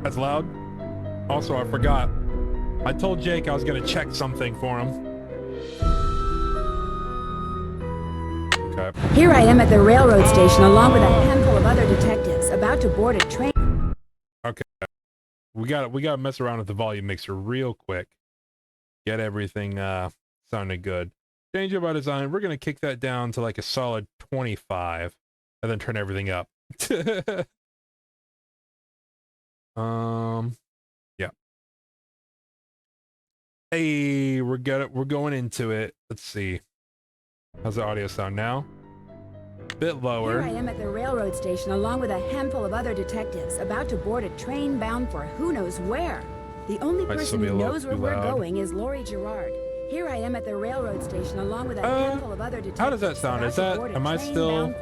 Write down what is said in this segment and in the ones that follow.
That's loud. Also, I forgot. I told Jake I was gonna check something for him. Okay. Here I am at the railroad station along with a handful of other detectives about to board a train. Okay. We gotta mess around with the volume mixer real quick. Get everything sounding good. Danger by design, we're gonna kick that down to like a solid 25 and then turn everything up. Yeah. Hey, we're going into it. Let's see. How's the audio sound now? Bit lower. Here I am at the railroad station along with a handful of other detectives about to board a train bound for who knows where. The only person who knows where we're going is Laurie Gerard. Here I am at the railroad station along with a handful of other detectives. How does that sound? Is that, am I still,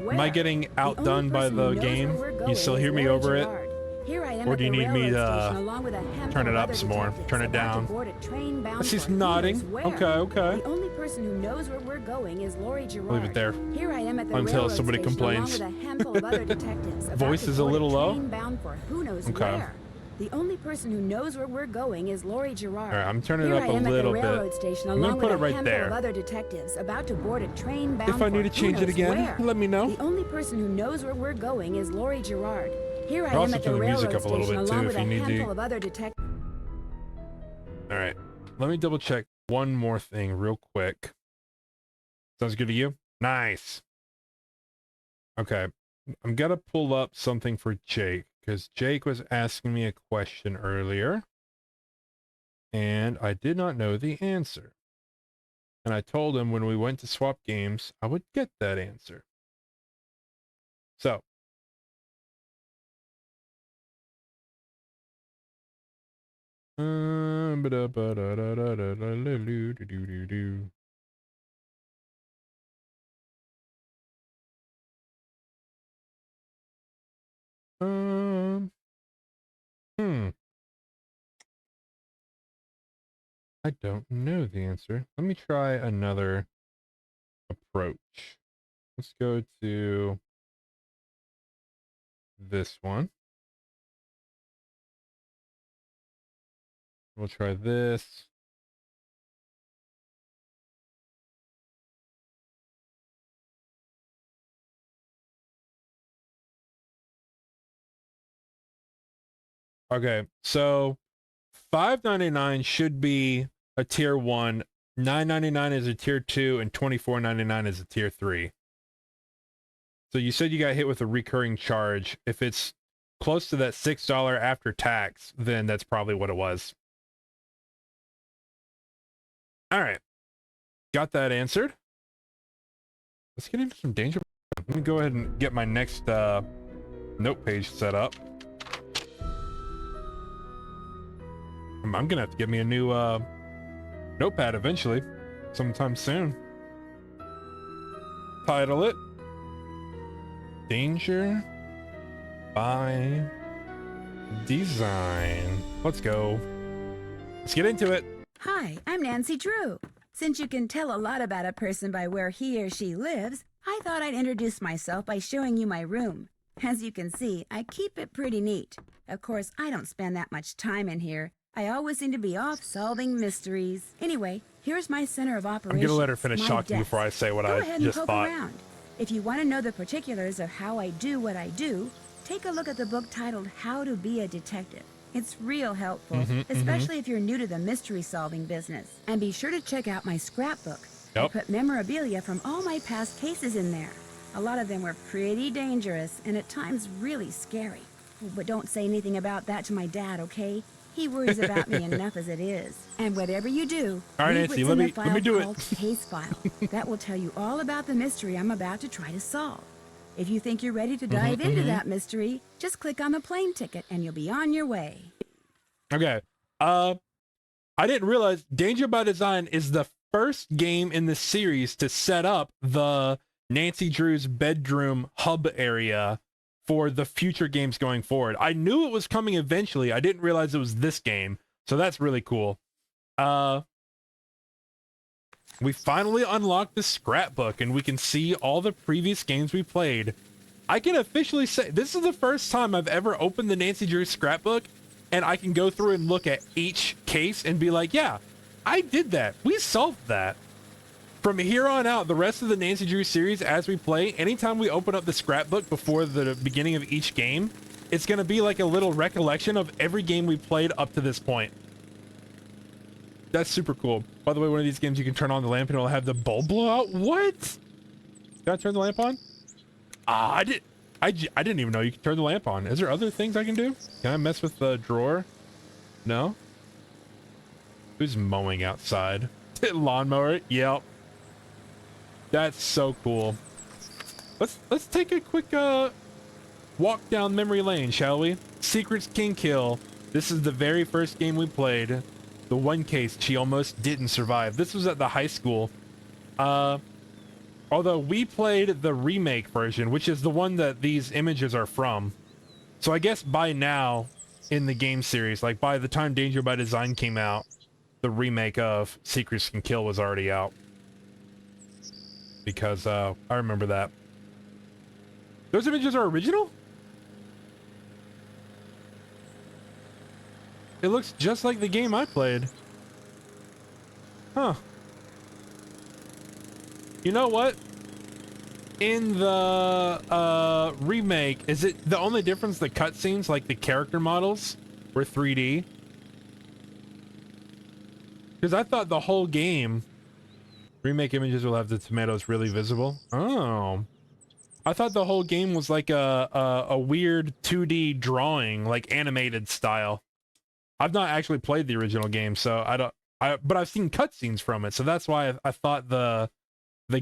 am I getting outdone by the game? You still hear me over it? Or do you need me to turn it up some more? Turn it down? She's nodding. Okay, okay. The only person who knows where we're going is Laurie Gerard. Leave it there. Here I am at the until somebody complains. Voice is a little low. Okay. The only person who knows where we're going is Laurie Gerard. All right, I'm turning it up a little bit. I'm gonna put it right there. Other detectives about to board a train bound if I need to change it again, let me know. The only person who knows where we're going is Laurie Gerard. Here I am at the railroad station along with a handful of other detectives. All right, let me double check one more thing real quick. Sounds good to you? Nice. Okay, I'm gonna pull up something for Jake because Jake was asking me a question earlier and I did not know the answer. And I told him when we went to swap games, I would get that answer. So, I don't know the answer. Let me try another approach. Let's go to this one. We'll try this. Okay, so $5.99 should be a tier 1, $9.99 is a tier 2, and $24.99 is a tier 3. So you said you got hit with a recurring charge. If it's close to that $6 after tax, then that's probably what it was. All right, got that answered. Let's get into some danger. Let me go ahead and get my next note page set up. I'm gonna have to get me a new notepad eventually, sometime soon. Title it Danger by Design. Let's go. Let's get into it. Hi, I'm Nancy Drew. Since you can tell a lot about a person by where he or she lives, I thought I'd introduce myself by showing you my room. As you can see, I keep it pretty neat. Of course, I don't spend that much time in here. I always seem to be off solving mysteries. Anyway, here's my center of operations. I'm gonna let her finish talking before I say what I just thought. Around. If you want to know the particulars of how I do what I do, take a look at the book titled How to Be a Detective. It's real helpful, especially if you're new to the mystery solving business. And be sure to check out my scrapbook. I put memorabilia from all my past cases in there. A lot of them were pretty dangerous and at times really scary. But don't say anything about that to my dad, okay? He worries about me enough as it is. And whatever you do, all right, Nancy, let me do it. Case file. That will tell you all about the mystery I'm about to try to solve. If you think you're ready to dive into that mystery, just click on the plane ticket and you'll be on your way. Okay. I didn't realize Danger by Design is the first game in the series to set up the Nancy Drew's bedroom hub area for the future games going forward. I knew it was coming eventually. I didn't realize it was this game. So that's really cool. We finally unlocked the scrapbook and we can see all the previous games we played. I can officially say this is the first time I've ever opened the Nancy Drew scrapbook and I can go through and look at each case and be like, yeah, I did that. We solved that. From here on out, the rest of the Nancy Drew series, as we play, anytime we open up the scrapbook before the beginning of each game, it's going to be like a little recollection of every game we played up to this point. That's super cool. By the way, one of these games you can turn on the lamp and it'll have the bulb blow out. What? Can I turn the lamp on? I didn't even know you could turn the lamp on. Is there other things I can do? Can I mess with the drawer? No? Who's mowing outside? Lawnmower? Yep. That's so cool. Let's take a quick walk down memory lane, shall we? Secrets Can Kill. This is the very first game we played. The one case she almost didn't survive. This was at the high school. Although we played the remake version, which is the one that these images are from. So I guess by now in the game series, like by the time Danger by Design came out, the remake of Secrets Can Kill was already out. Because I remember that. Those images are original? It looks just like the game I played. Huh. You know what? In the remake, is it the only difference the cutscenes, like the character models, were 3D? Because I thought the whole game, remake images will have the tomatoes really visible. Oh. I thought the whole game was like a weird 2D drawing, like animated style. I've not actually played the original game, so but I've seen cutscenes from it, so that's why I thought the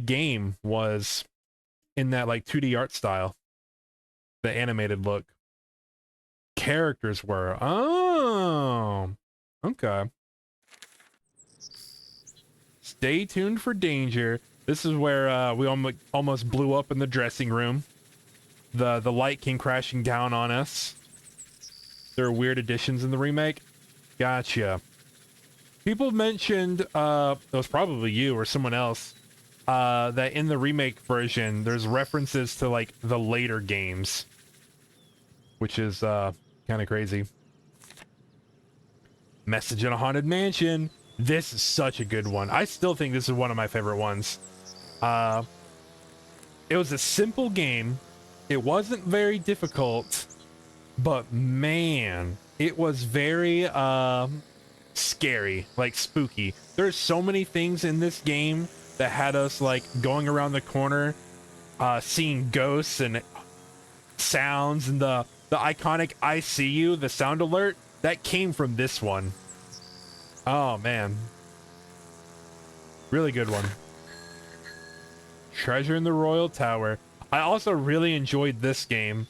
game was in that like 2D art style, the animated look. Characters were, oh, okay. Stay tuned for Danger. This is where we almost blew up in the dressing room. The light came crashing down on us. There are weird additions in the remake. Gotcha. People mentioned, it was probably you or someone else, that in the remake version, there's references to like the later games, which is kind of crazy. Message in a Haunted Mansion. This is such a good one. I still think this is one of my favorite ones. It was a simple game. It wasn't very difficult, but man, it was very scary, like spooky. There's so many things in this game that had us like going around the corner, seeing ghosts and sounds, and the iconic "I see you," the sound alert that came from this one. Oh man, really good one. Treasure in the Royal Tower. I also really enjoyed this game.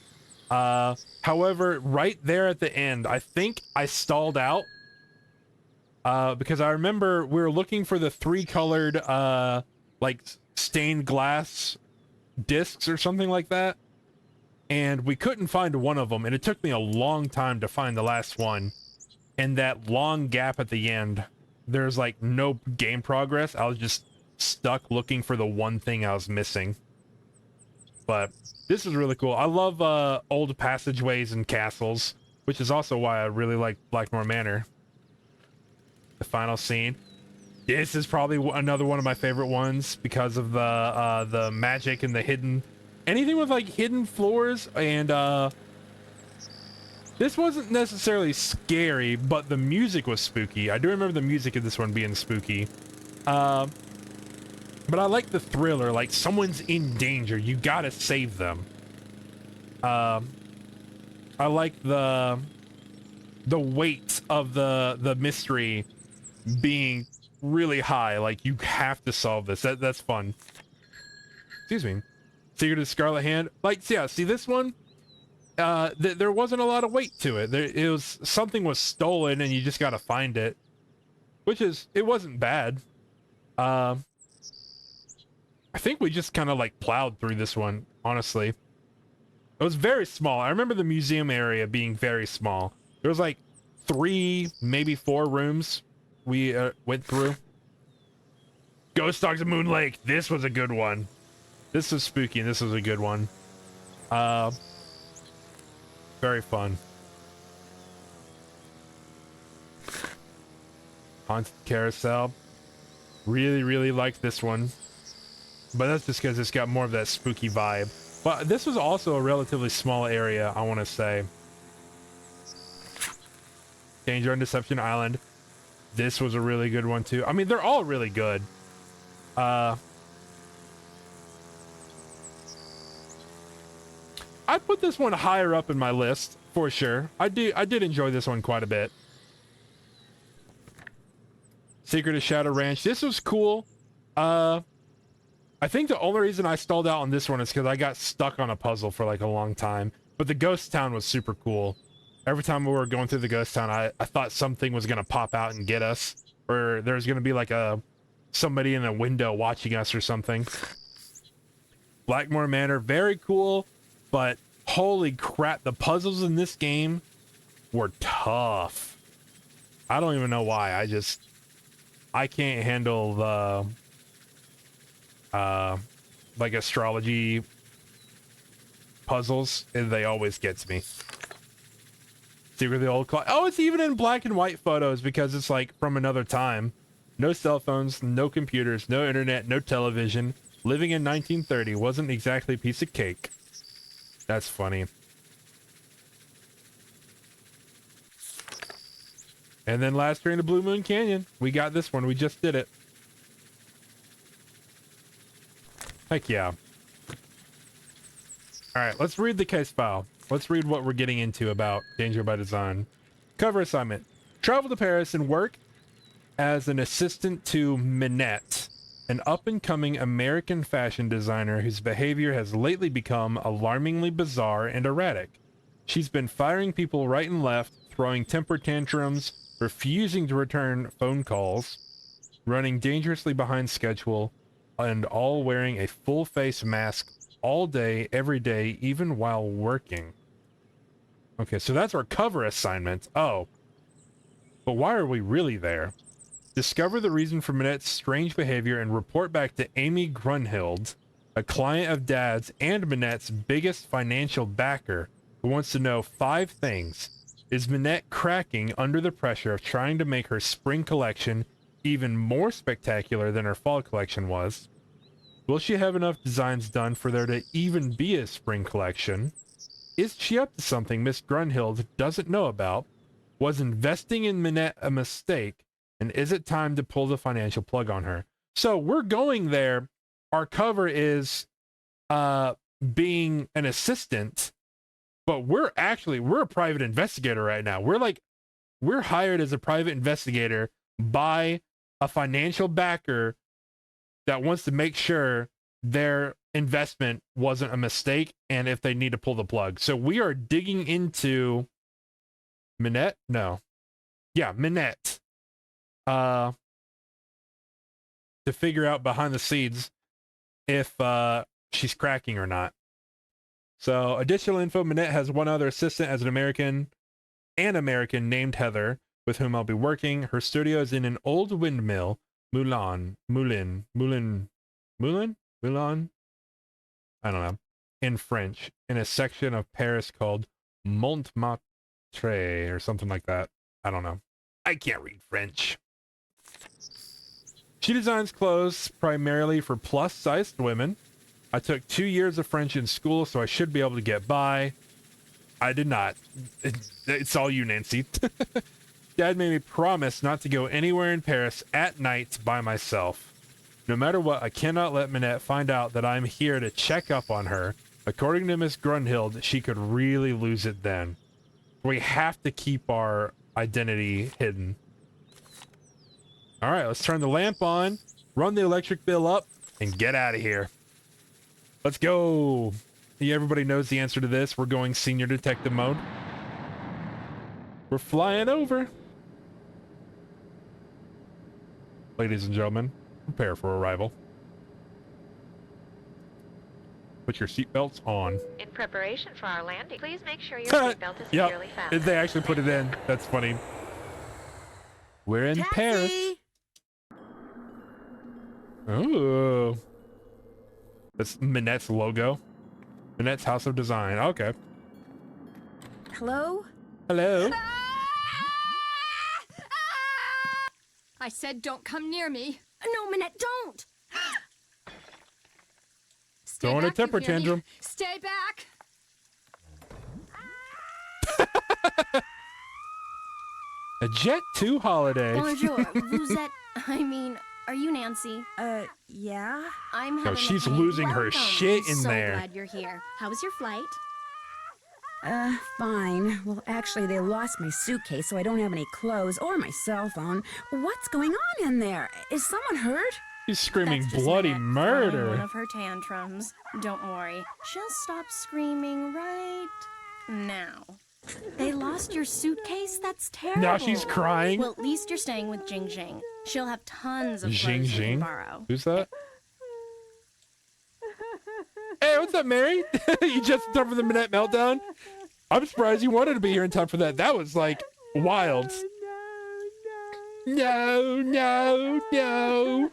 However, right there at the end, I think I stalled out. Because I remember we were looking for the 3-colored, like stained glass discs or something like that. And we couldn't find one of them. And it took me a long time to find the last one. And that long gap at the end, there's like no game progress. I was just stuck looking for the one thing I was missing. But this is really cool. I love old passageways and castles, which is also why I really like Blackmore Manor. The final scene. This is probably another one of my favorite ones because of the magic and the hidden, anything with like hidden floors. And this wasn't necessarily scary, but the music was spooky. I do remember the music of this one being spooky. But I like the thriller, like someone's in danger, you gotta save them. I like the weight of the mystery being really high, like you have to solve this. That's fun. Excuse me. Secret of Scarlet Hand. Like, yeah, see this one? There wasn't a lot of weight to it. It was, something was stolen and you just gotta find it. Which is, it wasn't bad. I think we just kind of like plowed through this one, honestly. It was very small. I remember the museum area being very small. There was like 3, maybe 4 rooms we went through. Ghost Dogs of Moon Lake. This was a good one. This was spooky and this was a good one. Very fun. Haunted Carousel. Really like this one. But that's just because it's got more of that spooky vibe. But this was also a relatively small area, I want to say. Danger on Deception Island. This was a really good one too. I mean, they're all really good. I'd put this one higher up in my list for sure. I did enjoy this one quite a bit. Secret of Shadow Ranch. This was cool. I think the only reason I stalled out on this one is because I got stuck on a puzzle for like a long time. But the ghost town was super cool. Every time we were going through the ghost town, I thought something was going to pop out and get us. Or there's going to be like somebody in a window watching us or something. Blackmore Manor, very cool. But holy crap, the puzzles in this game were tough. I don't even know why. I can't handle the like astrology puzzles, and they always gets me. Secret of the Old Clock. Oh, it's even in black and white photos because it's like from another time. No cell phones, no computers, no internet, no television. Living in 1930 wasn't exactly a piece of cake. That's funny. And then last year in the Blue Moon Canyon, we got this one. We just did it. Heck yeah. All right, let's read the case file. Let's read what we're getting into about Danger by Design. Cover assignment. Travel to Paris and work as an assistant to Minette, an up-and-coming American fashion designer whose behavior has lately become alarmingly bizarre and erratic. She's been firing people right and left, throwing temper tantrums, refusing to return phone calls, running dangerously behind schedule, and all wearing a full-face mask all day, every day, even while working. Okay, so that's our cover assignment. Oh. But why are we really there? Discover the reason for Minette's strange behavior and report back to Amy Grunhild, a client of Dad's and Minette's biggest financial backer, who wants to know 5 things. Is Minette cracking under the pressure of trying to make her spring collection even more spectacular than her fall collection was? Will she have enough designs done for there to even be a spring collection? Is she up to something Miss Grunhild doesn't know about? Was investing in Minette a mistake? And is it time to pull the financial plug on her? So we're going there. Our cover is being an assistant, but we're a private investigator right now. We're hired as a private investigator by a financial backer that wants to make sure their investment wasn't a mistake and if they need to pull the plug. So we are digging into Minette? No. Yeah, Minette. To figure out behind the scenes if she's cracking or not. So additional info, Minette has one other assistant as an American named Heather, with whom I'll be working. Her studio is in an old windmill, Moulin, I don't know, in French, in a section of Paris called Montmartre or something like that. I don't know. I can't read French. She designs clothes primarily for plus-sized women. I took 2 years of French in school, so I should be able to get by. I did not. It's all you, Nancy. Dad made me promise not to go anywhere in Paris at night by myself. No matter what, I cannot let Minette find out that I'm here to check up on her. According to Miss Grunhild, she could really lose it then. We have to keep our identity hidden. All right, let's turn the lamp on, run the electric bill up, and get out of here. Let's go. Everybody knows the answer to this. We're going senior detective mode. We're flying over. Ladies and gentlemen, prepare for arrival. Put your seatbelts on. In preparation for our landing, please make sure your seatbelt is securely fastened. They actually put it in. That's funny. We're in Taxi! Paris. Oh. That's Minette's logo. Minette's House of Design. Okay. Hello? Hello. I said don't come near me. No, Minette, don't! Stay Throwing a back, you temper hear me? tantrum. Stay back. A Jet 2 holiday. Bonjour, vous êtes... I mean, are you Nancy? Yeah? I'm No, having she's losing her shit in so there. Glad you're here. How was your flight? Fine. Well, actually, they lost my suitcase, so I don't have any clothes or my cell phone. What's going on in there? Is someone hurt? She's screaming That's just bloody Minette throwing one murder. of her tantrums. Don't worry, she'll stop screaming right now. They lost your suitcase? That's terrible. Now she's crying. Well, at least you're staying with Jing Jing. She'll have tons of Jing clothes you can Jing? borrow. Who's that? Hey, what's up, Mary? You just in time for the Minette meltdown? I'm surprised you wanted to be here in time for that. That was like wild. No, no, no.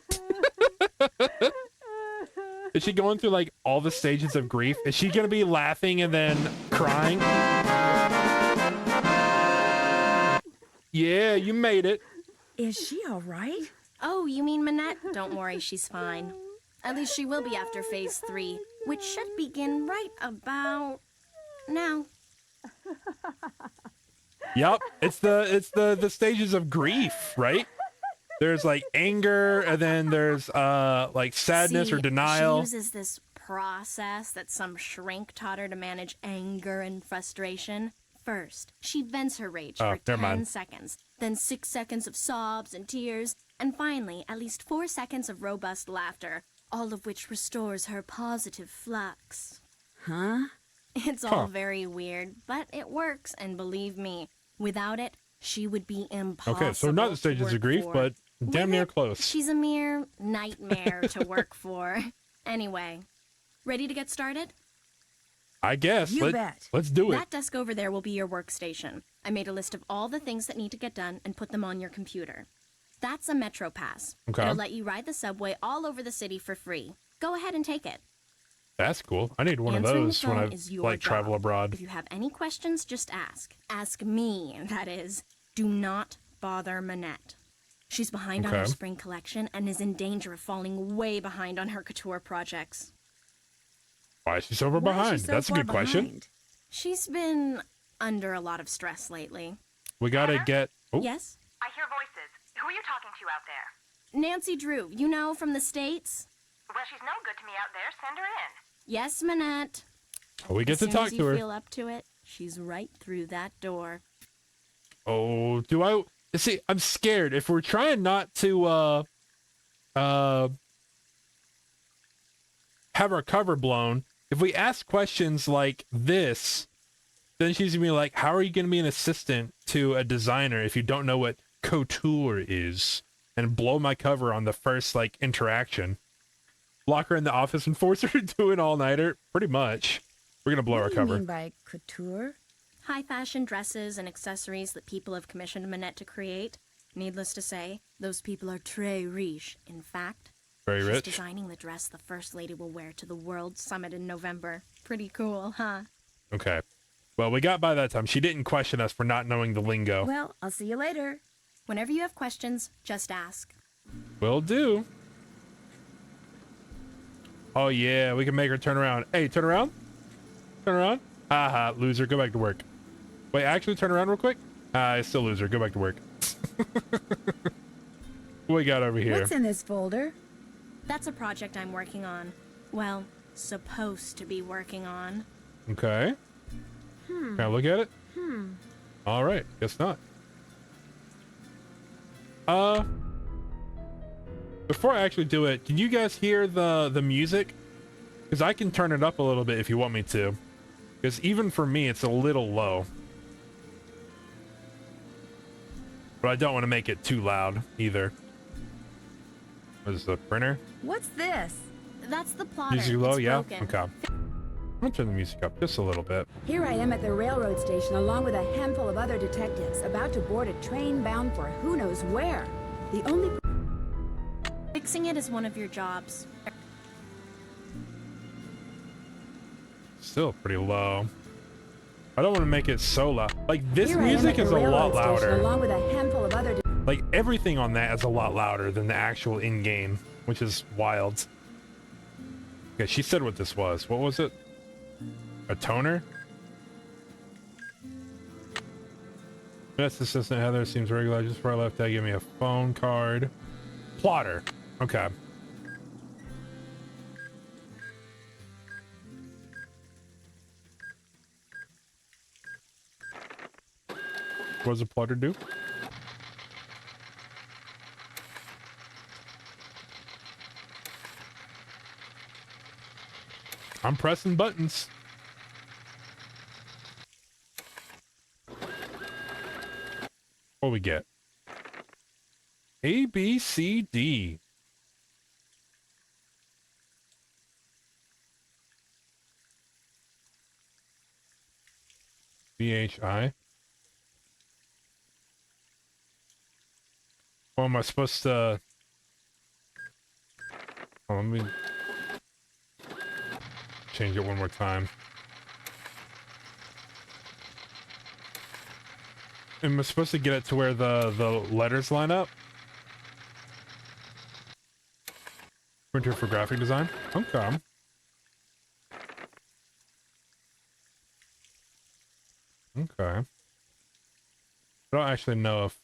Is she going through like all the stages of grief? Is she gonna be laughing and then crying? Yeah, you made it. Is she all right? Oh, you mean Minette? Don't worry, she's fine. At least she will be after phase 3, which should begin right about now. Yep, it's the stages of grief, right? There's like anger, and then there's like sadness or See, denial. She uses this process that some shrink taught her to manage anger and frustration. First, she vents her rage for 10 seconds, then 6 seconds of sobs and tears, and finally, at least 4 seconds of robust laughter, all of which restores her positive flux. Huh? It's all very weird, but it works, and believe me, without it, she would be impossible. Okay, so not the to stages work of grief, for. but damn With near it, close. She's a mere nightmare to work for. Anyway, ready to get started? I guess. You bet. Let's do it. That desk over there will be your workstation. I made a list of all the things that need to get done and put them on your computer. That's a Metro Pass. Okay. It'll let you ride the subway all over the city for free. Go ahead and take it. That's cool. I need one of Answering the those when I phone is your like travel job. abroad. If you have any questions, just ask. Ask me, that is. Do not bother Minette. She's behind on her Okay. spring collection and is in danger of falling way behind on her couture projects. Why is she so far Why is she behind? so That's a far good question. behind? She's been under a lot of stress lately. We gotta get. Oh, Yes? I hear voices. Who are you talking to out there? Nancy Drew, you know, from the States? Well, she's no good to me out there. Send her in. Yes, Minette. we get As to soon talk as to you her. feel up to it, she's right through that door. Oh, do I see? I'm scared. If we're trying not to have our cover blown, if we ask questions like this, then she's gonna be like, "How are you gonna be an assistant to a designer if you don't know what couture is?" And blow my cover on the first like interaction. Lock her in the office and force her to do an all-nighter. Pretty much. We're gonna blow What our do you cover. mean by couture? High fashion dresses and accessories that people have commissioned Minette to create. Needless to say, those people are très riche. In fact, Very she's rich. designing the dress the First Lady will wear to the World Summit in November. Pretty cool, huh? Okay. Well, we got by that time. She didn't question us for not knowing the lingo. Well, I'll see you later. Whenever you have questions, just ask. Will do. Oh yeah, we can make her turn around. Hey, turn around. Turn around. Haha, loser. Go back to work. Wait, actually turn around real quick. I still loser. Go back to work. What we got over here? What's in this folder? That's a project I'm working on. Well, supposed to be working on. Okay. Can I look at it? All right. Guess not. Before I actually do it, can you guys hear the music? Because I can turn it up a little bit if you want me to. Because even for me, it's a little low. But I don't want to make it too loud either. What is the printer? What's this? That's the plotter. Music low, It's yeah? broken. Okay. I'm gonna turn the music up just a little bit. Here I am at the railroad station along with a handful of other detectives about to board a train bound for who knows where. The only Fixing it is one of your jobs. still pretty low. I don't want to make it so loud. Like, this Here I am music at the is a railroad lot station, louder. along with a handful of other Like, everything on that is a lot louder than the actual in-game, which is wild. Okay, she said what this was. What was it? A toner? Best assistant Heather seems regular. Just before I left, they gave me a phone card. Plotter. Okay. What does a plotter do? I'm pressing buttons. What we get? A, B, C, D. B, H, I. Or am I supposed to... Oh, let me change it one more time. Am I supposed to get it to where the letters line up? Printer for graphic design? Okay. Okay. I don't actually know if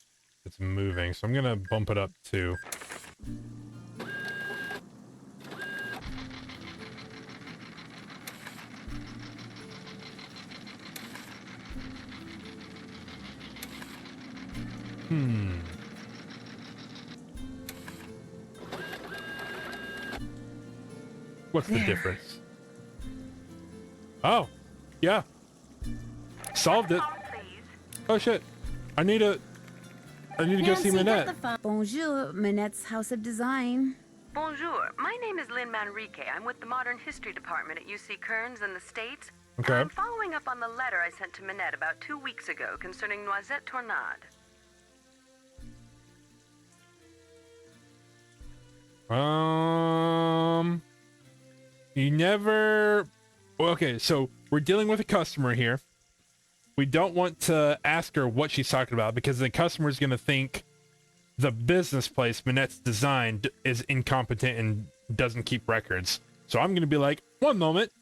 it's moving, so I'm gonna bump it up too. What's the difference? Oh, yeah. Solved it. Oh shit. I need to go see Minette. Bonjour, Minette's House of Design. Bonjour. My name is Lynn Manrique. I'm with the Modern History Department at UC Kearns in the States. Okay. And I'm following up on the letter I sent to Minette about 2 weeks ago concerning Noisette Tornade. You never... Okay, so we're dealing with a customer here. We don't want to ask her what she's talking about because the customer's going to think the business place Minette's designed is incompetent and doesn't keep records. So I'm going to be like, one moment,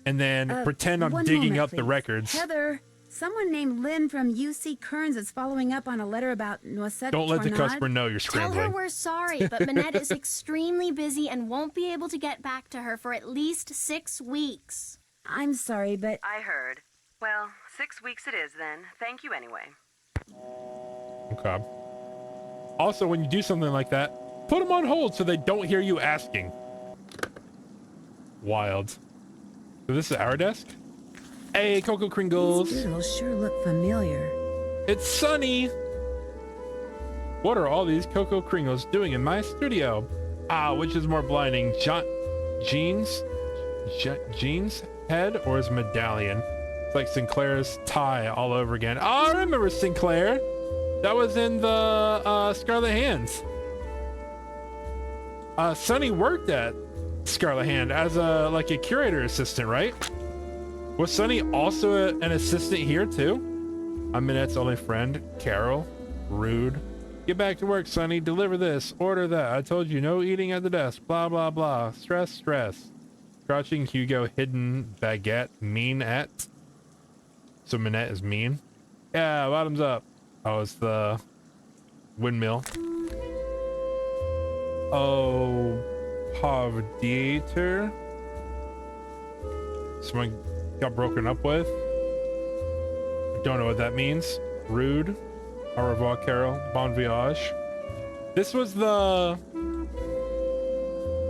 and then pretend I'm digging up the records. Heather, someone named Lynn from UC Kearns is following up on a letter about Noisette Don't let the Tornade. customer know you're Tell her scrambling. we're sorry, but Minette is extremely busy and won't be able to get back to her for at least 6 weeks. I'm sorry, but I heard. Well, 6 weeks it is then. Thank you anyway. Okay. Also, when you do something like that, put them on hold so they don't hear you asking. Wild. So this is our desk? Hey, Cocoa Kringles. these doodles sure look familiar. It's Sunny. What are all these Cocoa Kringles doing in my studio? Ah, which is more blinding? Jean's head or his medallion? It's like Sinclair's tie all over again. Oh, I remember Sinclair. That was in the Scarlet Hands. Sunny worked at Scarlet Hand as a curator assistant, right? Was Sunny also an assistant here too? I'm Minette's only friend, Carol. Rude. Get back to work, Sunny. Deliver this. Order that. I told you, no eating at the desk. Blah, blah, blah. Stress, stress. Crouching Hugo, hidden baguette, mean at. So Minette is mean? Yeah, bottoms up. Oh, it's the windmill. Oh, Pavdiator. Someone got broken up with. Don't know what that means. Rude. Au revoir, Carol. Bon voyage. This was the...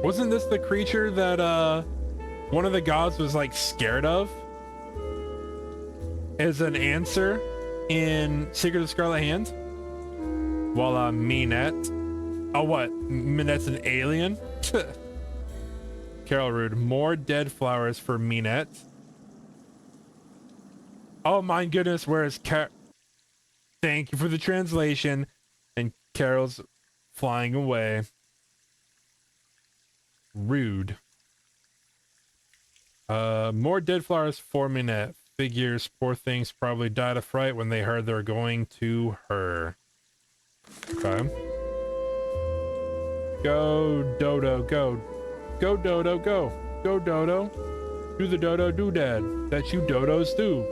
Wasn't this the creature that one of the gods was like scared of? As an answer in Secret of Scarlet Hand? While Minette. Oh, what? Minette's an alien? Carol Rude. More dead flowers for Minette. Oh my goodness, where is Thank you for the translation. And Carol's flying away. Rude. More dead flowers for Minette. Figures, poor things probably died of fright when they heard they were going to her. Okay. Go, Dodo, go. Go, Dodo, go. Go, Dodo. Do the Dodo doodad that you Dodos do.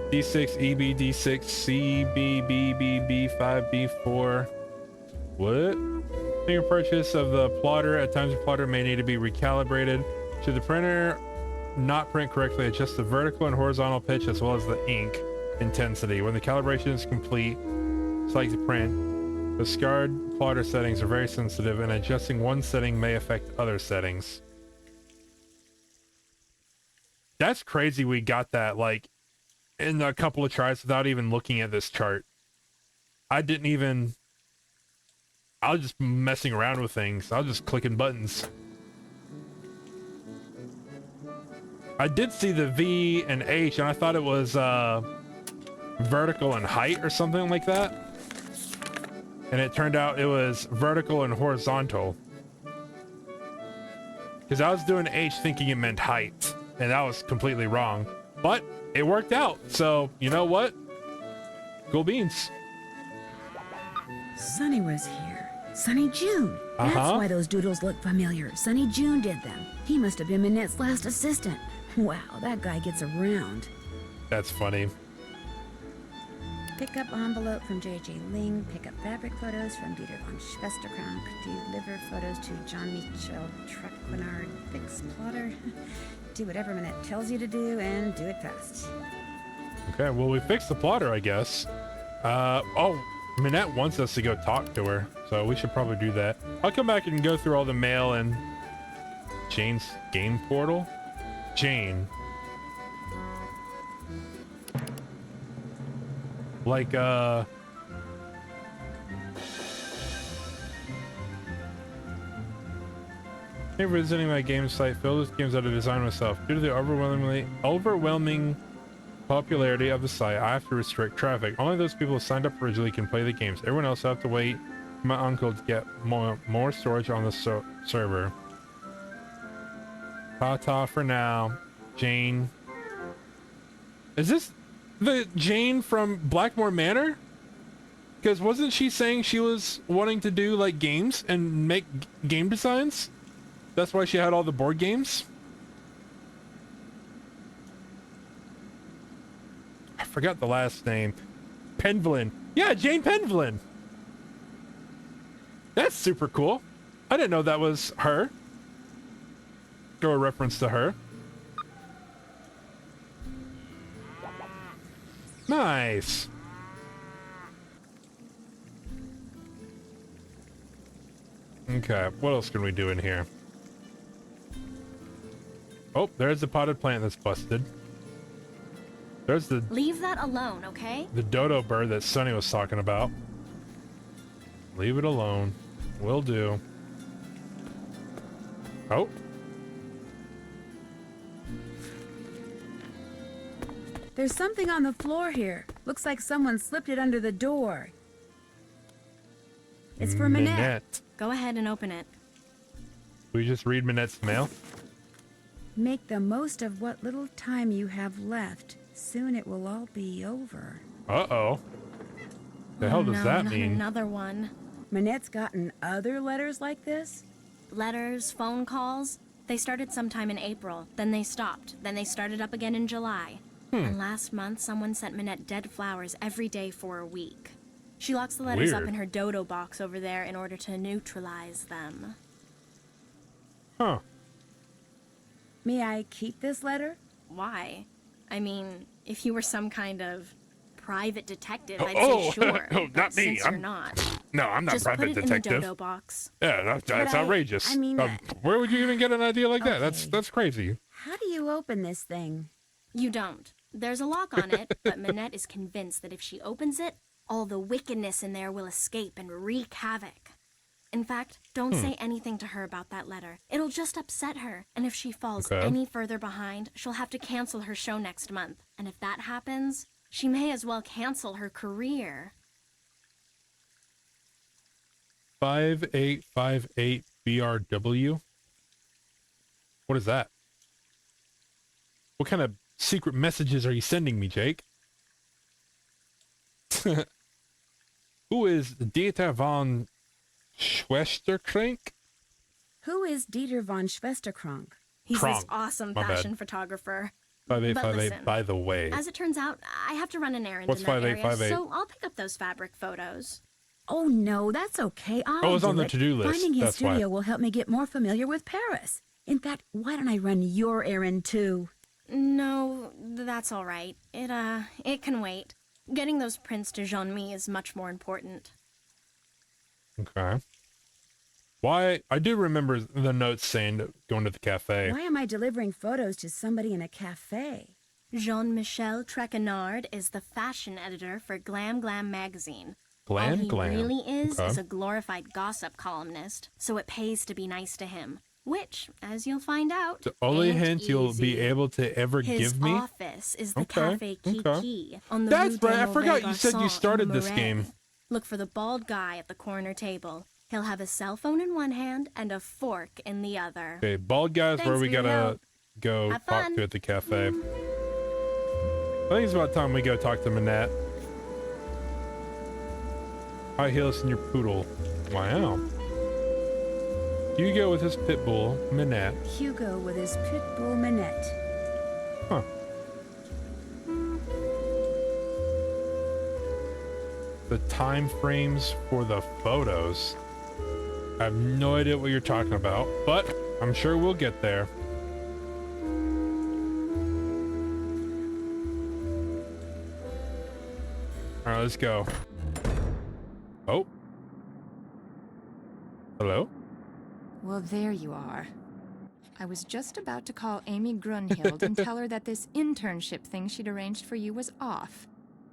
D6, EB, D6, CB, BB, B5, B4. What? Your purchase of the plotter. At times, the plotter may need to be recalibrated. Should the printer not print correctly, adjust the vertical and horizontal pitch as well as the ink intensity. When the calibration is complete, select the print. The scarred plotter settings are very sensitive, and adjusting one setting may affect other settings. That's crazy. We got that like in a couple of tries without even looking at this chart. I was just messing around with things. I was just clicking buttons. I did see the V and H, and I thought it was vertical and height or something like that. And it turned out it was vertical and horizontal. Because I was doing H thinking it meant height, and that was completely wrong. But it worked out, so you know what? Cool beans. Sonny was here. Sonny June. That's why those doodles look familiar. Sonny June did them. He must have been Minette's last assistant. Wow, that guy gets around. That's funny. Pick up envelope from J.J. Ling. Pick up fabric photos from Dieter von Schwesterkrank. Deliver photos to John Michel Trequinard. Fix plotter. Do whatever Minette tells you to do, and do it fast. Okay, well, we fixed the plotter, I guess. Oh, Minette wants us to go talk to her, so we should probably do that. I'll come back and go through all the mail and Jane's game portal. Jane. Like, Hey, visiting my game site, fill with games that I designed myself. Due to the overwhelming popularity of the site, I have to restrict traffic. Only those people who signed up originally can play the games. Everyone else will have to wait for my uncle to get more storage on the server. Ta-ta for now. Jane. Is this the Jane from Blackmore Manor? Because wasn't she saying she was wanting to do like games and make game designs? That's why she had all the board games? I forgot the last name. Penvlin. Yeah, Jane Penvlin. That's super cool. I didn't know that was her. Throw a reference to her. Nice. Okay, what else can we do in here? Oh, there's the potted plant that's busted. There's the... Leave that alone, okay? The dodo bird that Sonny was talking about. Leave it alone. Will do. Oh. There's something on the floor here. Looks like someone slipped it under the door. It's for Minette. Go ahead and open it. We just read Minette's mail? Make the most of what little time you have left. Soon it will all be over. Uh-oh. The hell does that mean? Another one. Minette's gotten other letters like this? Letters, phone calls. They started sometime in April, then they stopped, then they started up again in July. And last month, someone sent Minette dead flowers every day for a week. She locks the letters up in her dodo box over there in order to neutralize them. Huh. May I keep this letter? Why? I mean, if you were some kind of private detective, I'd say sure. Oh, not me. Since you're not. No, I'm not Just private put it detective. in the dodo box. Yeah, that's outrageous. I mean, where would you even get an idea like that? Okay. That's crazy. How do you open this thing? You don't. There's a lock on it, but Minette is convinced that if she opens it, all the wickedness in there will escape and wreak havoc. In fact, don't say anything to her about that letter. It'll just upset her, and if she falls any further behind, she'll have to cancel her show next month. And if that happens, she may as well cancel her career. 5858 BRW. What is that? What kind of secret messages are you sending me, Jake? Who is Dieter von Schwesterkrank? Who is Dieter von Schwesterkrank? He's Kronk. this awesome My bad. fashion photographer. 5858, listen, by the way. As it turns out, I have to run an errand What's in that area, 5858? so I'll pick up those fabric photos. Oh, no, that's okay. I'll it's do on the it. to-do list, Finding his that's why. studio will help me get more familiar with Paris. In fact, why don't I run your errand, too? No, that's all right. It can wait. Getting those prints to Jean-Mi is much more important. Okay. Why? I do remember the notes saying going to the cafe. Why am I delivering photos to somebody in a cafe? Jean-Michel Trequenard is the fashion editor for Glam Glam magazine. All Glam he Glam. really is Okay. a glorified gossip columnist, so it pays to be nice to him. Which, as you'll find out, The only ain't hint you'll be easy. able to ever His give me? office is the Okay, Cafe Kiki okay. on the That's Rue right, I des forgot you Mauvais said you Garçons in started this Marais. game. Look for the bald guy at the corner table. He'll have a cell phone in one hand and a fork in the other. Okay, bald guys where Thanks we for your gotta help. go Have talk fun. to at the cafe. I think it's about time we go talk to Manette. High heels and your poodle. Wow. Hugo with his pit bull, Manette. Hugo with his pit bull Manette. Huh. The time frames for the photos. I have no idea what you're talking about, but I'm sure we'll get there. All right, let's go. Oh. Hello? Well, there you are. I was just about to call Amy Grunhild and tell her that this internship thing she'd arranged for you was off.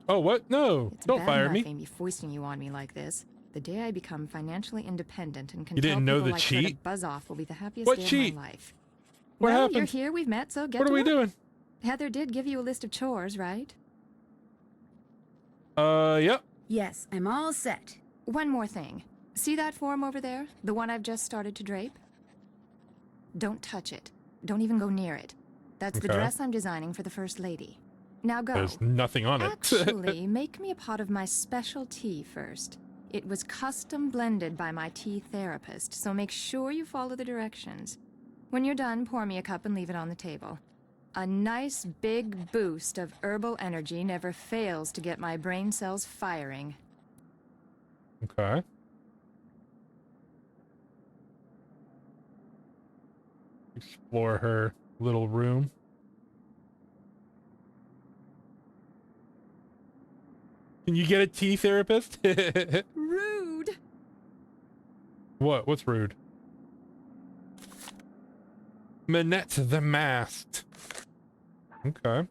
Oh, what? No, It's don't bad fire enough me. Amy foisting you on me like this. The day I become financially independent and can You tell didn't know people the like her to cheat? buzz off will be the happiest What day cheat? of my life. What well, happened? you're here, we've met, so get What to are we work. doing? Heather did give you a list of chores, right? Yep. Yes, I'm all set. One more thing. See that form over there? The one I've just started to drape? Don't touch it. Don't even go near it. That's the Okay. dress I'm designing for the First Lady. Now go. There's nothing on it. Actually, make me a pot of my special tea first. It was custom blended by my tea therapist, so make sure you follow the directions. When you're done, pour me a cup and leave it on the table. A nice big boost of herbal energy never fails to get my brain cells firing. Okay. Explore her little room. Can you get a tea therapist? Rude! What? What's rude? Manette the Masked. Okay.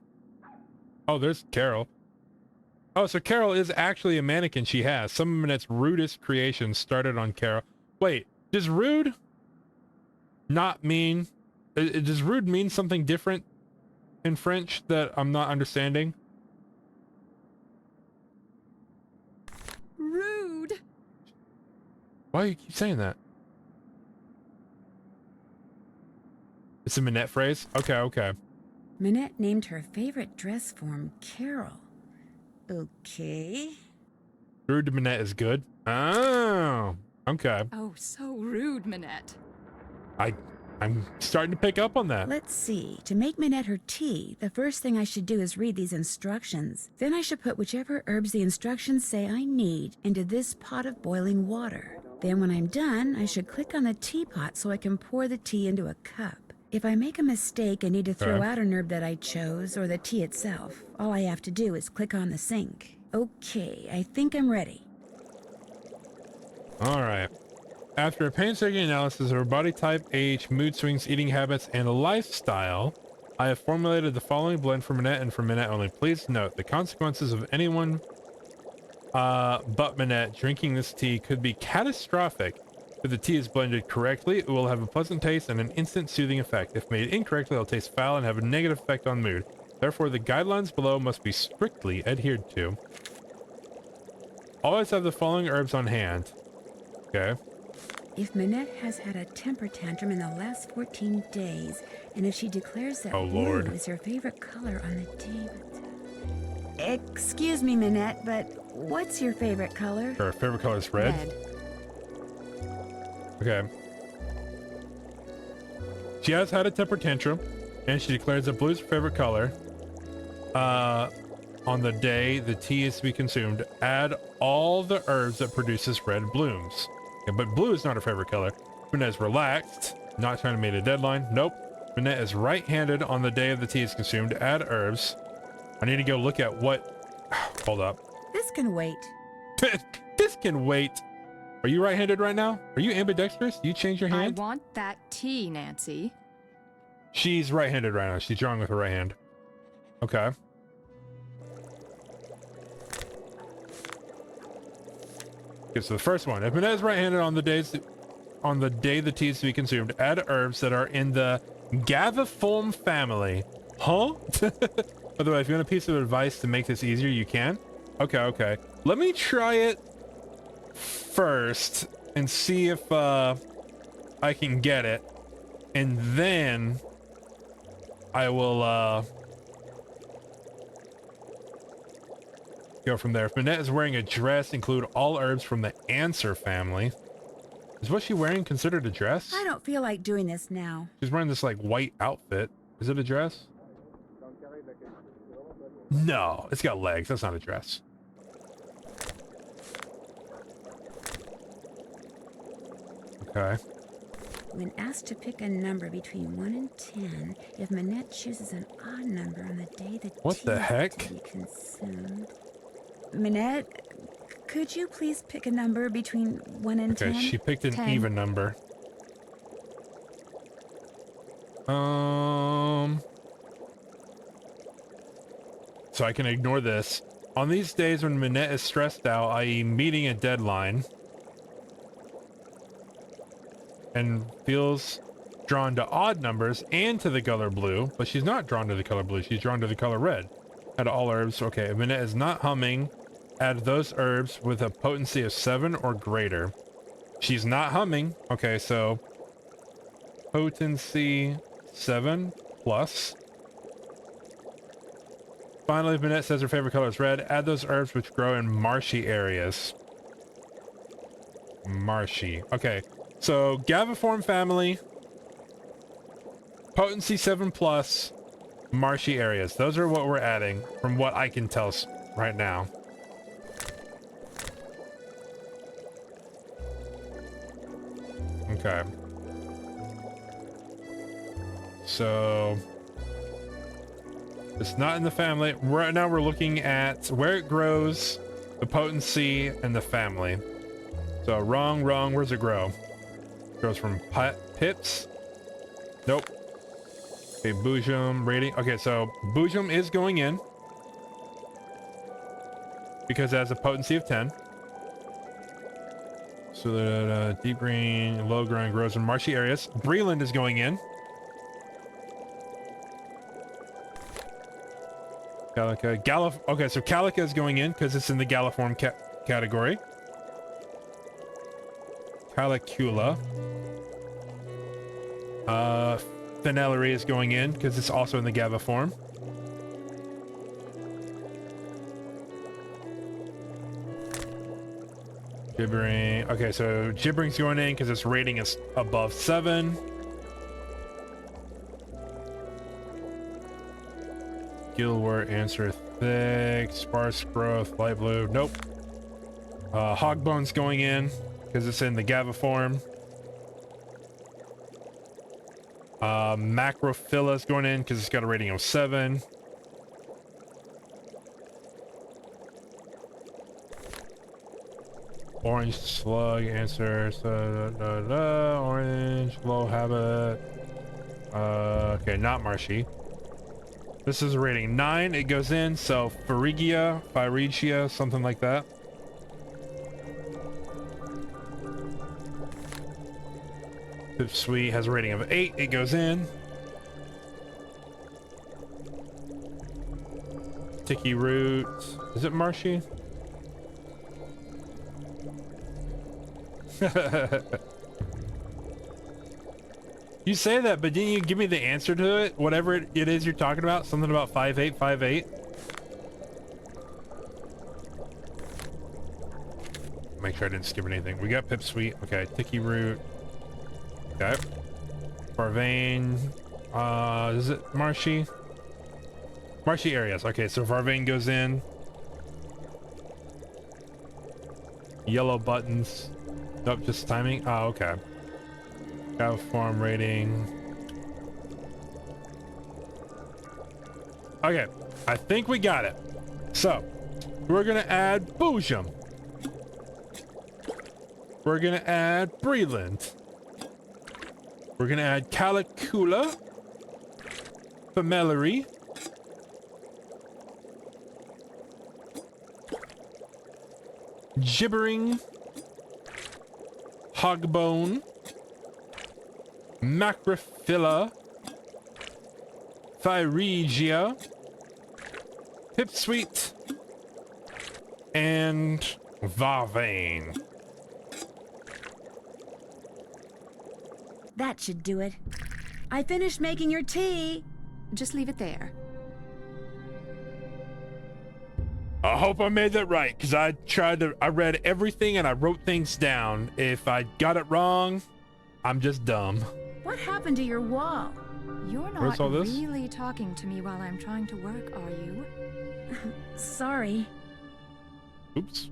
Oh, there's Carol. Oh, so Carol is actually a mannequin she has. Some of Manette's rudest creations started on Carol. Wait, does rude not mean... Does rude mean something different in French that I'm not understanding? Rude! Why do you keep saying that? It's a Manette phrase? Okay, okay. Manette named her favorite dress form Carol. Okay. Rude to Manette is good. Oh, okay. Oh, so rude, Manette. I'm starting to pick up on that. Let's see. To make Manette her tea, the first thing I should do is read these instructions. Then I should put whichever herbs the instructions say I need into this pot of boiling water. Then when I'm done, I should click on the teapot so I can pour the tea into a cup. If I make a mistake and need to throw Okay. out an herb that I chose or the tea itself, all I have to do is click on the sink. Okay, I think I'm ready. All right. After a painstaking analysis of her body type, age, mood swings, eating habits, and lifestyle, I have formulated the following blend for Manette and for Manette only. Please note, the consequences of anyone but Manette drinking this tea could be catastrophic. If the tea is blended correctly, it will have a pleasant taste and an instant soothing effect. If made incorrectly, it will taste foul and have a negative effect on mood. Therefore, the guidelines below must be strictly adhered to. Always have the following herbs on hand. Okay. If Manette has had a temper tantrum in the last 14 days, And if she declares that Oh, blue Lord. is her favorite color on the day... Excuse me, Minette, but what's your favorite color? Her favorite color is red. Okay. She has had a temper tantrum, and she declares that blue is her favorite color. On the day the tea is to be consumed, add all the herbs that produces red blooms. Okay, but blue is not her favorite color. Minette is relaxed, not trying to meet a deadline. Nope. Minette is right-handed on the day of the tea is consumed. Add herbs. I need to go look at what... Hold up. This can wait. This can wait. Are you right-handed right now? Are you ambidextrous? Do you change your hand? I want that tea, Nancy. She's right-handed right now. She's drawing with her right hand. Okay. Okay, so the first one. If Minette is right-handed on the day the tea is to be consumed, add herbs that are in the Gaviform family. Huh? By the way, if you want a piece of advice to make this easier, you can. Okay. Let me try it first and see if I can get it. And then I will go from there. If Minette is wearing a dress, include all herbs from the Answer family. Is what she's wearing considered a dress? I don't feel like doing this now. She's wearing this like white outfit. Is it a dress? No, it's got legs. That's not a dress. Okay. When asked to pick a number between 1 and 10, if Minette chooses an odd number on the day the What tea the is heck? to be consumed. Minette, could you please pick a number between 1 and 10? Okay, she picked an 10. even number. So I can ignore this. On these days when Minette is stressed out, i.e. meeting a deadline, and feels drawn to odd numbers and to the color blue, but she's not drawn to the color blue, she's drawn to the color red. Add all herbs. Okay, if Minette is not humming, add those herbs with a potency of 7 or greater. She's not humming. Okay, so potency 7 plus. Finally, if Minette says her favorite color is red, add those herbs which grow in marshy areas. Marshy. Okay, so Gaviform family, potency 7 plus, marshy areas. Those are what we're adding from what I can tell right now. Okay. So it's not in the family. Right now we're looking at where it grows, the potency, and the family. So wrong. Where's it grow? It grows from pips. Nope. Okay, Boojum rating. Okay, so Boojum is going in because it has a potency of 10. So the deep green, low green grows in marshy areas. Breland is going in. Calica. Okay, so Calica is going in because it's in the Galliform category. Calicula. Fenellery is going in because it's also in the Gaviform. Gibbering. Okay, so Gibbering's going in because its rating is above 7. Gillwort, Answer thick, sparse growth, light blue. Nope. Hogbone's going in because it's in the Gaviform. Macrophilla's going in because it's got a rating of 7. Orange slug, Answer. Orange, low habit. Okay, not marshy. This is a rating 9. It goes in, so Phrygia, something like that. Pipsqueak has a rating of 8. It goes in. Sticky root. Is it marshy? You say that, but didn't you give me the answer to it? Whatever it is you're talking about? Something about 5858? Make sure I didn't skip anything. We got Pipsqueak. Okay, Tiki Root. Okay. Farvain. Is it Marshy? Marshy areas. Okay, so Farvain goes in. Yellow buttons. Nope, just timing. Oh, okay. Farm rating. Okay, I think we got it. So, we're gonna add Boojum. We're gonna add Breland. We're gonna add Calicula. Familary. Gibbering. Hogbone. Macrophila. Thyregia. Pipsqueak. And Farvain. That should do it. I finished making your tea. Just leave it there. I hope I made that right, because I read everything and I wrote things down. If I got it wrong, I'm just dumb. What happened to your wall? You're Where's not all this? really talking to me while I'm trying to work, are you? Sorry. Oops.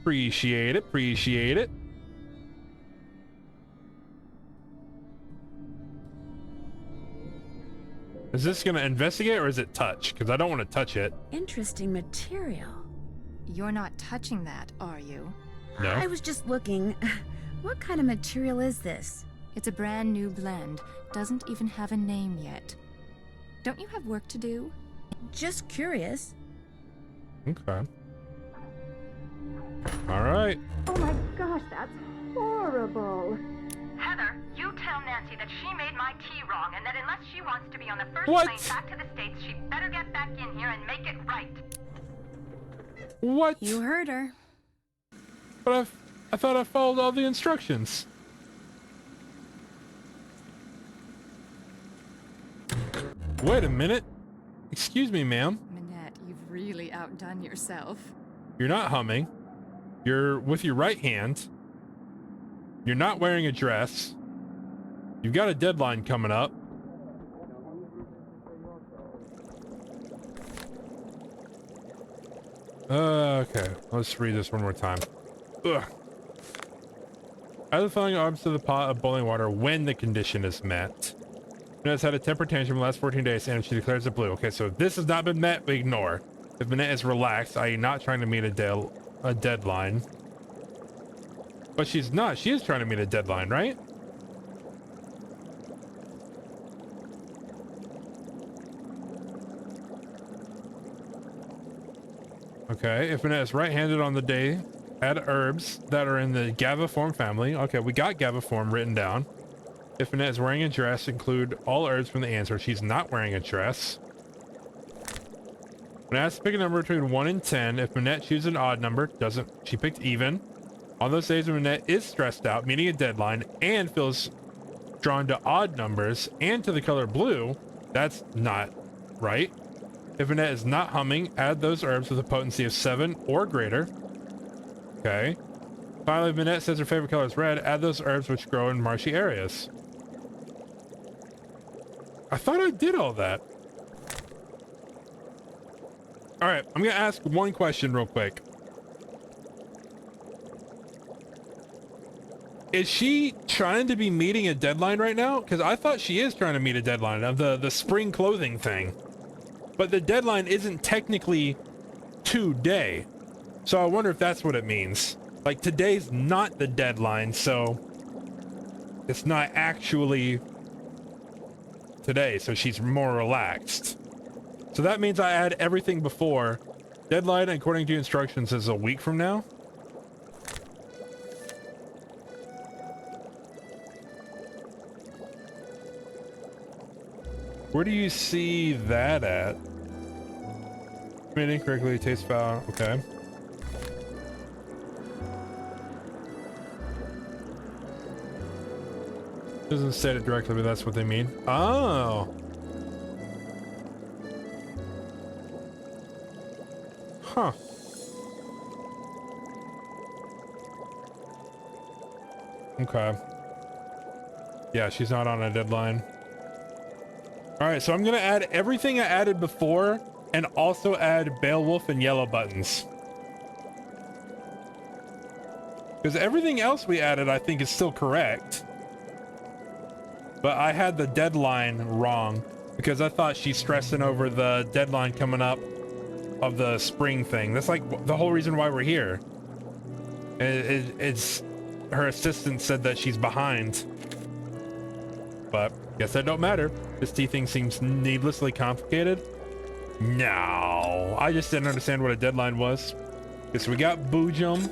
Appreciate it, appreciate it. Is this gonna investigate or is it touch? Because I don't want to touch it. Interesting material. You're not touching that, are you? No. I was just looking. What kind of material is this? It's a brand new blend. Doesn't even have a name yet. Don't you have work to do? Just curious. Okay. All right. Oh my gosh, that's horrible. Heather, you tell Nancy that she made my tea wrong and that unless she wants to be on the first What? plane back to the States, she'd better get back in here and make it right. What? You heard her. But I thought I followed all the instructions. Wait a minute. Excuse me, ma'am. Minette, you've really outdone yourself. You're not humming. You're with your right hand. You're not wearing a dress. You've got a deadline coming up. Okay, let's read this one more time. Ugh. Add the following items to the pot of boiling water when the condition is met. Minette's had a temper tantrum the last 14 days and she declares it blue. Okay, so if this has not been met, we ignore. If Minette is relaxed, i.e. not trying to meet a deadline. But she's not. She is trying to meet a deadline, right? Okay, if Minette is right-handed on the day, add herbs that are in the Gaviform family. Okay, we got Gaviform written down. If Minette is wearing a dress, include all herbs from the answer. She's not wearing a dress. When asked to pick a number between 1 and 10, if Minette chooses an odd number, she picked even. On those days when Minette is stressed out, meeting a deadline, and feels drawn to odd numbers and to the color blue, that's not right. If Minette is not humming, add those herbs with a potency of 7 or greater. Okay. Finally, if Minette says her favorite color is red, add those herbs which grow in marshy areas. I thought I did all that. All right, I'm gonna ask one question real quick. Is she trying to be meeting a deadline right now? Because I thought she is trying to meet a deadline of the spring clothing thing. But the deadline isn't technically today. So I wonder if that's what it means. Like today's not the deadline, so it's not actually today. So she's more relaxed. So that means I add everything before. Deadline, according to instructions, is a week from now. Where do you see that at? Made incorrectly, taste foul. Okay. Doesn't say it directly, but that's what they mean. Oh. Huh. Okay. Yeah, she's not on a deadline. All right, so I'm gonna add everything I added before and also add Beowulf and yellow buttons. Because everything else we added, I think, is still correct. But I had the deadline wrong because I thought she's stressing over the deadline coming up of the spring thing. That's like the whole reason why we're here. It's her assistant said that she's behind. But guess that don't matter. This tea thing seems needlessly complicated. No, I just didn't understand what a deadline was. Okay, so we got Boojum.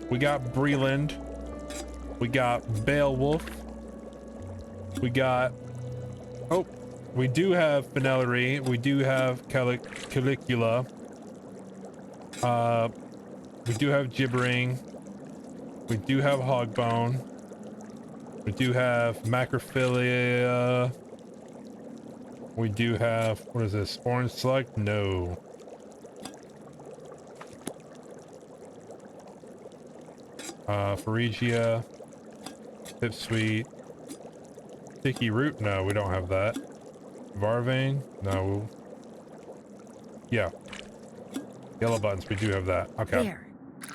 We got Breland. We got Beowulf. We got... Oh, we do have Finellery. We do have Calicula. We do have Gibbering. We do have Hogbone. We do have Macrophilia. We do have... What is this? Orange Slug? No. Phrygia. Pipsweet. Sticky Root? No, we don't have that. Varvane? No. Yeah. Yellow buttons, we do have that. Okay. There.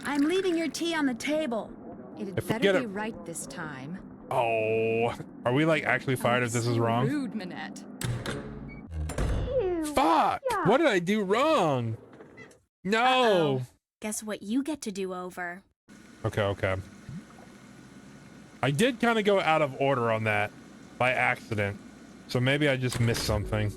I'm leaving your tea on the table. It'd If we better get be it- right this time. Oh. Are we like actually fired if this is wrong? Rude, Minette. Fuck! What did I do wrong? No! Uh-oh. Guess what you get to do over? Okay, okay. I did kind of go out of order on that by accident. So maybe I just missed something.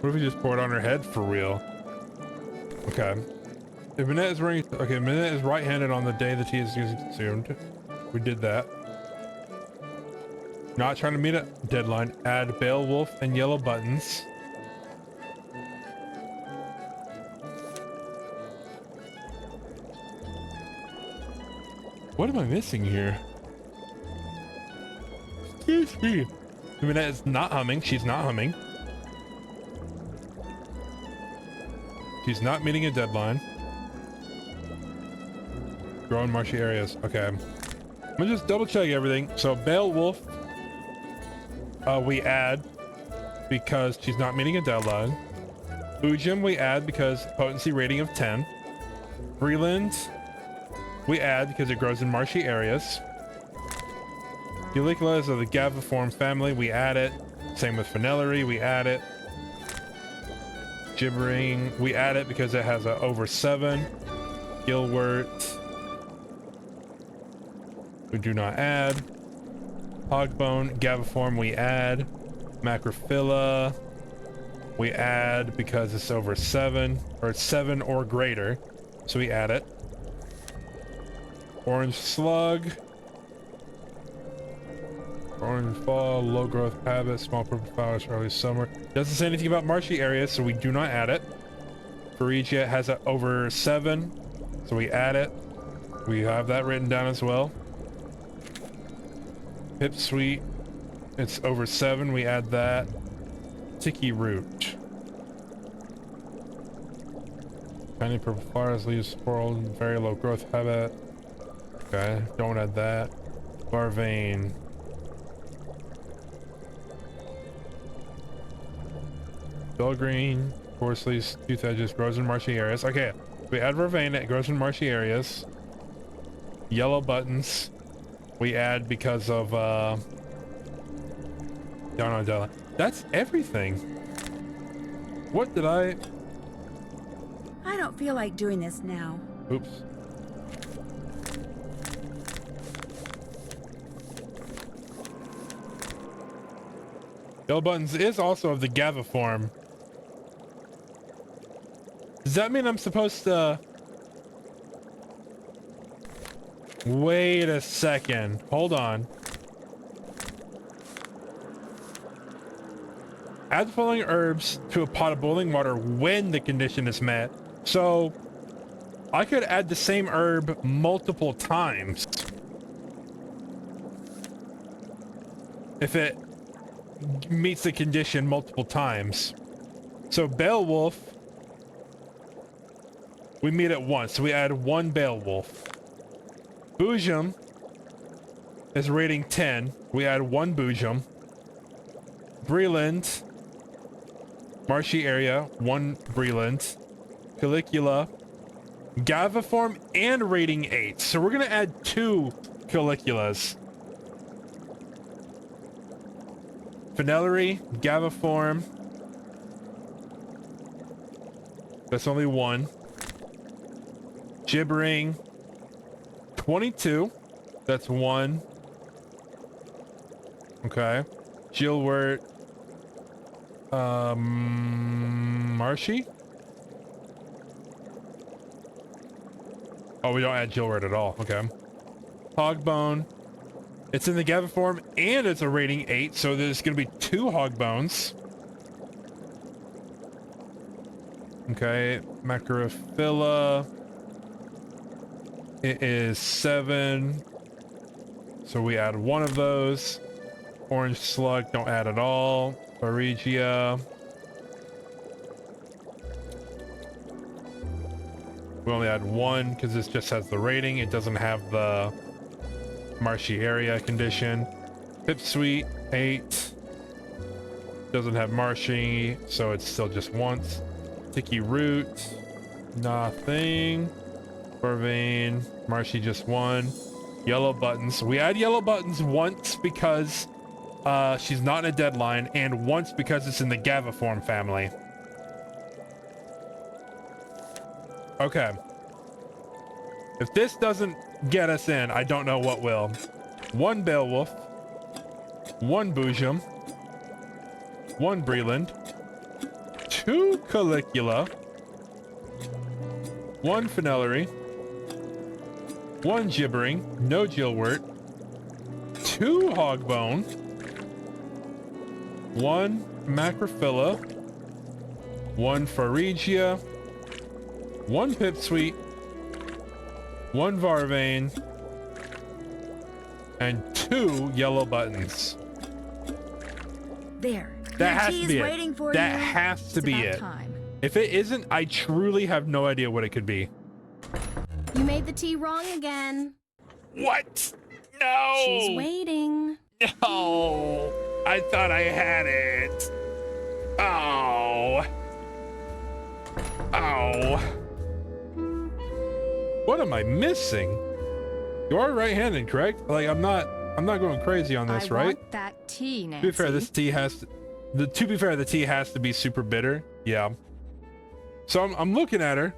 What if we just pour it on her head for real? Okay. If Minette is wearing... Okay, Minette is right-handed on the day the tea is consumed. We did that. Not trying to meet a deadline. Add Beowulf and yellow buttons. What am I missing here? Excuse me. Minette is not humming. She's not humming. She's not meeting a deadline. Grow in marshy areas. Okay. I'm gonna just double check everything. So Beowulf, we add because she's not meeting a deadline. Boojum we add because potency rating of 10. Breland we add because it grows in marshy areas. Calicula is of the Gaviform family. We add it. Same with Finellery. We add it. Gibbering, we add it because it has a over 7. Gilwort, we do not add. Hogbone, Gaviform, we add. Macrophylla, we add because it's over 7, or it's 7 or greater, so we add it. Orange Slug, orange fall, low growth habit, small purple flowers, early summer. Doesn't say anything about marshy areas, so we do not add it. Phrygia has a over 7, so we add it. We have that written down as well. Pipsweet, it's over 7, we add that. Sticky Root. Tiny purple flowers, leaves squirrel, very low growth habit. Okay, don't add that. Varvane. Belgreen, coarse leaves, tooth edges, grows in marshy areas. Okay, we add Vervain, it grows in marshy areas. Yellow buttons, we add because of, down on Della. That's everything. What did I don't feel like doing this now. Oops. Yellow buttons is also of the Gaviform. Does that mean I'm supposed to... Wait a second. Hold on. Add the following herbs to a pot of boiling water when the condition is met. So I could add the same herb multiple times if it meets the condition multiple times. So Beowulf, we meet it once, so we add 1 Beowulf. Boojum is rating 10. We add 1 Boojum. Breland, marshy area, 1 Breland. Calicula, Gaviform, and rating 8. So we're gonna add 2 Caliculas. Finellery, Gaviform. That's only 1. Gibbering, 22. That's 1. Okay. Gilwert. Marshy? Oh, we don't add Gilwert at all. Okay. Hogbone. It's in the Gaviform and it's a rating 8, so there's going to be 2 Hogbones. Okay. Macrophila. It is 7. So we add 1 of those. Orange Slug, don't add at all. Phrygia. We only add 1 because this just has the rating. It doesn't have the marshy area condition. Pipsqueak, 8. Doesn't have marshy, so it's still just once. Sticky Root, nothing. Vervain, marshy, just 1. Yellow Buttons. We add Yellow Buttons once because she's not in a deadline, and once because it's in the Gaviform family. Okay. If this doesn't get us in, I don't know what will. 1 Beowulf. 1 Boojum. 1 Breland. 2 Calicula. 1 Finellery. 1 Gibbering. No Gilwert. 2 Hogbone. 1 Macrophila. 1 Phrygia. 1 Pipsqueak. 1 Vervain. And 2 Yellow Buttons. There. That Your has tea to is be waiting it. for That you. has to It's be about it. time. If it isn't, I truly have no idea what it could be. You made the tea wrong again. What? No! She's waiting. No! I thought I had it. Oh. Oh. What am I missing? You are right-handed, correct? Like, I'm not going crazy on this, I right? want that tea, Nancy. To be fair, this tea has to, the tea has to be super bitter. Yeah. So I'm looking at her.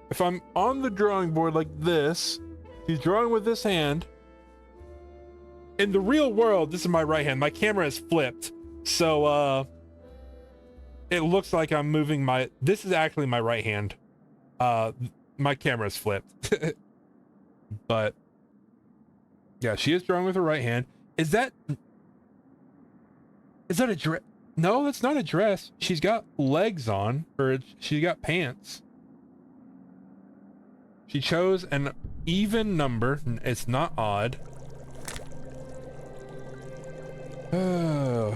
If I'm on the drawing board like this, she's drawing with this hand. In the real world, this is my right hand. My camera is flipped. So it looks like I'm moving my, this is actually my right hand. My camera is flipped. But yeah, she is drawing with her right hand. Is that a dress? No, that's not a dress. She's got legs on, or she's got pants. She chose an even number. It's not odd. Oh.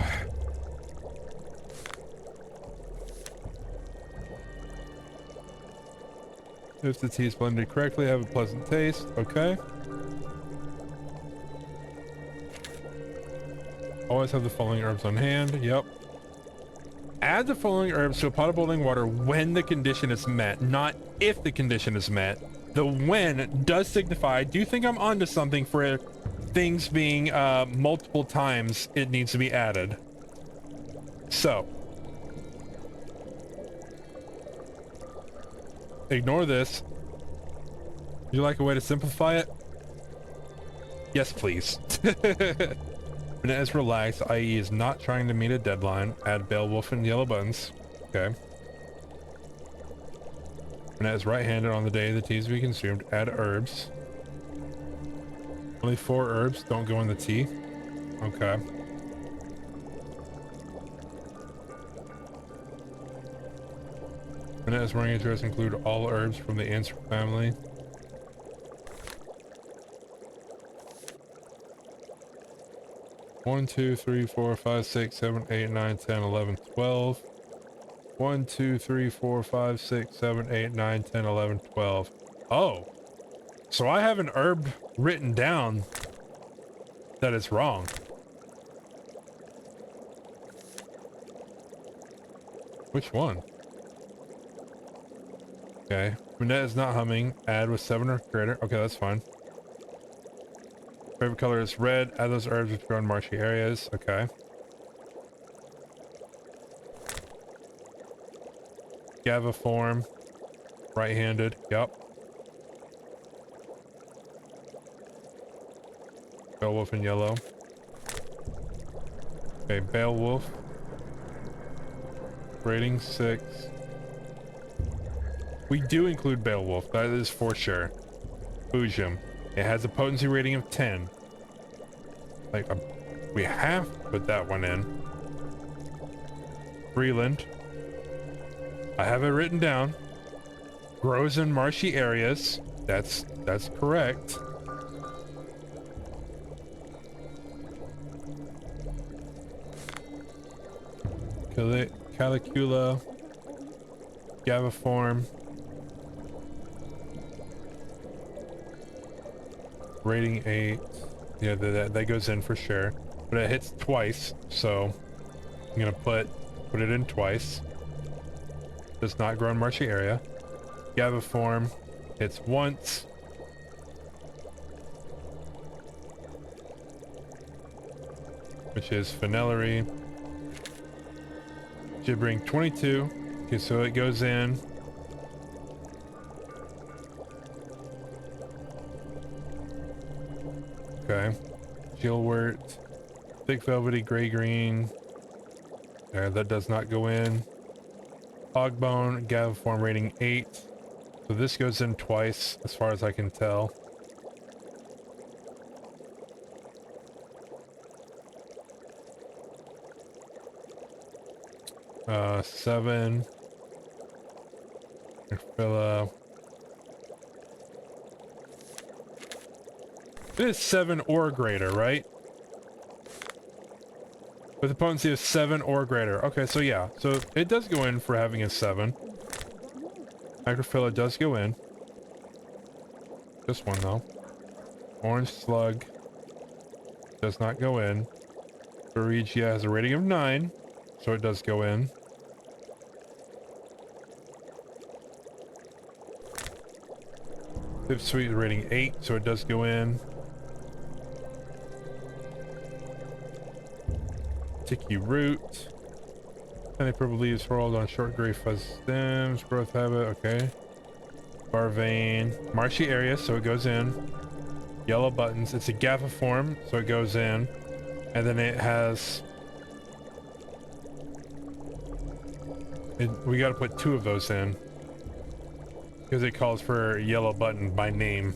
If the tea is blended correctly, have a pleasant taste. Okay. Always have the following herbs on hand. Yep. Add the following herbs to a pot of boiling water when the condition is met, not if the condition is met. The when does signify, I do think I'm onto something for things being multiple times it needs to be added. So. Ignore this. Would you like a way to simplify it? Yes, please. Bennett is relaxed, i.e. is not trying to meet a deadline. Add Beowulf and Yellow Buttons. Okay. Bennett is right-handed on the day the tea is to be consumed. Add herbs. Only 4 herbs. Don't go in the tea. Okay. Minette's morning address include all herbs from the Answer family. One, 2, 3, 4, 5, 6, 7, 8, 9, 10, 11, 12. 1, 2, 3, 4, 5, 6, 7, 8, 9, 10, 11, 12. Oh. So I have an herb written down that is wrong. Which one? Okay. Minette is not humming. Add with 7 or greater. Okay, that's fine. Favorite color is red. Add those herbs which grow in marshy areas. Okay. Gaviform. Right-handed. Yep. Beowulf in yellow. Okay, Beowulf. Rating 6. We do include Beowulf, that is for sure. Boojum. It has a potency rating of 10. Like, we have to put that one in. Breland. I have it written down. Grows in marshy areas. That's correct. Calicula. Gaviform. Rating 8. Yeah, that goes in for sure. But it hits twice, so I'm gonna put it in twice. Does not grow in marshy area. Gaviform hits once. Which is Finellery. Gibbering 22. Okay, so it goes in. Okay. Gilwort. Thick velvety gray-green. That does not go in. Hogbone, Gaviform rating 8. So this goes in twice, as far as I can tell. Seven. Phila. It is 7 or greater, right? With a potency of 7 or greater. Okay, so yeah. So it does go in for having a 7. Microphila does go in. This one, though. Orange Slug does not go in. Berigia has a rating of 9, so it does go in. Pipsqueak rating 8, so it does go in. Sticky Root. Any purple leaves rolled on short gray fuzz stems. Growth habit, okay. Barvane. Marshy area, so it goes in. Yellow buttons. It's a Gaviform, so it goes in. And then it has... we gotta put 2 of those in. Because it calls for yellow button by name.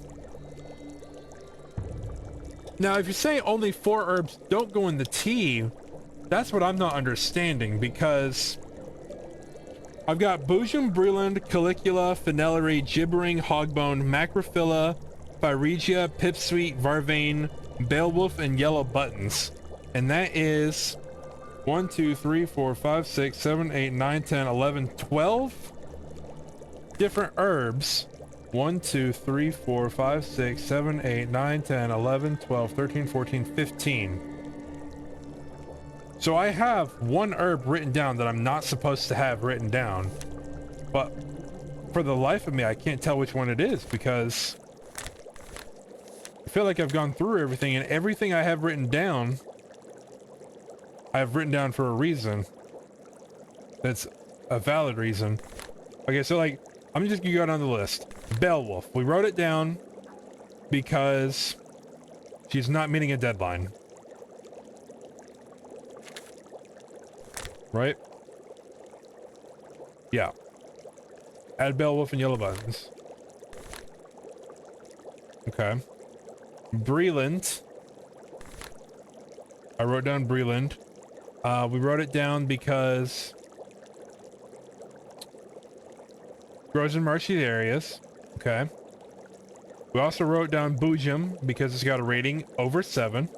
Now, if you say only 4 herbs don't go in the tea, that's what I'm not understanding, because I've got Boojum, Breland, Calicula, Finellery, Gibbering, Hogbone, Macrophila, Phyregia, Pipsqueak, Varvane, Beowulf, and Yellow Buttons. And that is 1, 2, 3, 4, 5, 6, 7, 8, 9, 10, 11, 12 different herbs. 1, 2, 3, 4, 5, 6, 7, 8, 9, 10, 11, 12, 13, 14, 15. So I have 1 herb written down that I'm not supposed to have written down. But for the life of me, I can't tell which one it is, because I feel like I've gone through everything, and everything I have written down, I have written down for a reason. That's a valid reason. Okay, so like, I'm just gonna go down the list. Beowulf. We wrote it down because she's not meeting a deadline. Right? Yeah. Add Beowulf and Yellow Buttons. Okay. Breland. I wrote down Breland. We wrote it down because Grows in marshy areas. Okay. We also wrote down Boojum because it's got a rating over 7.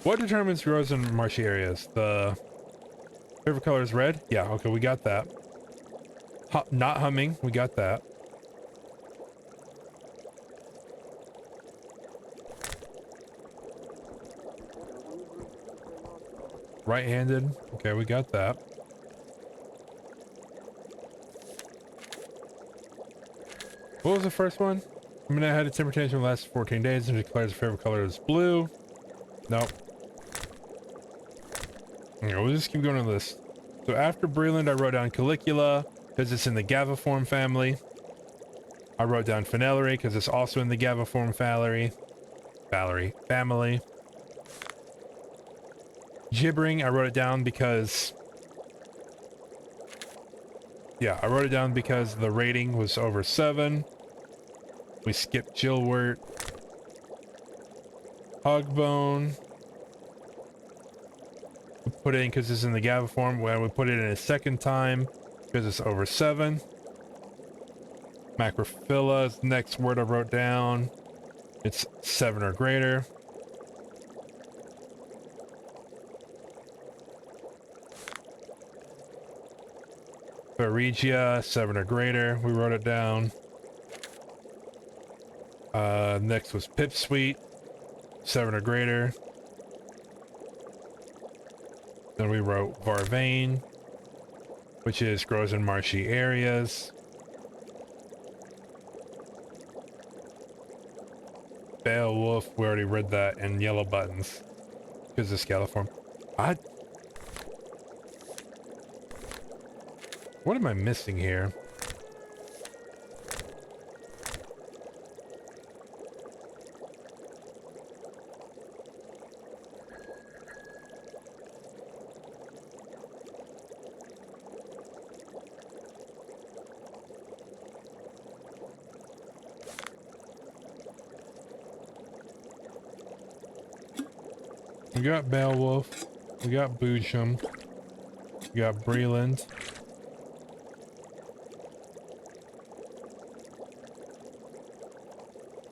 What determines grows in marshy areas? The favorite color is red? Yeah, okay, we got that. Not humming, we got that. Right-handed. Okay, we got that. What was the first one? I mean, I had a temper tantrum last 14 days and declares her favorite color is blue. Nope. Okay, we'll just keep going on the list. So after Breland, I wrote down Calicula because it's in the Gaviform family. I wrote down Phenelary because it's also in the Gaviform family. Gibbering, I wrote it down because... Yeah, I wrote it down because the rating was over 7. We skipped Jillwort. Hogbone. We put it in because it's in the Gaviform. When we put it in a second time because it's over 7. Macrophylla is the next word I wrote down. It's 7 or greater. Regia, 7 or greater. We wrote it down. Next was Pipsqueak, 7 or greater. Then we wrote Varvain, which is grows in marshy areas. Beowulf, we already read that, and Yellow Buttons because it's Scaliform. What am I missing here? We got Beowulf, we got Boojum, we got Breland.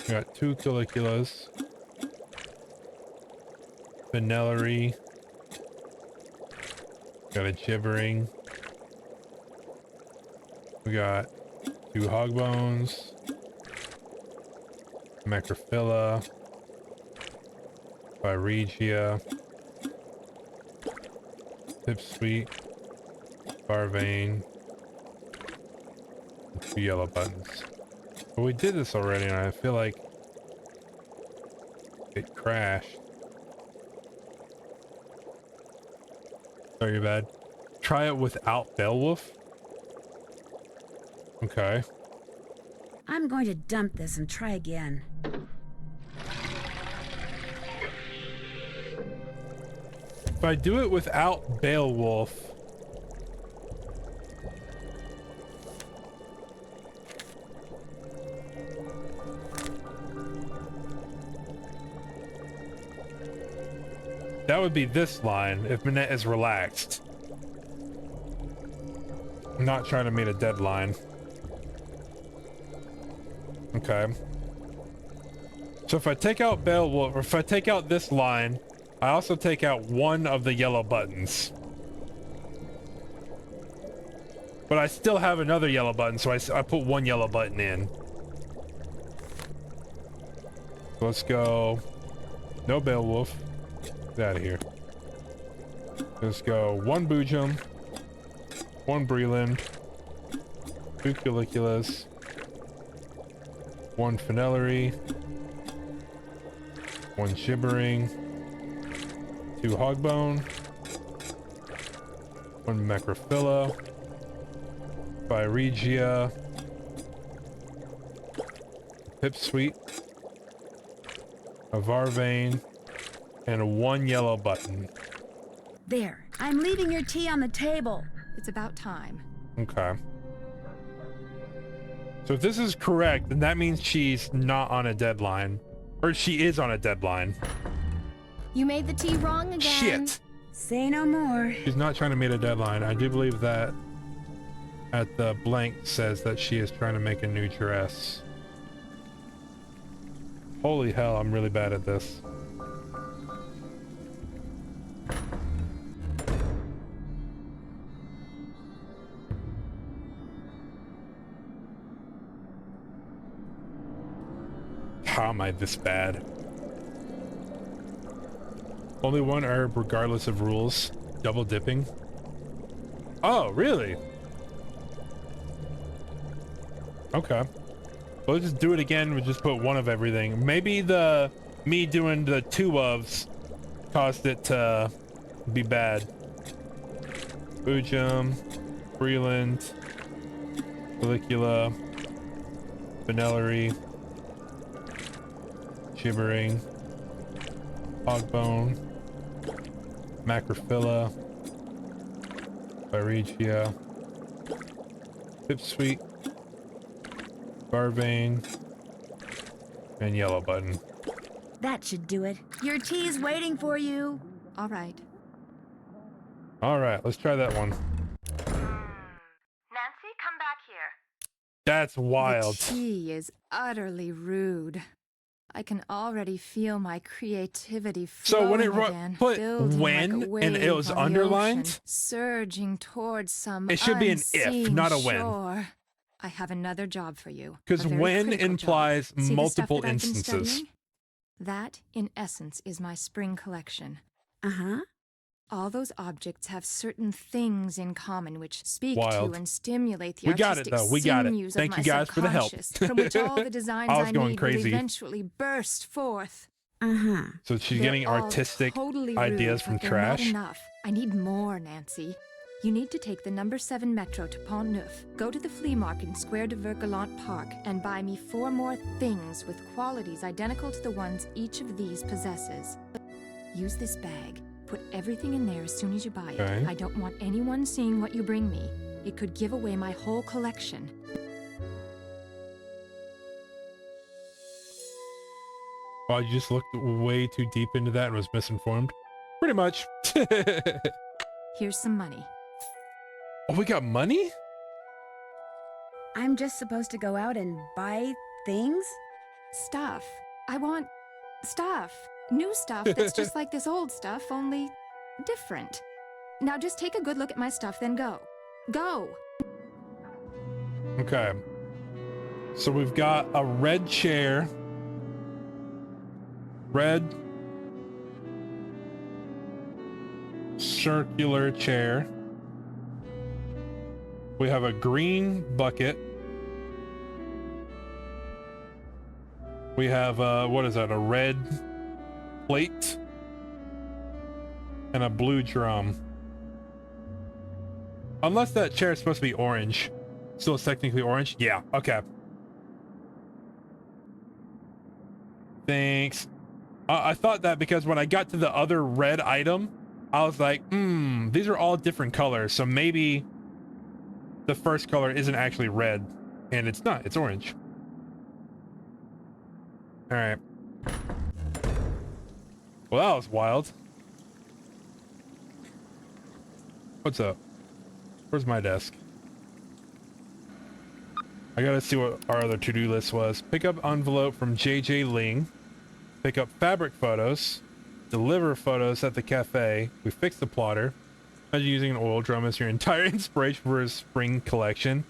We got 2 Caliculas. Phenelary. Got a Gibbering. We got 2 Hogbones. Macrophylla. Regia. Pipsqueak. Varvain. 2 Yellow Buttons. But we did this already, and I feel like it crashed. Sorry, bad. Try it without Beowulf. Okay. I'm going to dump this and try again. If I do it without Beowulf, that would be this line if Minette is relaxed. I'm not trying to meet a deadline. Okay. So if I take out Beowulf, or if I take out this line, I also take out 1 of the Yellow Buttons. But I still have another Yellow Button, so I put 1 Yellow Button in. Let's go. No Beowulf. Get out of here. Let's go 1 Boojum, 1 Breland, 2 Caliculas, 1 Phenelary, 1 Gibbering, 2 Hogbone, 1 Macrophylla, Regia, Pipsqueak, a Varvain, and 1 Yellow Button. There. I'm leaving your tea on the table. It's about time. Okay. So if this is correct, then that means she's not on a deadline. Or she is on a deadline. You made the tea wrong again. Shit! Say no more. She's not trying to meet a deadline. I do believe that. at the blank says that she is trying to make a new dress. Holy hell, I'm really bad at this. How am I this bad? Only one herb regardless of rules. Double dipping. Oh, really? Okay. We'll just do it again. We'll just put one of everything. Maybe me doing the two ofs caused it to be bad. Ujum, Freeland, Calicula, Vanellory, Gibbering, Hogbone, Macrophila, Byregia, Pipsqueak, Barvane, and Yellow Button. That should do it. Your tea's waiting for you. All right. Alright, let's try that one. Nancy, come back here. That's wild. The tea is utterly rude. I can already feel my creativity flowing So when it again, put building when like a and it wave was on the underlined, ocean, surging towards some it should be an if, unseen not a when. shore. I have another job for you. because a very when critical implies job. See the multiple stuff that I've been instances. studying? That, in essence, is my spring collection. Uh-huh. All those objects have certain things in common which speak Wild. to and stimulate the We got it, artistic though. We got it. sinews Thank of you my guys for the help. subconscious, from which all the designs I was going need crazy. will eventually burst forth. Uh-huh. So she's They're getting all artistic totally ideas rude, from but they're trash. Not enough. I need more, Nancy. You need to take the number 7 Metro to Pont Neuf, go to the flea market in Square de Vergalant Park, and buy me 4 more things with qualities identical to the ones each of these possesses. Use this bag. Put everything in there as soon as you buy it. Okay. I don't want anyone seeing what you bring me. It could give away my whole collection. Wow, you just looked way too deep into that and was misinformed. Pretty much. Here's some money. Oh, we got money? I'm just supposed to go out and buy things? Stuff. I want stuff. New stuff that's just like this old stuff, only different. Now just take a good look at my stuff, then go. Go! Okay. So we've got a red chair. Red circular chair. We have a green bucket. We have what is that? A red plate and a blue drum. Unless that chair is supposed to be orange. Still technically orange? Yeah, okay. Thanks. I thought that because when I got to the other red item, I was like, these are all different colors, so maybe the first color isn't actually red, and it's not, it's orange. All right. Well, that was wild. What's up? Where's my desk? I gotta see what our other to-do list was. Pick up envelope from JJ Ling. Pick up fabric photos. Deliver photos at the cafe. We fix the plotter. Imagine using an oil drum as your entire inspiration for his spring collection.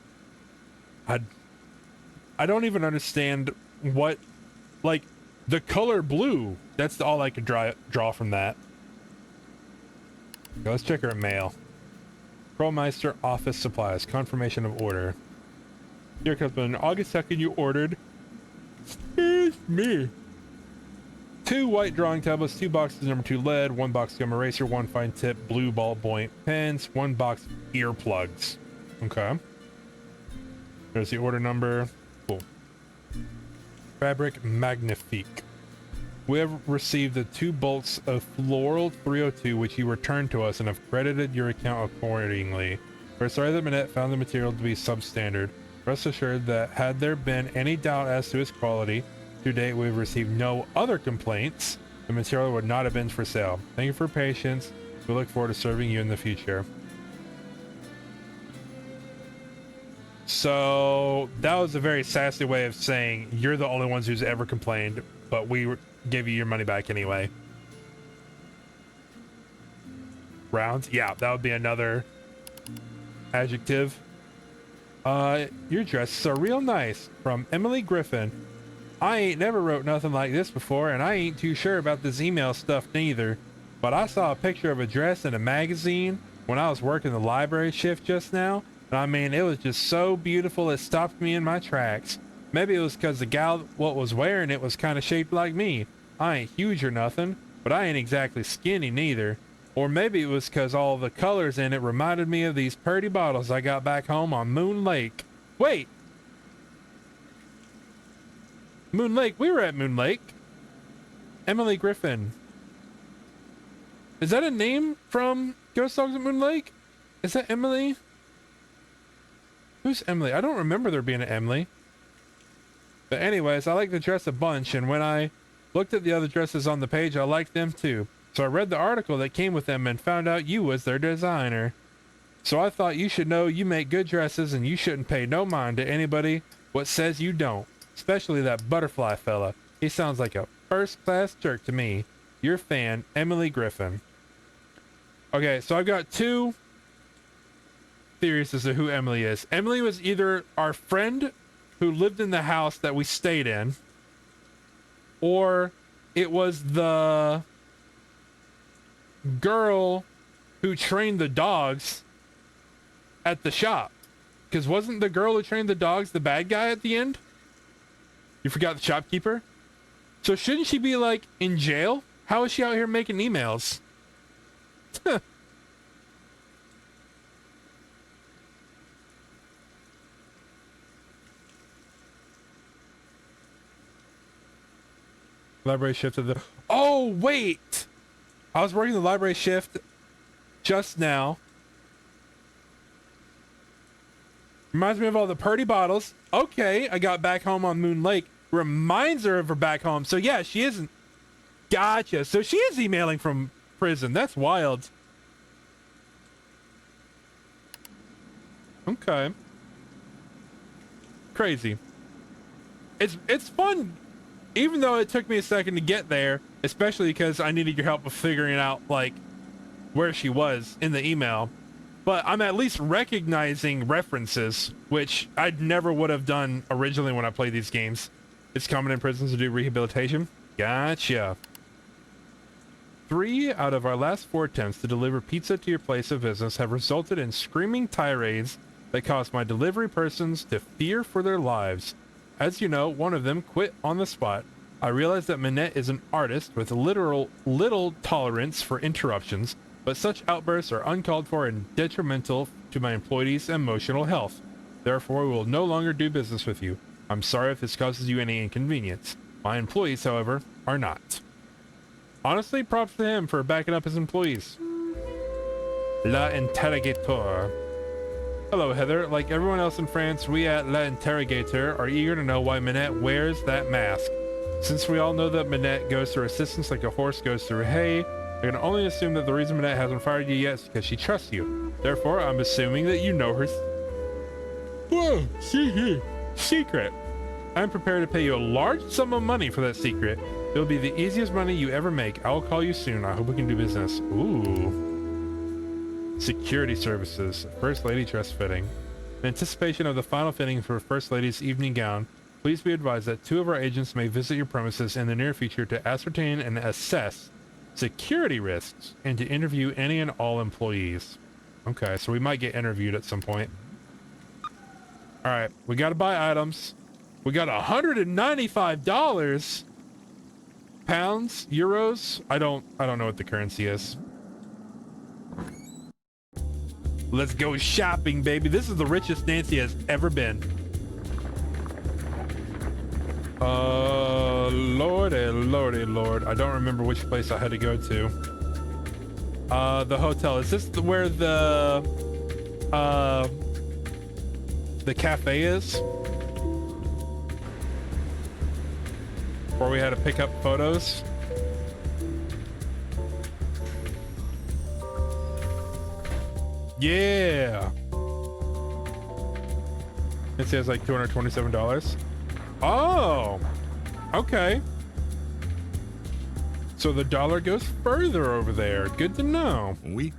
I don't even understand what, like, the color blue. That's all I could draw from that. Okay, let's check our mail. Krollmeister office supplies. Confirmation of order. Dear husband, August 2nd you ordered... Excuse me. 2 white drawing tablets, 2 boxes number 2 lead, 1 box gum eraser, 1 fine tip blue ballpoint pens, 1 box earplugs. Okay. There's the order number. Cool. Fabric Magnifique. We have received the 2 bolts of Floral 302 which you returned to us and have credited your account accordingly. We're sorry that Minette found the material to be substandard. Rest assured that had there been any doubt as to its quality, to date we've received no other complaints. The material would not have been for sale. Thank you for your patience. We look forward to serving you in the future. So that was a very sassy way of saying you're the only ones who's ever complained, but we gave you your money back anyway. Rounds? Yeah, that would be another adjective. Your dresses are real nice. From Emily Griffin. I ain't never wrote nothing like this before, and I ain't too sure about this email stuff neither. But I saw a picture of a dress in a magazine when I was working the library shift just now. And I mean, it was just so beautiful it stopped me in my tracks. Maybe it was because the gal what was wearing it was kind of shaped like me. I ain't huge or nothing, but I ain't exactly skinny neither. Or maybe it was because all the colors in it reminded me of these pretty bottles I got back home on Moon Lake. Wait! Moon Lake? We were at Moon Lake. Emily Griffin. Is that a name from Ghost Dogs at Moon Lake? Is that Emily? Who's Emily? I don't remember there being an Emily. But anyways, I like the dress a bunch, and when I looked at the other dresses on the page, I liked them too. So I read the article that came with them and found out you was their designer. So I thought you should know you make good dresses and you shouldn't pay no mind to anybody what says you don't. Especially that butterfly fella. He sounds like a first-class jerk to me. Your fan, Emily Griffin. Okay, so I've got two theories as to who Emily is. Emily was either our friend who lived in the house that we stayed in, or it was the girl who trained the dogs at the shop. Because wasn't the girl who trained the dogs the bad guy at the end? You forgot the shopkeeper? So shouldn't she be like in jail? How is she out here making emails? Library shift of the... Oh, wait! I was working the library shift just now. Reminds me of all the purdy bottles. Okay, I got back home on Moon Lake. Reminds her of her back home. So yeah, she isn't... Gotcha. So she is emailing from prison. That's wild. Okay. Crazy. It's fun, even though it took me a second to get there, especially because I needed your help with figuring out, like, where she was in the email. But I'm at least recognizing references, which I never would have done originally when I played these games. It's common in prisons to do rehabilitation. Gotcha. 3 out of our last 4 attempts to deliver pizza to your place of business have resulted in screaming tirades that caused my delivery persons to fear for their lives. As you know, one of them quit on the spot. I realize that Minette is an artist with little tolerance for interruptions, but such outbursts are uncalled for and detrimental to my employees' emotional health. Therefore, we will no longer do business with you. I'm sorry if this causes you any inconvenience. My employees, however, are not. Honestly, props to him for backing up his employees. La Interrogator. Hello, Heather. Like everyone else in France, we at La Interrogator are eager to know why Minette wears that mask. Since we all know that Minette goes through assistance like a horse goes through hay, I can only assume that the reason Minette hasn't fired you yet is because she trusts you. Therefore, I'm assuming that you know her secret. I'm prepared to pay you a large sum of money for that secret. It'll be the easiest money you ever make. I'll call you soon. I hope we can do business. Ooh. Security services. First Lady dress fitting. In anticipation of the final fitting for First Lady's evening gown, please be advised that 2 of our agents may visit your premises in the near future to ascertain and assess security risks and to interview any and all employees. Okay, so we might get interviewed at some point. All right, we got to buy items. We got $195. Pounds, euros. I don't know what the currency is. Let's go shopping, baby. This is the richest Nancy has ever been. Lordy, Lord. I don't remember which place I had to go to. The hotel. Is this where the cafe is? Where we had to pick up photos? Yeah. It says like $227. Oh, okay. So the dollar goes further over there. Good to know. Oui.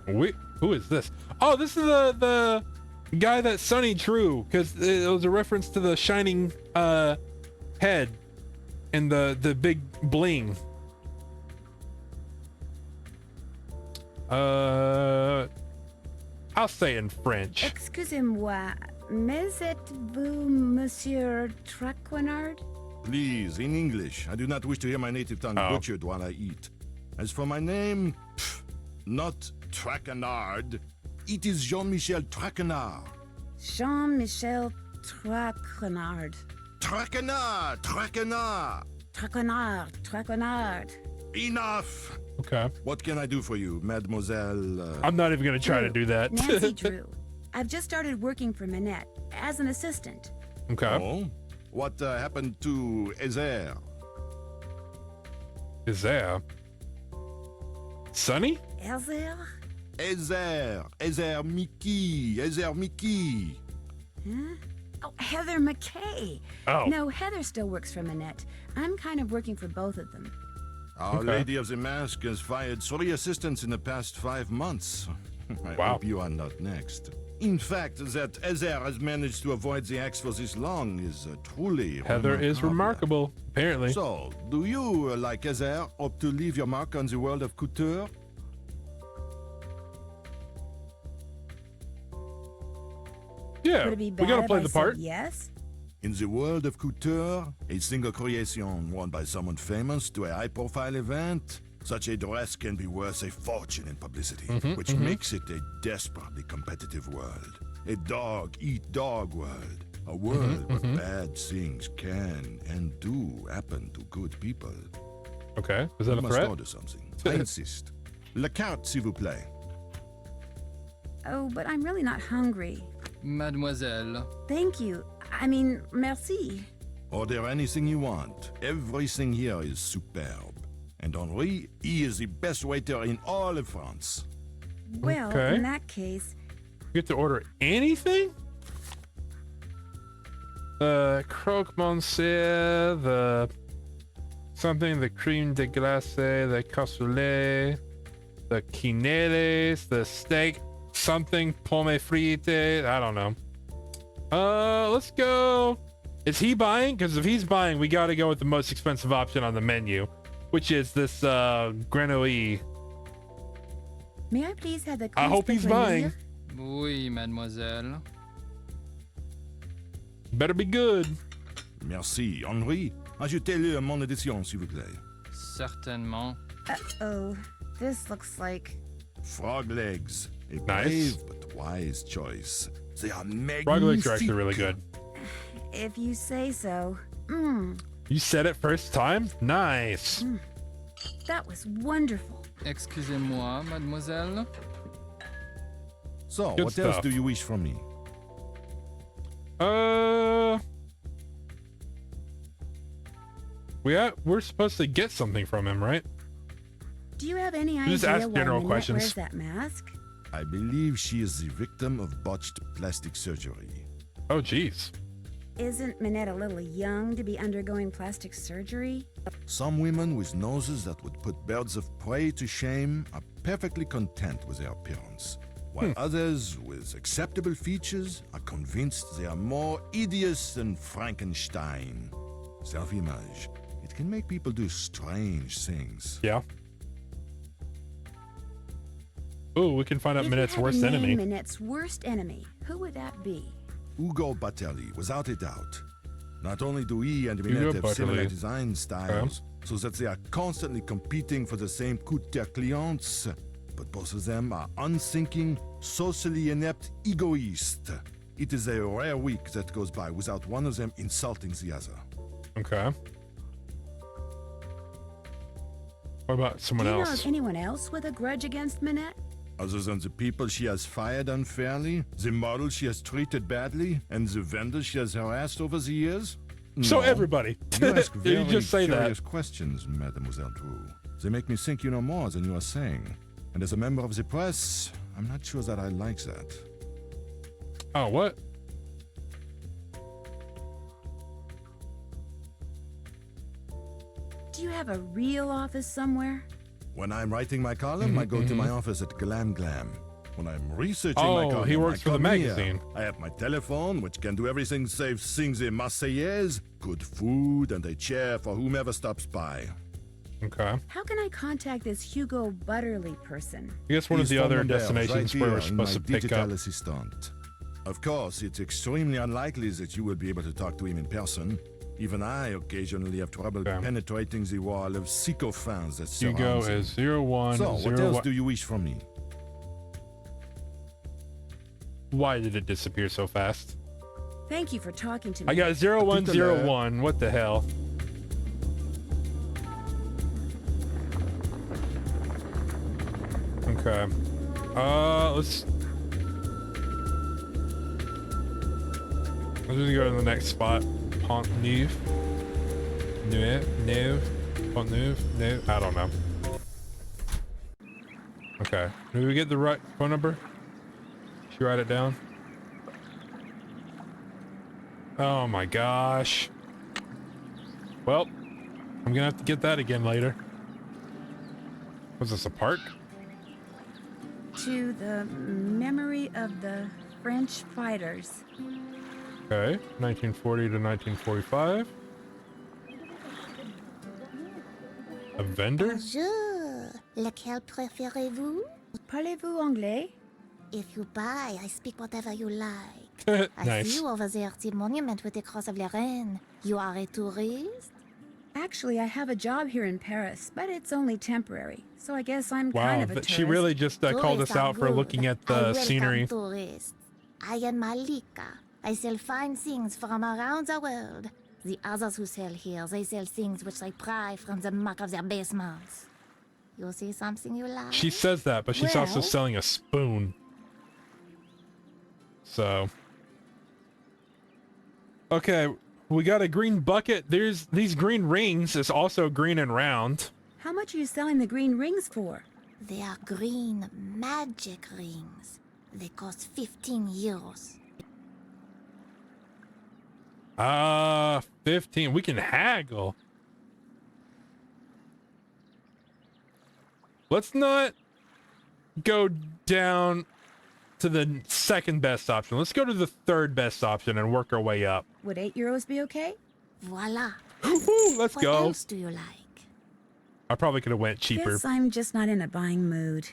Who is this? Oh, this is the guy that Sonny drew, because it was a reference to the shining head and the big bling. I'll say in French. Excusez-moi, mais êtes-vous Monsieur Traquenard? Please, in English. I do not wish to hear my native tongue butchered while I eat. As for my name, not Traquenard. It is Jean-Michel Traquenard. Jean-Michel Traquenard. Traquenard! Traquenard! Traquenard. Enough! Okay. What can I do for you, mademoiselle? I'm not even going to try to do that. Nancy Drew. I've just started working for Minette as an assistant. Okay. Oh? What happened to Ezer? Is there? Sonny? Elzer? Ezer Mickey. Huh? Oh, Heather McKay. Oh. No, Heather still works for Minette. I'm kind of working for both of them. Our Okay. Lady of the Mask has fired 3 assistants in the past 5 months. I Wow. hope you are not next. In fact, that Ezer has managed to avoid the axe for this long is truly Heather is remarkable, apparently. So, do you, like Ezer, hope to leave your mark on the world of couture? Yeah, Would it be we bad gotta if play I the said part. yes? In the world of couture, a single creation worn by someone famous to a high-profile event, such a dress can be worth a fortune in publicity, which makes it a desperately competitive world. A dog-eat-dog world. A world where bad things can and do happen to good people. Okay, is that You a must threat? order something. I insist. La carte, s'il vous plaît. Oh, but I'm really not hungry. Mademoiselle. Thank you. I mean, merci. Order anything you want. Everything here is superb. And Henri, he is the best waiter in all of France. Well, Okay. in that case, You get to order anything? The croque monsieur, the something, the creme de glace, the cassoulet, the quenelles, the steak, something, pomme frite. I don't know. Let's go. Is he buying? Because if he's buying, we got to go with the most expensive option on the menu, which is this grenouille. may I please have the I hope crisp he's vanille? buying. Oui, mademoiselle. Better be good. Merci. Henri, ajoutez-le mon édition, s'il vous plaît. Certainement. Uh-oh. This looks like... Frog legs. A Nice. brave but wise choice. They are magnifique. Frog legs are actually really good. If you say so. Mmm, You said it first time? Nice. that was wonderful. Excusez-moi, mademoiselle. So, Good what else stuff. do you wish from me? We're supposed to get something from him, right? Do you have any Just idea ask why general Minette questions. wears that mask? I believe she is the victim of botched plastic surgery. Oh, jeez. Isn't Minette a little young to be undergoing plastic surgery? Some women with noses that would put birds of prey to shame are perfectly content with their appearance, while others with acceptable features are convinced they are more hideous than Frankenstein. Self-image. It can make people do strange things. Yeah. Ooh, we can find out If you Minette's had to worst name enemy. Minette's worst enemy, who would that be? Ugo Batelli, without a doubt. Not only do he and Ugo Minette have similar Batelli. design styles, so that they are constantly competing for the same couture clients, but both of them are unthinking, socially inept egoists. It is a rare week that goes by without one of them insulting the other. Okay. What about someone Do you know else? of anyone else with a grudge against Minette? Other than the people she has fired unfairly, the model she has treated badly, and the vendors she has harassed over the years? So No. everybody. You ask You very just say that. curious questions, Mademoiselle Drew. They make me think you know more than you are saying. And as a member of the press, I'm not sure that I like that. Oh, what? Do you have a real office somewhere? When I'm writing my column, I go to my office at Glam Glam. When I'm researching my column, he works I for the come magazine. here. I have my telephone, which can do everything save sing the Marseillaise, good food, and a chair for whomever stops by. Okay. How can I contact this Hugo Butterly person? I guess one of His the phone other number is destinations right where here we're in my supposed to pick digital up. assistant. Of course, it's extremely unlikely that you will be able to talk to him in person. Even I occasionally have trouble penetrating the wall of sycophants that Hugo surrounds him. is 01. So, what 0, else do you wish from me? Why did it disappear so fast? Thank you for talking to me. I got 0101. What the hell? Okay. Let's just go to the next spot. Pont Neuf. Pont Neuf. I don't know. Okay. Did we get the right phone number? Should we write it down? Oh my gosh. Well, I'm gonna have to get that again later. Was this a park? To the memory of the French fighters. Okay, 1940 to 1945. A vendor? Bonjour. Lequel préférez-vous? Parlez-vous anglais? If you buy, I speak whatever you like. I Nice. see you over there at the monument with the cross of Lorraine. You are a tourist? Actually, I have a job here in Paris, but it's only temporary. So I guess I'm Wow, kind of a tourist. she really just called us Tourists are out for good. looking at I the welcome scenery. tourists. I am Malika. I sell fine things from around the world. The others who sell here, they sell things which they pry from the muck of their basements. You see something you like? She says that, but she's also Well- selling a spoon. So. Okay, we got a green bucket. There's these green rings. It's also green and round. How much are you selling the green rings for? They are green magic rings. They cost 15 euros. 15. We can haggle. Let's not go down to the second best option. Let's go to the third best option and work our way up. Would €8 be okay? Voila. Woo, let's What go. else do you like? I probably could have went cheaper. Guess I'm just not in a buying mood.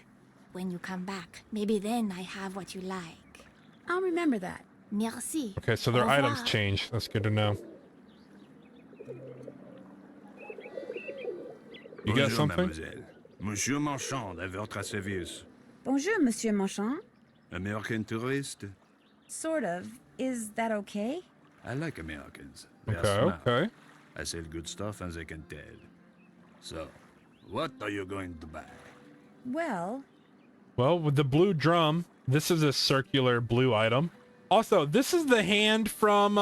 When you come back, maybe then I have what you like. I'll remember that. Merci. Okay, so their Au items revoir. change. That's good to know. You got Bonjour, something? mademoiselle. Monsieur Marchand, à votre service. Bonjour, Monsieur Marchand. American tourist? Sort of. Is that okay? I like Americans. They're Okay, smart. okay. I sell good stuff and they can tell. So, what are you going to buy? Well, Well, with the blue drum, this is a circular blue item. Also, this is the hand from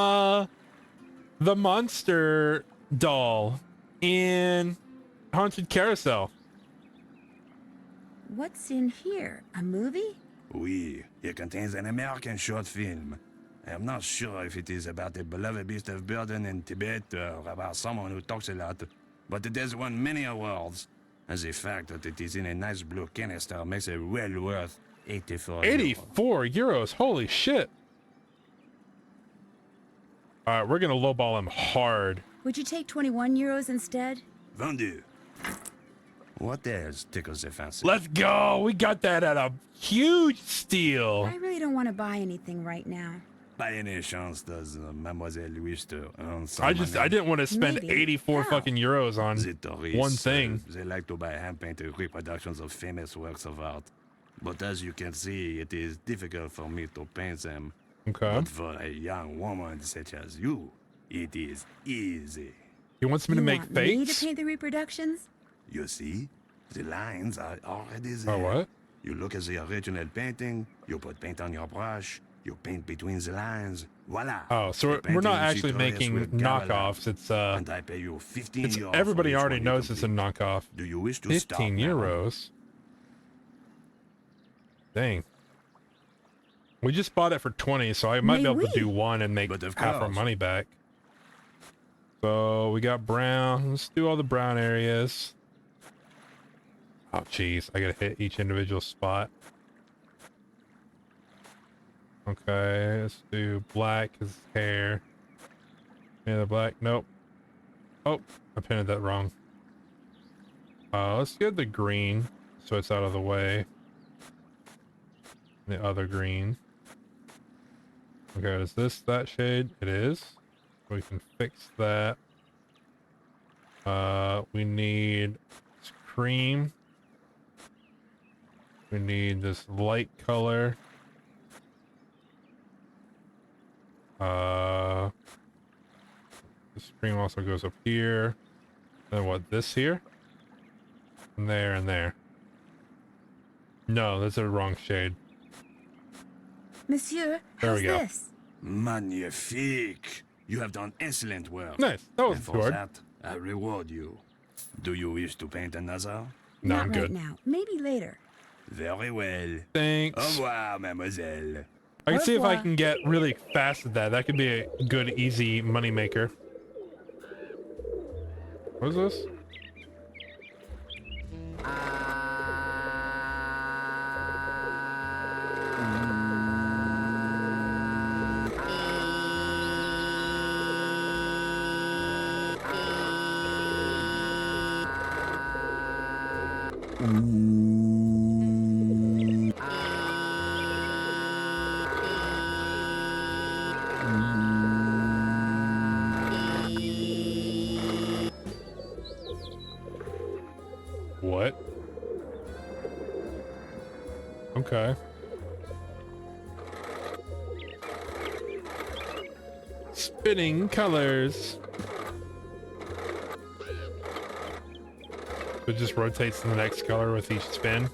the monster doll in Haunted Carousel. what's in here? A movie? Oui, it contains an American short film. I am not sure if it is about a beloved beast of burden in Tibet or about someone who talks a lot, but it has won many awards. And the fact that it is in a nice blue canister makes it well worth 84 euros. 84 euros. Holy shit. All right, we're going to lowball him hard. Would you take 21 euros instead? Vendu. What else tickles the fancy? Let's go. We got that at a huge steal. I really don't want to buy anything right now. By any chance does Mademoiselle wish to earn some I money? didn't want to spend Maybe. 84 How? fucking euros on The tourists, one thing. They like to buy hand-painted reproductions of famous works of art. But as you can see, it is difficult for me to paint them. Okay. But for a young woman such as you, it is easy. He wants me to You make want me to fakes? paint the reproductions? You see? The lines are already there. Oh, what? You look at the original painting, you put paint on your brush, you paint between the lines. Voila. Oh, so The we're not painting actually Victorious making will gather knockoffs. It's and I pay you 15 it's euros for everybody each already one you knows it's a complete. knockoff. Do you wish to 15 start now? euros. Dang. We just bought it for 20, so I might be Mais able to oui. do one and make But of half our course. money back. So we got brown. Let's do all the brown areas. Oh, geez. I gotta hit each individual spot. Okay, let's do black as hair. Yeah, the black. Nope. Oh, I painted that wrong. Let's get the green so it's out of the way. The other green. Okay, is this that shade? It is. We can fix that. We need cream. We need this light color. This cream also goes up here. Then what, this here? And there and there. No, that's the wrong shade. Monsieur, There how's we go. this? Magnifique! You have done excellent work. Nice. That was And for hard. that, I reward you. Do you wish to paint another? No, Not I'm right good. now. Maybe later. Very well. Thanks. Au revoir, mademoiselle. I can see if I revoir. can get really fast at that. That could be a good, easy money maker. What is this? What? Okay. Spinning colors. It just rotates to the next color with each spin.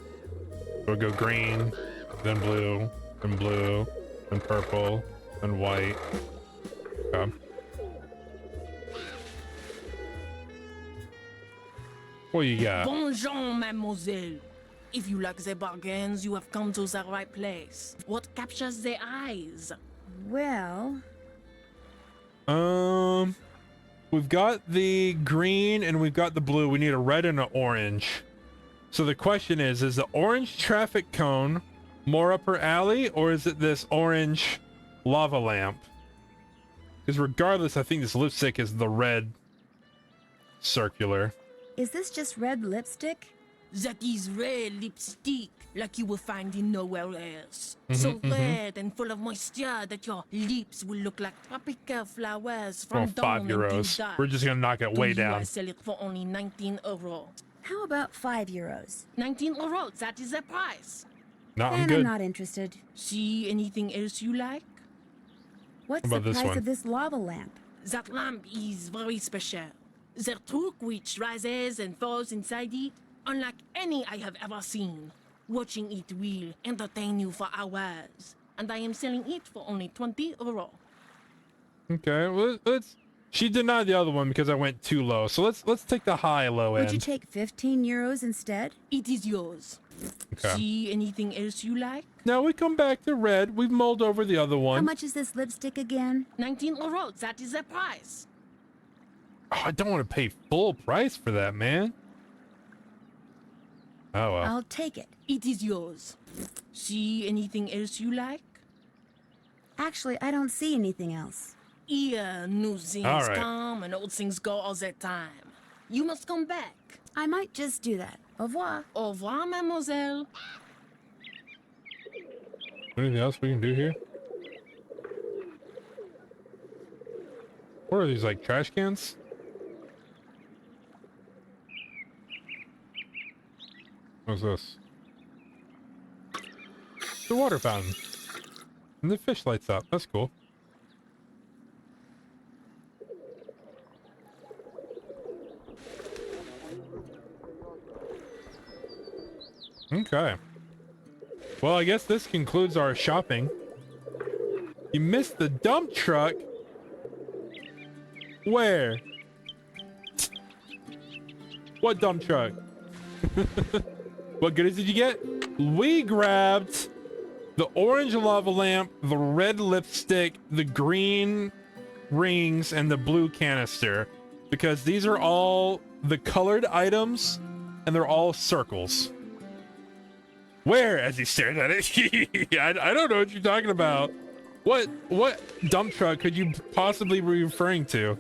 It'll go green, then blue, then purple, then white. Okay. What you got? Bonjour, mademoiselle. If you like the bargains, you have come to the right place. What captures the eyes? Well, We've got the green and we've got the blue. We need a red and an orange. So the question is the orange traffic cone more up her alley, or is it this orange lava lamp? Because regardless, I think this lipstick is the red circular. is this just red lipstick? That is red lipstick, like you will find in nowhere else. So red and full of moisture that your lips will look like tropical flowers from Oh, dawn until €5. dark. We're just gonna knock it way To you, I down. sell it for only 19 euros. How about €5? 19 euros, that is the price. No, I'm And I'm good. not interested. See anything else you like? What's How the about this price one? of this lava lamp? That lamp is very special. The truck which rises and falls inside it, unlike any I have ever seen. Watching it will entertain you for hours. And I am selling it for only 20 euros. Okay, well, let's. She denied the other one because I went too low. So let's take the low Would you end. take €15 instead? It is yours. Okay. See anything else you like? Now we come back to red. We've mulled over the other How one. much is this lipstick again? 19 euros, that is the price. Oh, I don't want to pay full price for that, man. Oh well. I'll take it. It is yours. See anything else you like? Actually, I don't see anything else. Here, new things All right. come and old things go all the time. You must come back. I might just do that. Au revoir. Au revoir, mademoiselle. Anything else we can do here? What are these, like trash cans? What's this? The water fountain. And the fish lights up. That's cool. Okay. Well, I guess this concludes our shopping. You missed the dump truck? Where? What dump truck? What goodies did you get? We grabbed the orange lava lamp, the red lipstick, the green rings, and the blue canister. because these are all the colored items and they're all circles. Where? As he stares at it. I don't know what you're talking about. What dump truck could you possibly be referring to?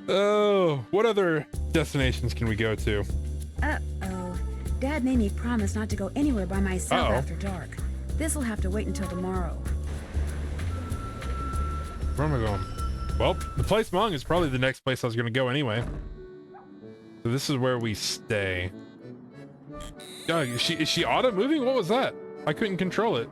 Oh, what other destinations can we go to? Uh-oh. Dad made me promise not to go anywhere by myself after dark. This'll have to wait until tomorrow. Where am I going? Well, the place Mong is probably the next place I was going to go anyway. So this is where we stay. Oh, is she auto moving? What was that? I couldn't control it.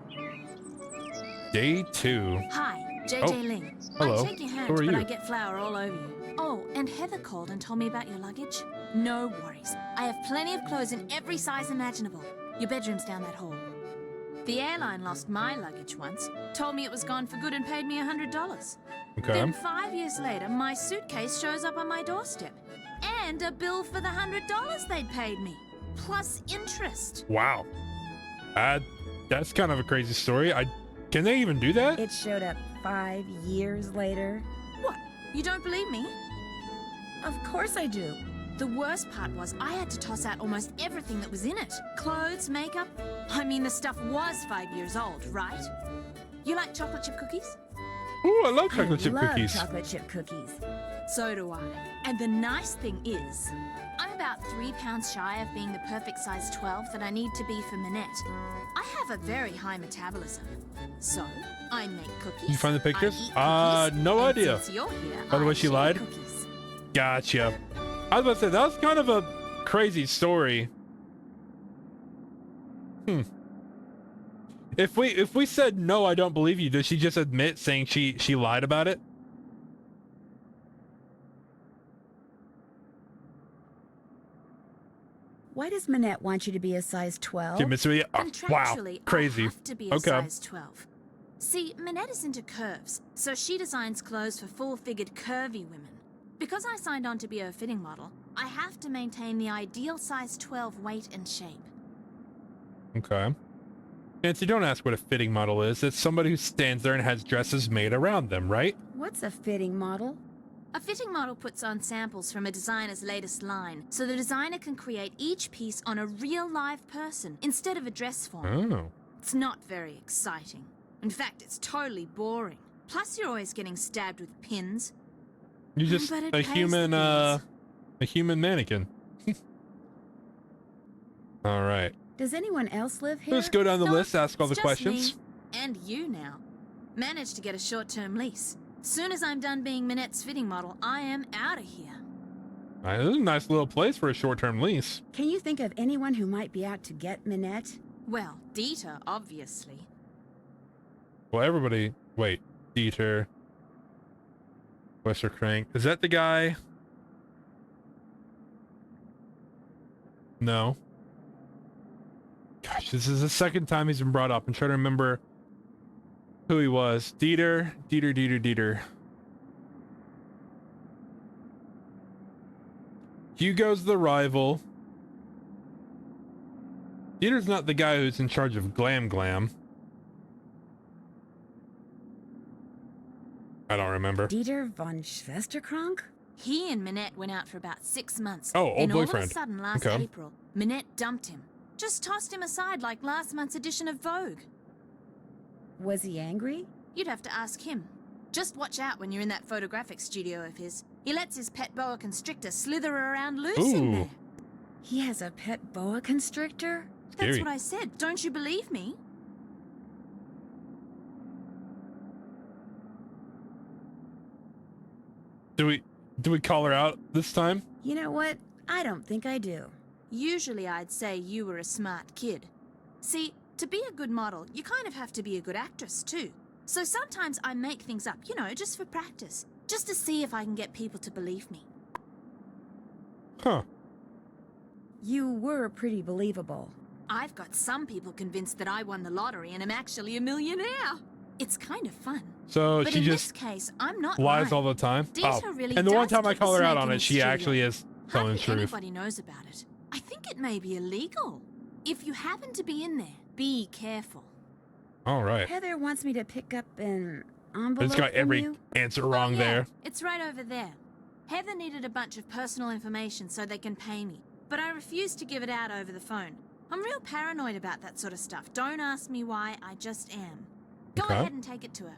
Day 2. Hi, JJ Ling. Hello. I shake your hand, Who are but you? I get flour all over you. Oh, and Heather called and told me about your luggage. No worries. I have plenty of clothes in every size imaginable. Your bedroom's down that hall. The airline lost my luggage once, told me it was gone for good and paid me $100. Okay. Then 5 years later, my suitcase shows up on my doorstep. And a bill for the $100 they'd paid me, plus interest. Wow. That's kind of a crazy story. Can they even do that? It showed up 5 years later. What? You don't believe me? Of course I do. The worst part was I had to toss out almost everything that was in it. Clothes, makeup. I mean, the stuff was 5 years old, right? You like chocolate chip cookies? Ooh, I love chocolate chip cookies. Chocolate chip cookies. So do I. And the nice thing is, I'm about 3 pounds shy of being the perfect size 12 that I need to be for Minette. I have a very high metabolism. So, I make cookies. You find the pictures? I eat cookies, No and idea. Since you're here, By the way, I she share lied? cookies. Gotcha. I was about to say, that was kind of a crazy story. If we said, no, I don't believe you, does she just admit saying she lied about it? Why does Minette want you to be a size 12? Wow, crazy. I have to be a size 12. See, Minette is into curves, so she designs clothes for full-figured curvy women. Because I signed on to be a fitting model, I have to maintain the ideal size 12 weight and shape. Okay. Nancy, don't ask what a fitting model is. It's somebody who stands there and has dresses made around them, right? What's a fitting model? A fitting model puts on samples from a designer's latest line, so the designer can create each piece on a real live person instead of a dress form. Oh. It's not very exciting. In fact, it's totally boring. Plus, you're always getting stabbed with pins. You're just But it a pays human, the a human mannequin. All right. Does anyone else live here? Let's go down the No, list, ask all the it's just questions. me. And you now. Managed to get a short-term lease. Soon as I'm done being Minette's fitting model, I am out of here. All right, this is a nice little place for a short-term lease. Can you think of anyone who might be out to get Minette? Well, Dieter, obviously. Well, everybody... Wait. Dieter. Wester Crank. Is that the guy? No. Gosh, this is the second time he's been brought up. I'm trying to remember who he was. Dieter. Hugo's the rival. Dieter's not the guy who's in charge of Glam Glam. I don't remember. Dieter von Schwesterkrank? He and Minette went out for about 6 months. Oh, old and boyfriend. all of a sudden, last Okay. April, Minette dumped him. Just tossed him aside like last month's edition of Vogue. Was he angry? You'd have to ask him. Just watch out when you're in that photographic studio of his. He lets his pet boa constrictor slither around loose in Ooh. there. He has a pet boa constrictor? That's Scary. what I said. Don't you believe me? Do we call her out this time? You know what? I don't think I do. Usually I'd say you were a smart kid. See, to be a good model, you kind of have to be a good actress too. So sometimes I make things up, you know, just for practice. Just to see if I can get people to believe me. Huh. You were pretty believable. I've got some people convinced that I won the lottery and am actually a millionaire. It's kind of fun. So But she in just this case, I'm not lies lying. all the time? Dieter really and the one does time I keep call her out snake on in it, his she studio. actually is telling the Hardly truth. anybody knows about it. I think it may be illegal. If you happen to be in there, be careful. All right. Heather wants me to pick up an envelope It's got from every you? answer wrong yeah, there. It's right over there. Heather needed a bunch of personal information so they can pay me, but I refused to give it out over the phone. I'm real paranoid about that sort of stuff. Don't ask me why, I just am. Go Okay. ahead and take it to her.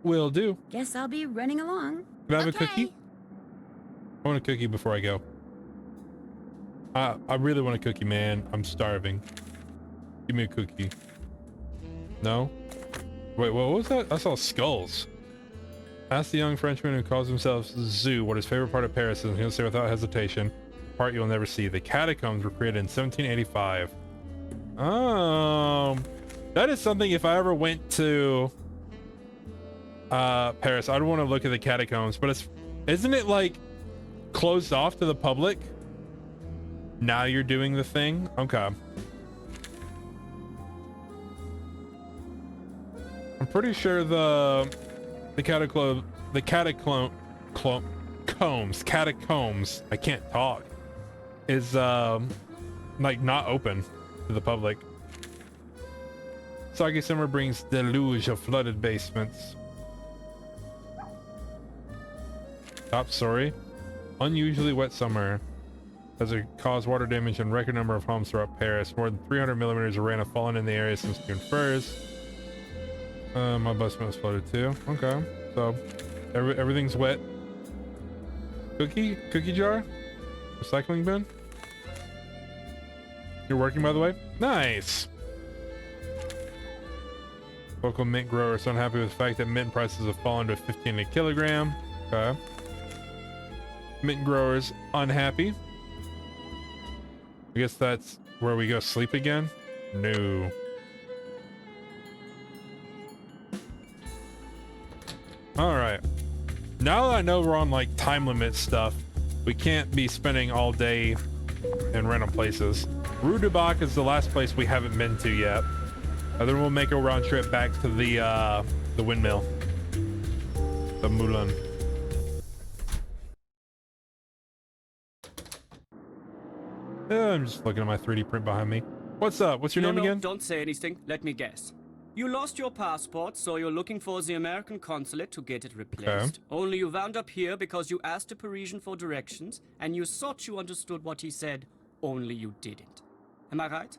Will do. Guess I'll be running along. Can I have Okay. a cookie? I want a cookie before I go. I really want a cookie, man. I'm starving. Give me a cookie. No? Wait, what was that? I saw skulls. Ask the young Frenchman who calls himself Zoo what his favorite part of Paris is, and he'll say without hesitation, part you'll never see. The catacombs were created in 1785. That is something if I ever went to Paris, I'd want to look at the catacombs, but isn't it like closed off to the public? Now you're doing the thing? Okay. I'm pretty sure the catacombs, I can't talk, is like not open to the public. Soggy summer brings deluge of flooded basements. Top story. Unusually wet summer has caused water damage in record number of homes throughout Paris. More than 300 millimeters of rain have fallen in the area since June 1st. My basement was flooded too. Okay, so everything's wet. Cookie jar? Recycling bin? You're working, by the way? Nice! Local mint growers unhappy with the fact that mint prices have fallen to 15 a kilogram. Okay. Mint growers unhappy. I guess that's where we go sleep again? No. Alright. Now that I know we're on like time limit stuff, we can't be spending all day in random places. Rue du Bac is the last place we haven't been to yet. Then we'll make a round trip back to the windmill. The Moulin. I'm just looking at my 3D print behind me. What's up? What's your name again? Don't say anything. Let me guess. You lost your passport, so you're looking for the American consulate to get it replaced. Okay. Only you wound up here because you asked a Parisian for directions, and you thought you understood what he said, only you didn't. Am I right?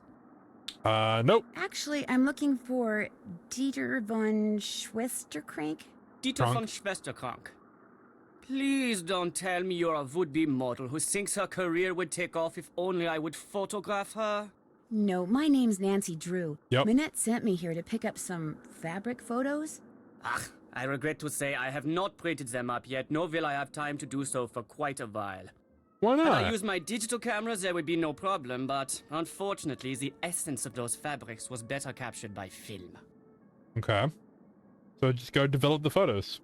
Nope. Actually, I'm looking for Dieter von Schwesterkrank. Dieter von Schwesterkrank. Please don't tell me you're a would-be model who thinks her career would take off if only I would photograph her. No, my name's Nancy Drew. Yep. Minette sent me here to pick up some fabric photos. I regret to say I have not printed them up yet, nor will I have time to do so for quite a while. Why not? Had I used my digital cameras, there would be no problem, but unfortunately, the essence of those fabrics was better captured by film. Okay. So just go develop the photos.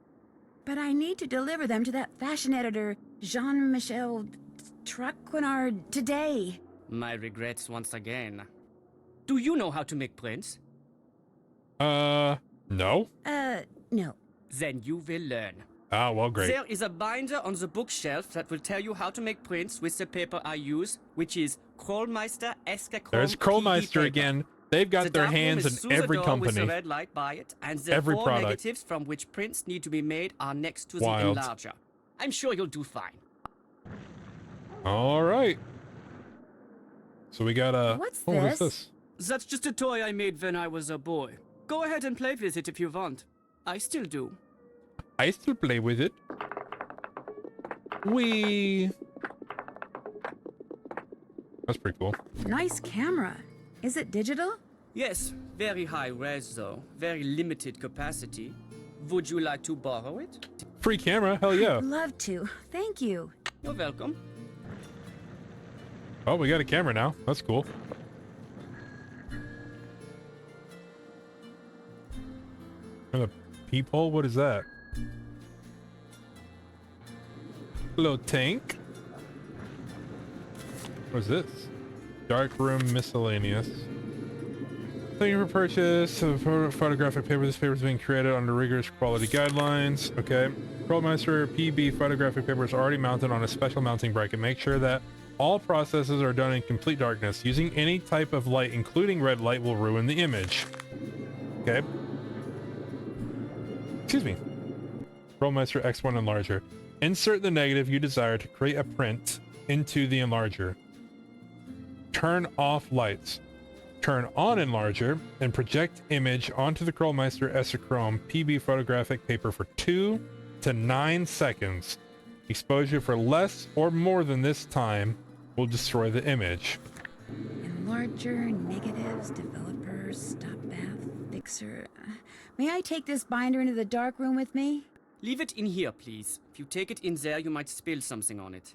But I need to deliver them to that fashion editor, Jean-Michel Traquenard, today. My regrets once again. Do you know how to make prints? No. No. Then you will learn. Ah, well, great. There is a binder on the bookshelf that will tell you how to make prints with the paper I use, which is Krollmeister Eske There's Krollmeister again. They've got their hands in every company. With the red light by it, and the Every four product. negatives from which prints need to be made are next to Wild. the enlarger. I'm sure you'll do fine. All right. So we got a... What's What is this? this? That's just a toy I made when I was a boy. Go ahead and play with it if you want. I still do. I still play with it. Wee. That's pretty cool. Nice camera. Is it digital? Yes, very high res though. Very limited capacity. Would you like to borrow it? Free camera, hell yeah. I'd love to. Thank you. You're welcome. Oh, we got a camera now. That's cool. And a peephole? What is that? Little tank. What is this? Dark room miscellaneous. Thank you for purchase of photographic paper. This paper is being created under rigorous quality guidelines. Okay. Krollmeister PB photographic paper is already mounted on a special mounting bracket. Make sure that all processes are done in complete darkness. Using any type of light, including red light, will ruin the image. Okay. Excuse me. Scrollmeister X1 Enlarger. Insert the negative you desire to create a print into the enlarger. Turn off lights. Turn on enlarger and project image onto the Scrollmeister Esochrome PB photographic paper for 2 to 9 seconds. Exposure for less or more than this time will destroy the image. Enlarger, negatives, developer, stop bath, fixer. May I take this binder into the dark room with me? Leave it in here, please. If you take it in there, you might spill something on it.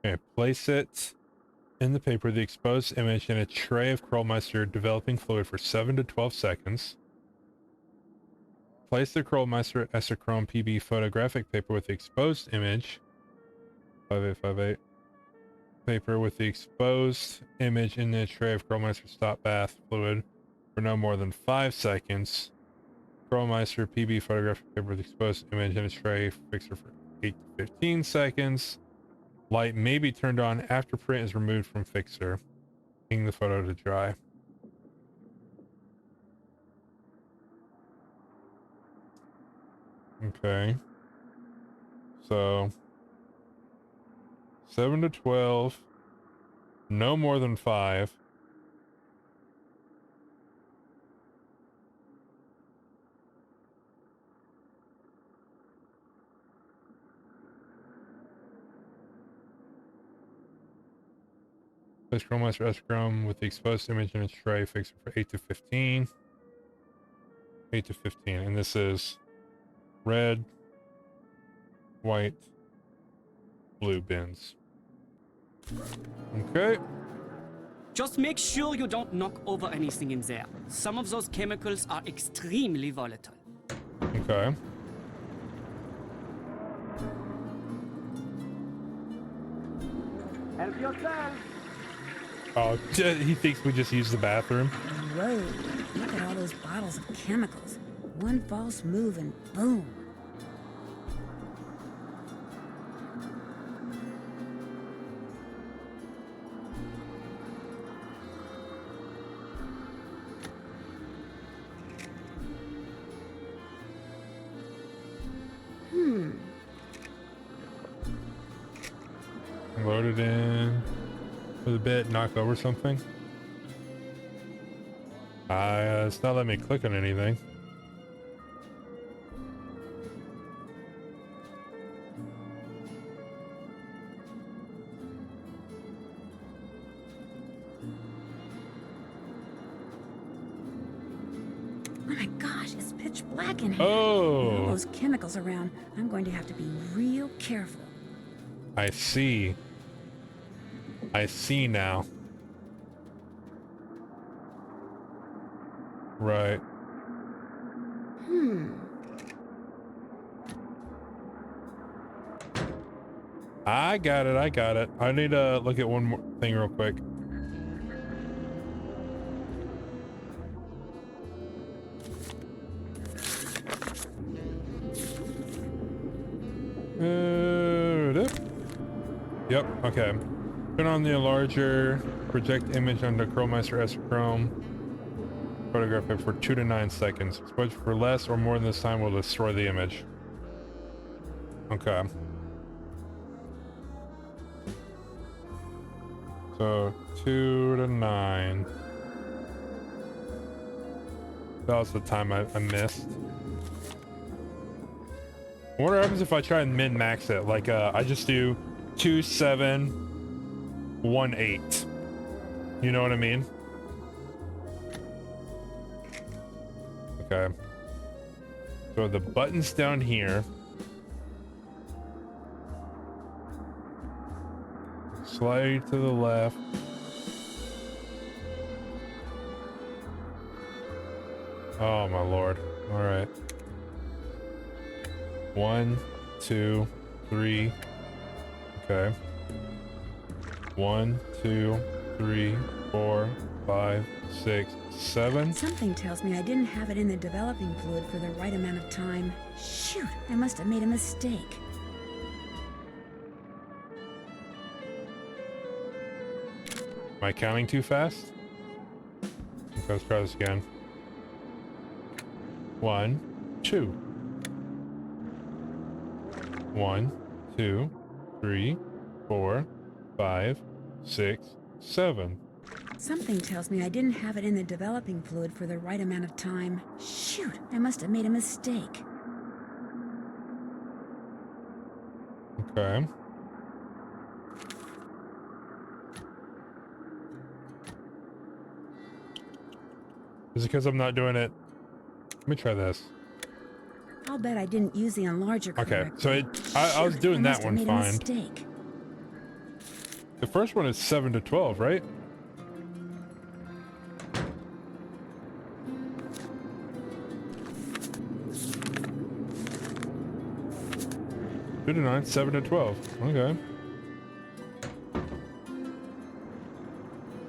Okay, place it in the paper, the exposed image in a tray of Scrollmeister developing fluid for 7 to 12 seconds. Place the Scrollmeister Esochrome PB photographic paper with the exposed image. 5858. Paper with the exposed image in the tray of Scrollmeister stop bath fluid for no more than 5 seconds. Scrollmeister PB photographic paper with exposed image in a tray fixer for 8 to 15 seconds. Light may be turned on after print is removed from fixer. Hang the photo to dry. Okay. So 7 to 12, no more than 5. Place Scrollmeister Esochrome with the exposed image in a tray, fix it for 8 to 15. 8 to 15, and this is red, white, blue bins. Okay. Just make sure you don't knock over anything in there. Some of those chemicals are extremely volatile. Okay. Help yourself. Oh, he thinks we just used the bathroom. Whoa, look at all those bottles of chemicals. One false move and boom. Load it in with a bit, knock over something. It's not letting me click on anything. Oh my gosh, it's pitch black in here. Oh! With all those chemicals around, I'm going to have to be real careful. I see. I see now. Right. I got it. I got it. I need to look at one more thing real quick. Yep, okay. Turn on the enlarger, project image onto Scrollmeister Esochrome. Photograph it for 2 to 9 seconds. Exposure for less or more than this time will destroy the image. Okay. So 2 to 9. That was the time I missed. I wonder what happens if I try and min-max it. Like, I just do 2, 7, 1, 8. You know what I mean? Okay. So the button's down here. Slide to the left. Oh my lord. All right. 1, 2, 3. Okay. 1, 2, 3, 4, 5, 6, 7. Something tells me I didn't have it in the developing fluid for the right amount of time. Shoot, I must have made a mistake. Am I counting too fast? Okay, let's try this again. 1, 2. 1, 2, 3, 4, 5, 6, 7. Something tells me I didn't have it in the developing fluid for the right amount of time. Shoot, I must have made a mistake. Okay. Is it because I'm not doing it? Let me try this. I'll bet I didn't use the enlarger correctly. Okay, so I was doing that one fine. Mistake. The first one is 7 to 12, right? Two to 9, 7 to 12. Okay.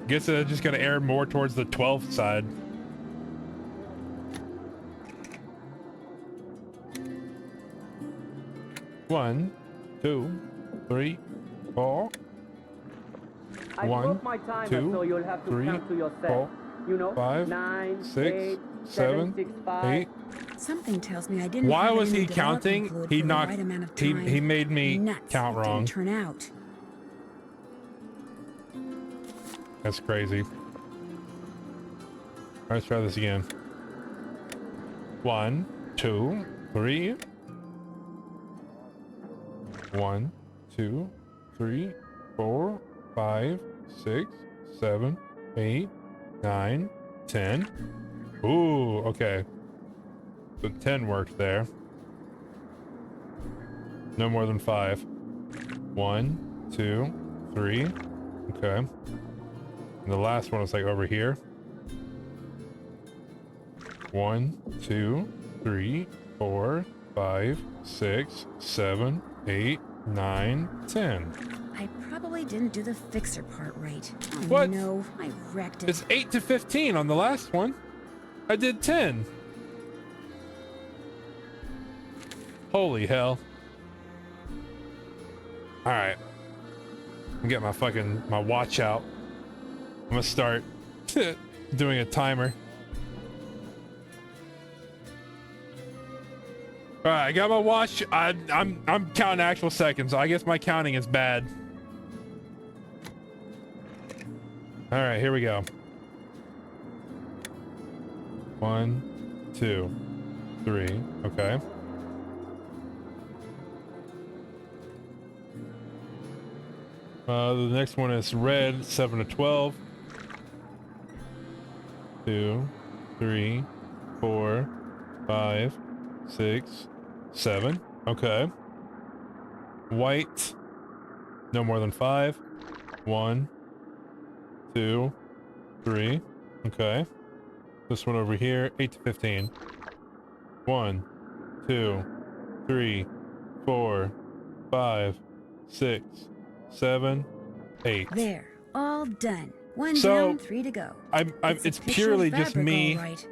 Guess I just gotta err more towards the 12th side. One, 2, 3, 4. I broke my timer, so you'll have to 3, count to yourself. 4, You know, 5, 9, 6, 8, 7, 6, 5. 8. Something tells me I didn't. Why have it was in he the developing counting? fluid He for the knocked. right amount of He time. made me Nuts. count It wrong. didn't turn out. That's crazy. Let's try this again. 1, 2, 3. 1, 2, 3, 4, 5, 6, 7, 8, 9, 10. Ooh, okay. So 10 worked there. No more than 5. 1, 2, 3. Okay. And the last one is like over here. 1, 2, 3, 4, 5, 6, 7, 8, 9, 10. I probably didn't do the fixer part right. Oh, What? No, I wrecked it. It's 8 to 15 on the last one. I did 10. Holy hell. Alright. I'm getting my watch out. I'm gonna start doing a timer. Alright, I got my watch. I'm counting actual seconds, so I guess my counting is bad. Alright, here we go. 1, 2, 3. Okay. The next one is red, 7 to 12. 2, 3, 4, 5, 6, 7. Okay. White, no more than 5. 1, 2, 3. Okay. This one over here, 8 to 15. 1, 2, 3, 4, 5, 6, 7, 8. There, all done. One So, down, 3 to go. It's a picture purely of just fabric, me all right.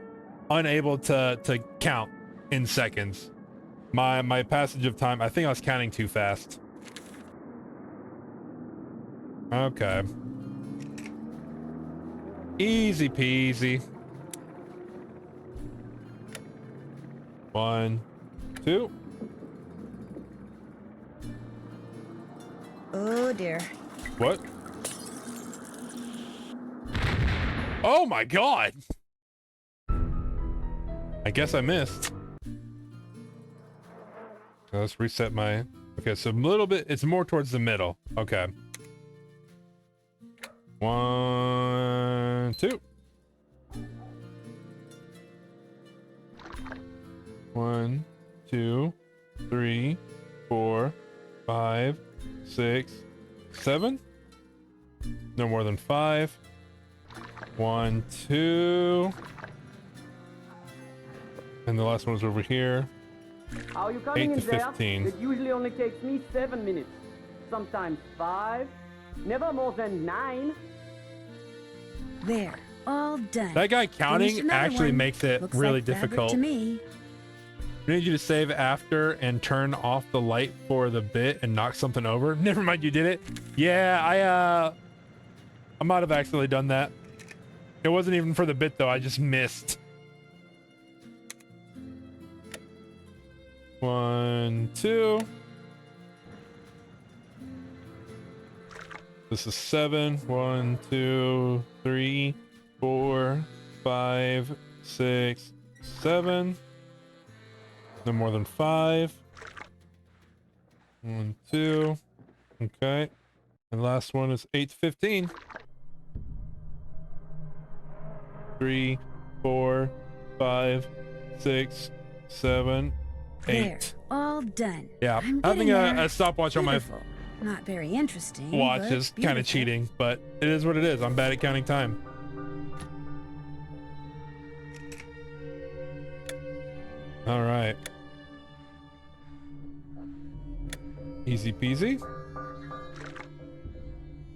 unable to count in seconds. My passage of time, I think I was counting too fast. Okay. Easy peasy. 1, 2. Oh dear. What? Oh my god! I guess I missed. Let's reset my... Okay, so a little bit... It's more towards the middle. Okay. 1, 2. 1, 2, 3, 4, 5, 6, 7. No more than 5. 1, 2. And the last one is over here. Are you coming 8 in to there? 15. It usually only takes me 7 minutes. Sometimes 5. Never more than 9. There, all done. That guy Finished counting another actually one. makes it Looks really like fabric difficult. to me. I need you to save after and turn off the light for the bit and knock something over. Never mind, you did it. Yeah, I might have accidentally done that. It wasn't even for the bit though, I just missed. 1, 2. This is 7. 1, 2, 3, 4, 5, 6, 7. No more than 5. 1, 2. Okay. And last one is 8 to 15. 3, 4, 5, 6, 7, 8. There, all done. Yeah, I'm having getting a stopwatch on my Beautiful. Not very interesting. watch but is kind of beautiful. cheating, but it is what it is. I'm bad at counting time. All right. Easy peasy.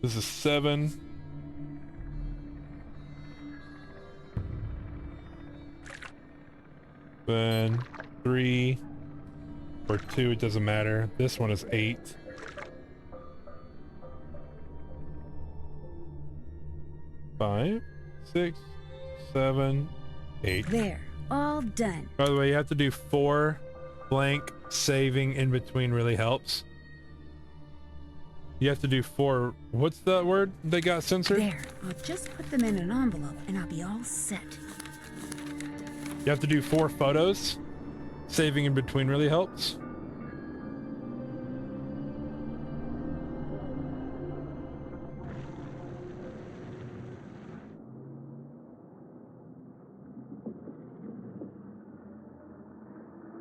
This is 7. Then 3 or 2, it doesn't matter. This one is 8. Five, 6, 7, 8. There, all done. By the way, you have to do 4 blank. Saving in between really helps. You have to do 4. What's that word they got censored? There, I'll just put them in an envelope and I'll be all set. You have to do 4 photos. Saving in between really helps.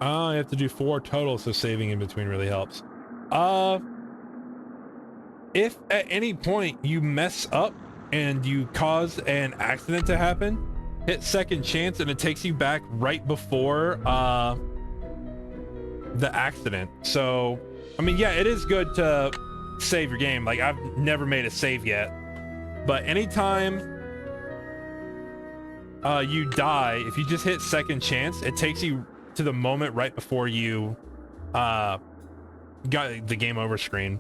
You have to do 4 total, so saving in between really helps. If at any point you mess up and you cause an accident to happen, hit second chance and it takes you back right before the accident. So, I mean, yeah, it is good to save your game. Like, I've never made a save yet, but anytime you die, if you just hit second chance, it takes you to the moment right before you got the game over screen.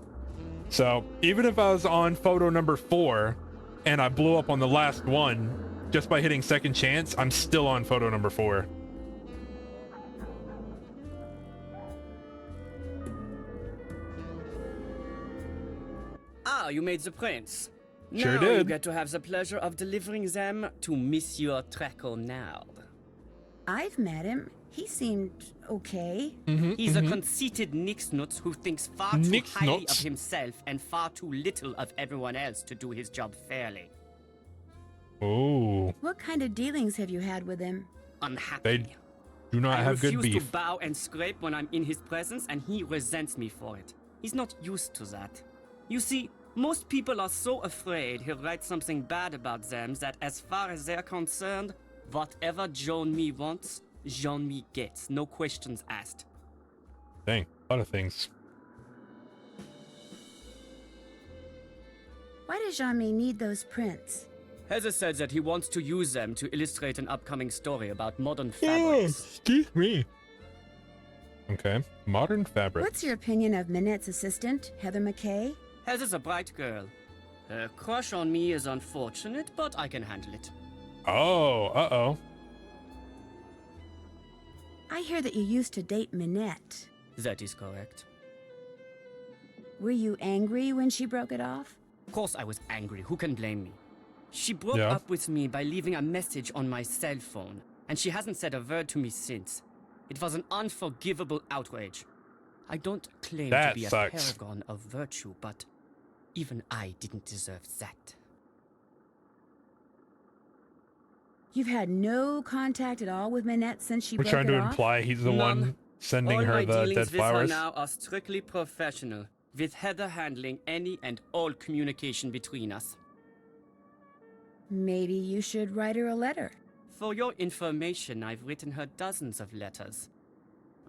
So even if I was on photo number 4 and I blew up on the last one just by hitting second chance, I'm still on photo number 4. Ah, you made the prints. Sure now did. You get to have the pleasure of delivering them to Monsieur Traquenard. I've met him. He seemed okay. He's a conceited nixnut who thinks far too highly of himself and far too little of everyone else to do his job fairly. Oh. What kind of dealings have you had with him? Unhappy. They do not have good refuse beef. to bow and scrape when I'm in his presence, and he resents me for it. He's not used to that. You see, most people are so afraid he'll write something bad about them that as far as they're concerned, whatever Jean-Mi wants, Jean-Mi gets, no questions asked. Dang, a lot of things. Why does Jean-Mi need those prints? Heather said that he wants to use them to illustrate an upcoming story about modern fabrics. Excuse me. Okay, modern fabric. What's your opinion of Minette's assistant, Heather McKay? Heather's a bright girl. Her crush on me is unfortunate, but I can handle it. Oh, uh-oh. I hear that you used to date Minette. That is correct. Were you angry when she broke it off? Of course I was angry. Who can blame me? She broke Yeah. up with me by leaving a message on my cell phone, and she hasn't said a word to me since. It was an unforgivable outrage. I don't claim That to be sucks. a paragon of virtue, but even I didn't deserve that. You've had no contact at all with Minette since she We're broke trying it to off? imply he's the None. one sending All her my the dealings dead with her flowers. now are strictly professional, with Heather handling any and all communication between us. Maybe you should write her a letter. For your information, I've written her dozens of letters.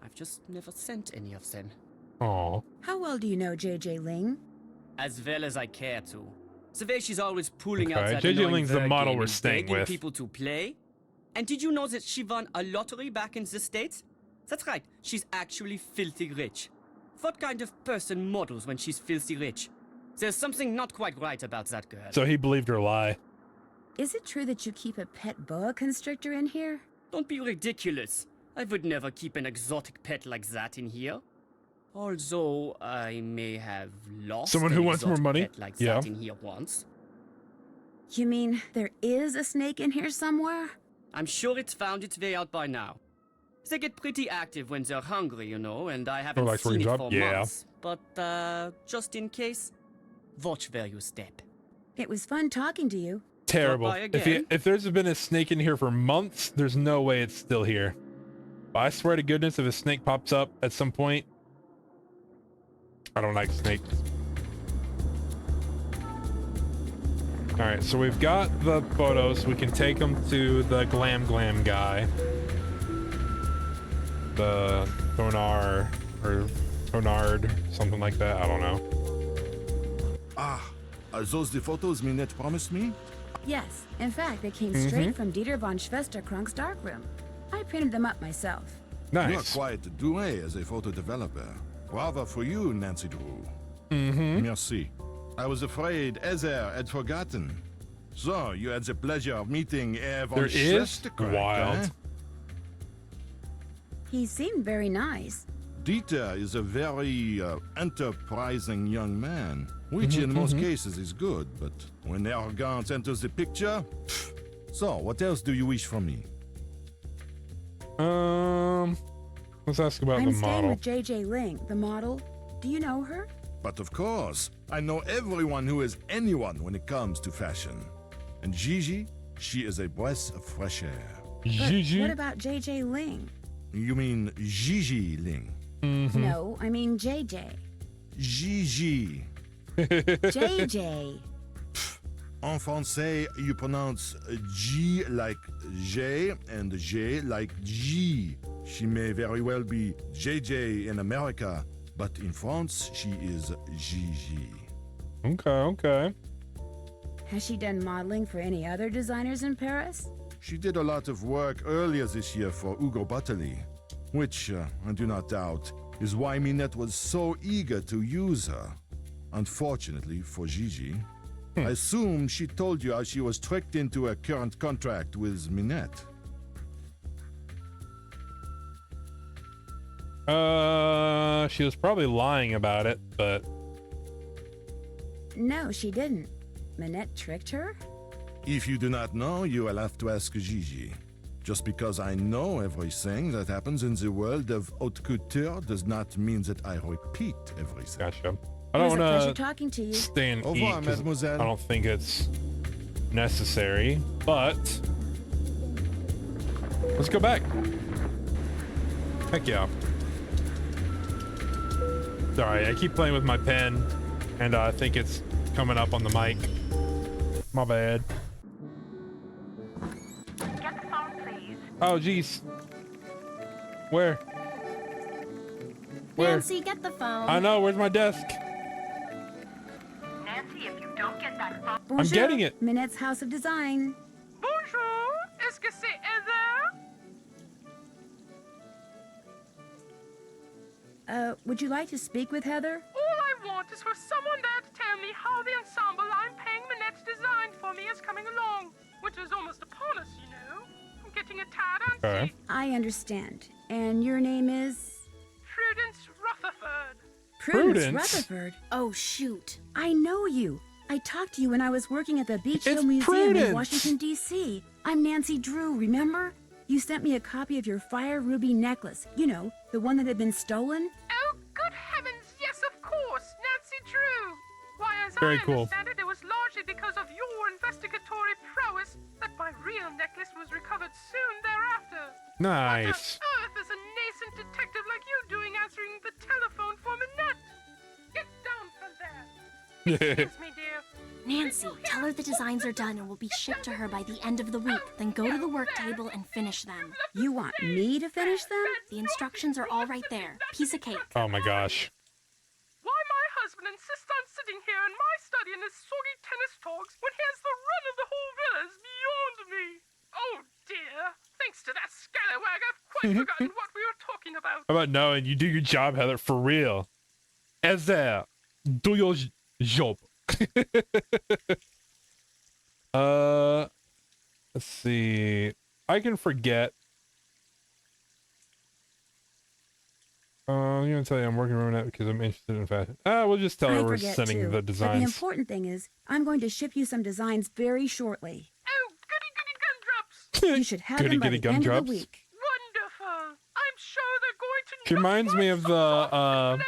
I've just never sent any of them. Aw. How well do you know J.J. Ling? As well as I care to. The way she's always pulling out Okay, that J.J. annoying Ling's the word model game we're and staying begging with. people to play. And did you know that she won a lottery back in the States? That's right, she's actually filthy rich. What kind of person models when she's filthy rich? There's something not quite right about that girl. So he believed her lie. Is it true that you keep a pet boa constrictor in here? Don't be ridiculous. I would never keep an exotic pet like that in here. Although I may have lost Someone who an wants more exotic money? pet like Yeah. that in here once. You mean there is a snake in here somewhere? I'm sure it's found its way out by now. They get pretty active when they're hungry, you know, and I haven't like seen it Spring's for up? Yeah. months. But, just in case, watch where you step. It was fun talking to you. Terrible. by again. If there's been a snake in here for months, there's no way it's still here. But I swear to goodness, if a snake pops up at some point, I don't like snakes. All right, so we've got the photos. We can take them to the Glam guy. The Tonar or Tonard, something like that. I don't know. Ah, are those the photos Minette promised me? Yes, in fact, they came straight from Dieter von Schwesterkrank's darkroom. I printed them up myself. You're Nice. quite doué as a photo developer. Bravo for you, Nancy Drew. Merci. I was afraid Ezer had forgotten. So, you had the pleasure of meeting von There is? Schwesterkrank, Wild. eh? He seemed very nice. Dieter is a very enterprising young man, which in most cases is good, but when arrogance enters the picture... So, what else do you wish from me? Let's ask about I'm the staying model. with JJ Ling, the model. Do you know her? But of course, I know everyone who is anyone when it comes to fashion. And Gigi, she is a breath of fresh air. But Gigi. what about JJ Ling? You mean Gigi Ling? No, I mean JJ. Gigi. JJ. En français, you pronounce G like J and J like G. She may very well be JJ in America, but in France, she is Gigi. Okay. Has she done modeling for any other designers in Paris? She did a lot of work earlier this year for Ugo Bottoli, which, I do not doubt, is why Minette was so eager to use her. Unfortunately for Gigi, I assume she told you how she was tricked into a current contract with Minette. She was probably lying about it, but No, she didn't. Minette tricked her? If you do not know, you will have to ask Gigi. Just because I know everything that happens in the world of haute couture does not mean that I repeat everything. Gotcha. It I don't was a pleasure want to talking to you. stay and Au eat revoir, 'cause mademoiselle. I don't think it's necessary, but let's go back. Heck yeah. Sorry, I keep playing with my pen, and I think it's coming up on the mic. My bad. Get the phone, please. Oh, jeez. Where? Where? Nancy, get the phone. I know. Where's my desk? Nancy, if you don't get that phone... Bonjour, getting it. Minette's House of Design. Bonjour, est-ce que c'est Heather? Would you like to speak with Heather? All I want is for someone there to tell me how the ensemble I'm paying Minette designed for me is coming along. Winter is almost upon us, you know. I'm getting a tad antsy. Okay. I understand. And your name is? Prudence Rutherford. Prudence Rutherford. Oh, shoot. I know you. I talked to you when I was working at the Beach Hill It's Museum Prudence. in Washington, D.C. I'm Nancy Drew, remember? You sent me a copy of your fire ruby necklace. You know, the one that had been stolen. Oh, good heavens, yes, of course, Nancy Drew. Why, as Very I cool. understand it, it was largely because of your investigatory prowess that my real necklace was recovered soon thereafter. Nice. What on earth is a nascent detective like you doing answering the telephone for Minette? Get down from there. Excuse me, dear. Nancy, tell her the designs are done and will be shipped to her by the end of the week. Then go to the work table and finish them. You want me to finish them? The instructions are all right there. Piece of cake. Oh my gosh. Why my husband insists on sitting here in my study in his soggy tennis togs when he has the run of the whole villa is beyond me. Oh dear. Thanks to that scallywag, I've quite forgotten what we were talking about. How about knowing you do your job, Heather, for real? As there, do your job. Let's see. I can forget I'm gonna tell you I'm working on that because I'm interested in fashion. We'll just tell her I we're forget sending too, the but the designs. important thing is, I'm going to ship you some designs very shortly. Oh, goody goody gumdrops! You should have Goody them by goody the end of the gumdrops. week. Wonderful! I'm sure they're going to She reminds me of the wares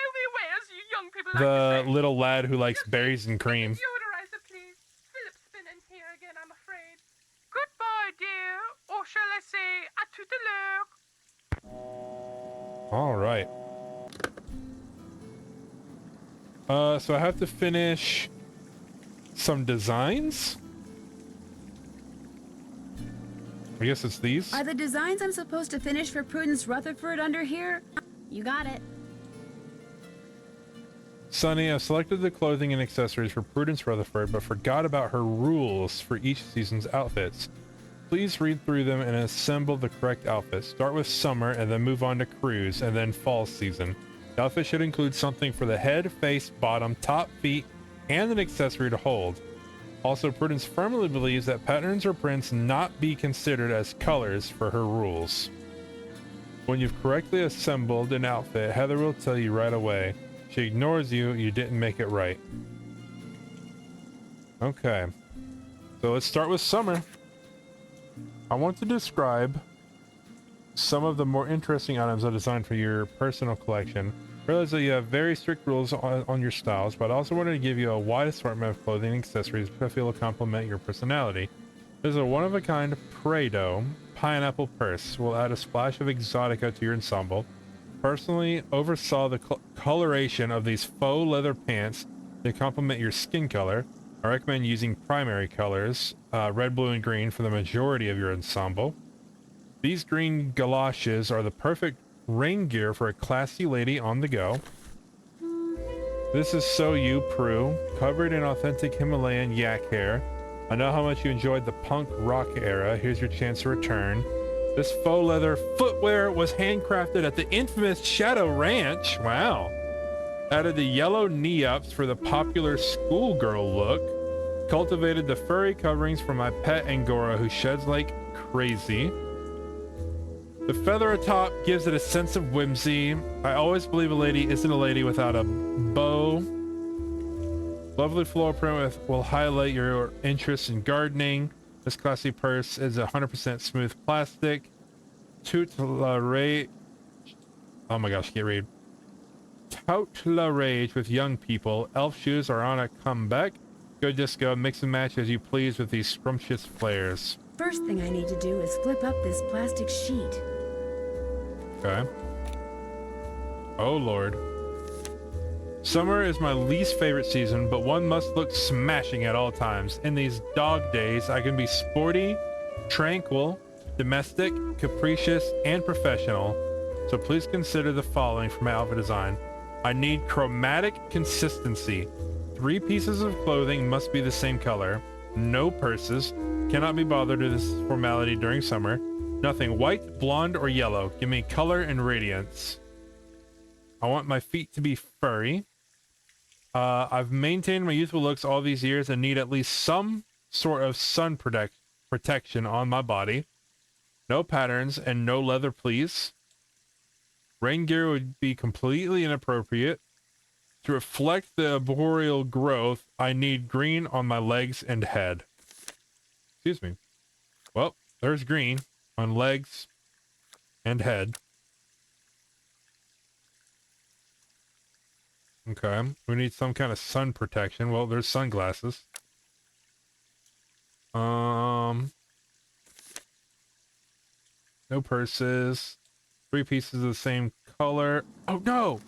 you young people like to say. little lad who likes berries and cream. Deodorizer, please. Philip's been in here again, I'm afraid. Goodbye, dear. Or shall I say, à tout à l'heure. All right. So I have to finish some designs. I guess it's these. Are the designs I'm supposed to finish for Prudence Rutherford under here? You got it. Sunny, I've selected the clothing and accessories for Prudence Rutherford, but forgot about her rules for each season's outfits. Please read through them and assemble the correct outfits. Start with summer and then move on to cruise and then fall season. The outfit should include something for the head, face, bottom, top, feet, and an accessory to hold. Also, Prudence firmly believes that patterns or prints not be considered as colors for her rules. When you've correctly assembled an outfit, Heather will tell you right away. She ignores you, you didn't make it right. Okay. So let's start with summer. I want to describe some of the more interesting items I designed for your personal collection. Realize that you have very strict rules on your styles, but I also wanted to give you a wide assortment of clothing and accessories which I feel will complement your personality. There's a one-of-a-kind Prado pineapple purse. We'll add a splash of exotica to your ensemble. Personally oversaw the coloration of these faux leather pants to complement your skin color. I recommend using primary colors, red, blue, and green for the majority of your ensemble. These green galoshes are the perfect rain gear for a classy lady on the go. This is So You, Prue, covered in authentic Himalayan yak hair. I know how much you enjoyed the punk rock era. Here's your chance to return. This faux leather footwear was handcrafted at the infamous Shadow Ranch. Wow. Added the yellow knee-ups for the popular schoolgirl look. Cultivated the furry coverings for my pet Angora, who sheds like crazy. The feather atop gives it a sense of whimsy. I always believe a lady isn't a lady without a bow. Lovely floral print will highlight your interest in gardening. This classy purse is 100% smooth plastic. Tout la rage. Oh my gosh, can't read. Tout la rage with young people. Elf shoes are on a comeback. Go disco, mix and match as you please with these scrumptious flares. First thing I need to do is flip up this plastic sheet. Okay. Oh Lord. Summer is my least favorite season, but one must look smashing at all times. In these dog days, I can be sporty, tranquil, domestic, capricious, and professional. So please consider the following for my outfit design. I need chromatic consistency. 3 pieces of clothing must be the same color. No purses. Cannot be bothered with this formality during summer. Nothing white, blonde, or yellow. Give me color and radiance. I want my feet to be furry. I've maintained my youthful looks all these years and need at least some sort of sun protection on my body. No patterns and no leather, please. Rain gear would be completely inappropriate. To reflect the arboreal growth, I need green on my legs and head. Excuse me. Well, there's green on legs and head. Okay, we need some kind of sun protection. Well, there's sunglasses. No purses. 3 pieces of the same color. Oh no!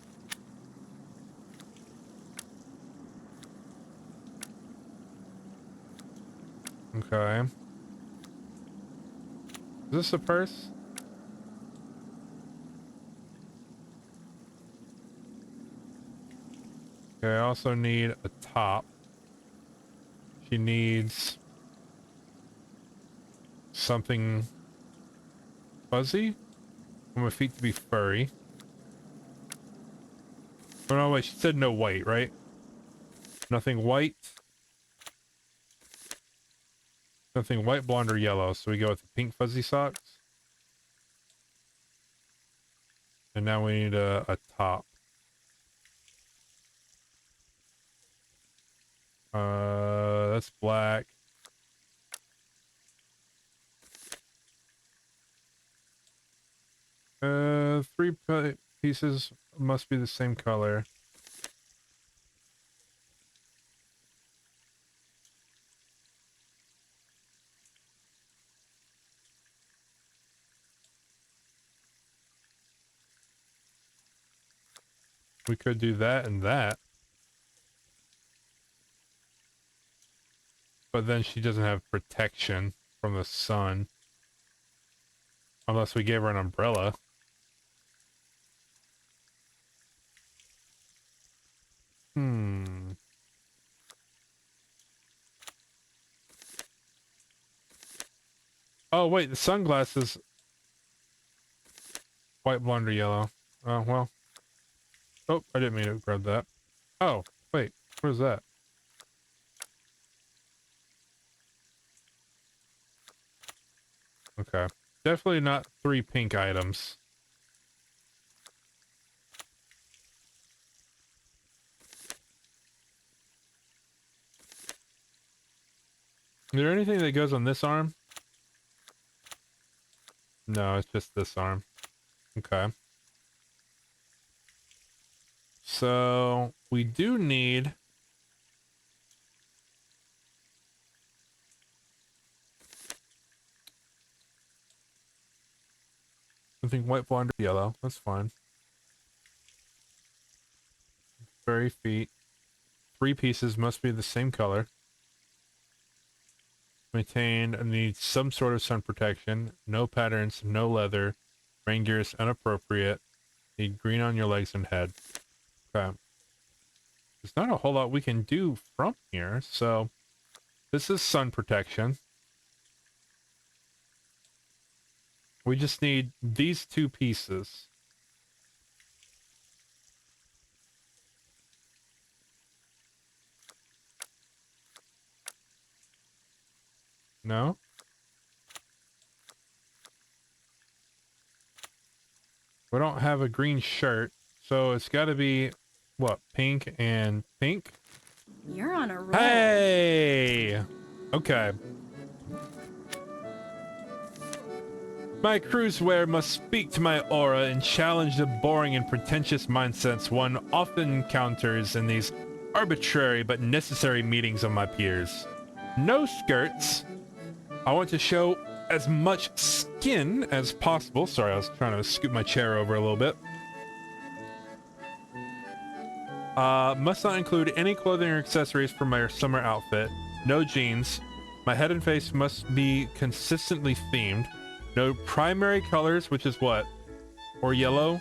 Okay. Is this a purse? Okay, I also need a top. She needs something fuzzy. I want my feet to be furry. Oh no, wait, she said no white, right? Nothing white. Nothing white, blonde, or yellow. So we go with the pink fuzzy socks. And now we need a top. That's black. Three pieces must be the same color. We could do that and that. But then she doesn't have protection from the sun. Unless we gave her an umbrella. Oh, wait, the sunglasses. White, blonde, or yellow. Oh, well. Oh, I didn't mean to grab that. Oh, wait, what is that? Okay. Definitely not 3 pink items. Is there anything that goes on this arm? No, it's just this arm. Okay. So, we do need... something white, blonde, or yellow. That's fine. Furry feet. 3 pieces must be the same color. Maintain and need some sort of sun protection. No patterns, no leather. Rain gear is inappropriate. Need green on your legs and head. Okay. There's not a whole lot we can do from here, so this is sun protection. We just need these 2 pieces. No? We don't have a green shirt, so it's got to be, what, pink and pink? You're on a roll. Hey! Okay. My cruise wear must speak to my aura and challenge the boring and pretentious mindsets one often encounters in these arbitrary but necessary meetings of my peers. No skirts. I want to show as much skin as possible. Sorry, I was trying to scoot my chair over a little bit. Must not include any clothing or accessories for my summer outfit. No jeans. My head and face must be consistently themed. No primary colors, which is what? Or yellow?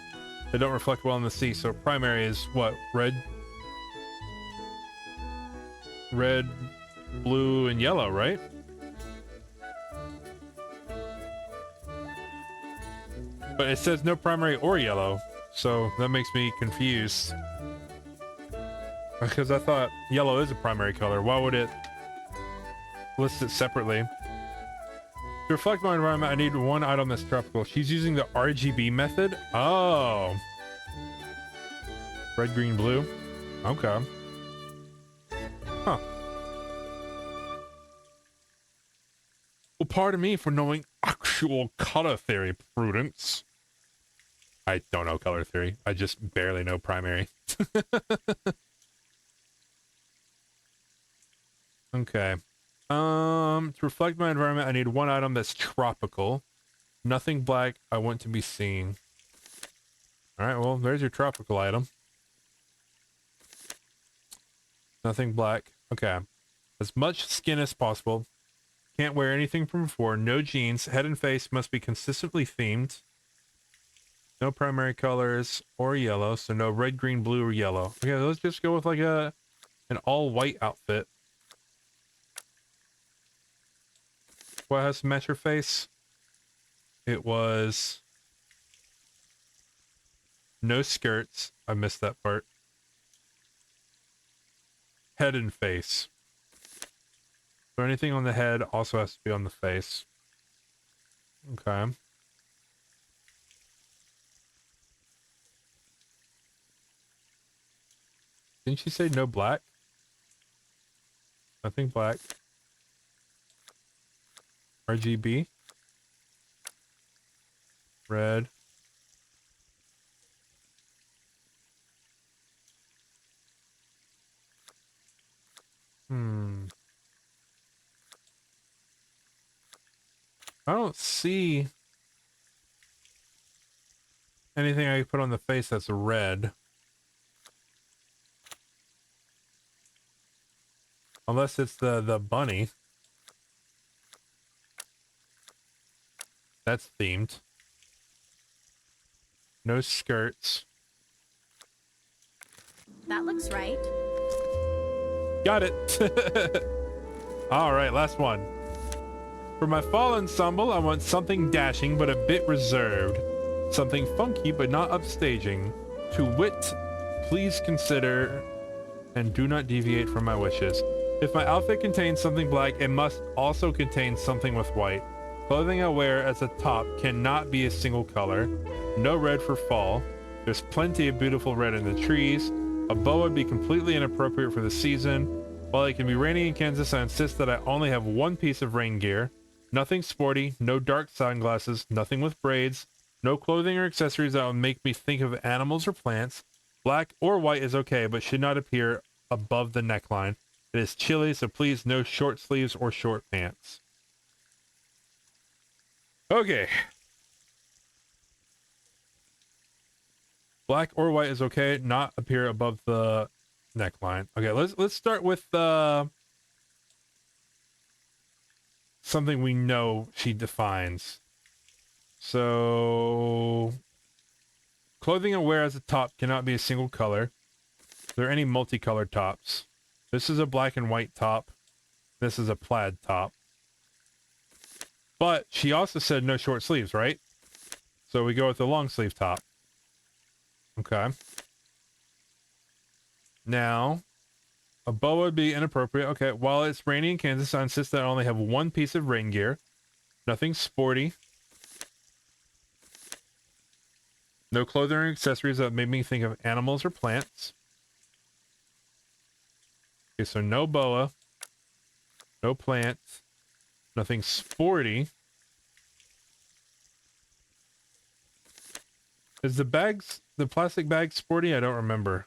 They don't reflect well in the sea, so primary is what? Red, blue, and yellow, right? But it says no primary or yellow, so that makes me confused. Because I thought yellow is a primary color. Why would it list it separately? To reflect my environment, I need 1 item that's tropical. She's using the RGB method? Oh. Red, green, blue? Okay. Huh. Well, pardon me for knowing actual color theory, Prudence. I don't know color theory. I just barely know primary. Okay. To reflect my environment, I need 1 item that's tropical. Nothing black. I want to be seen. Alright, well, there's your tropical item. Nothing black. Okay. As much skin as possible. Can't wear anything from before. No jeans. Head and face must be consistently themed. No primary colors or yellow, so no red, green, blue, or yellow. Okay, let's just go with like an all-white outfit. What has to match her face? It was no skirts. I missed that part. Head and face. So anything on the head also has to be on the face. Okay. Didn't she say no black? Nothing black. RGB. Red. I don't see anything I can put on the face that's red. Unless it's the bunny. That's themed. No skirts. That looks right. Got it. All right, last one. For my fall ensemble, I want something dashing but a bit reserved. Something funky but not upstaging. To wit, please consider and do not deviate from my wishes. If my outfit contains something black, it must also contain something with white. Clothing I wear as a top cannot be a single color. No red for fall. There's plenty of beautiful red in the trees. A boa would be completely inappropriate for the season. While it can be rainy in Kansas, I insist that I only have one piece of rain gear. Nothing sporty, no dark sunglasses, nothing with braids, no clothing or accessories that will make me think of animals or plants. Black or white is okay, but should not appear above the neckline. It is chilly, so please no short sleeves or short pants. Okay. Black or white is okay, not appear above the neckline. Okay, let's start with something we know she defines. So clothing I wear as a top cannot be a single color. Are there any multicolored tops? This is a black and white top. This is a plaid top. But she also said no short sleeves, right? So we go with the long sleeve top. Okay. Now, a boa would be inappropriate. Okay, while it's rainy in Kansas, I insist that I only have one piece of rain gear. Nothing sporty. No clothing or accessories that make me think of animals or plants. Okay, so no boa. No plants. Nothing sporty. Is the plastic bag sporty? I don't remember.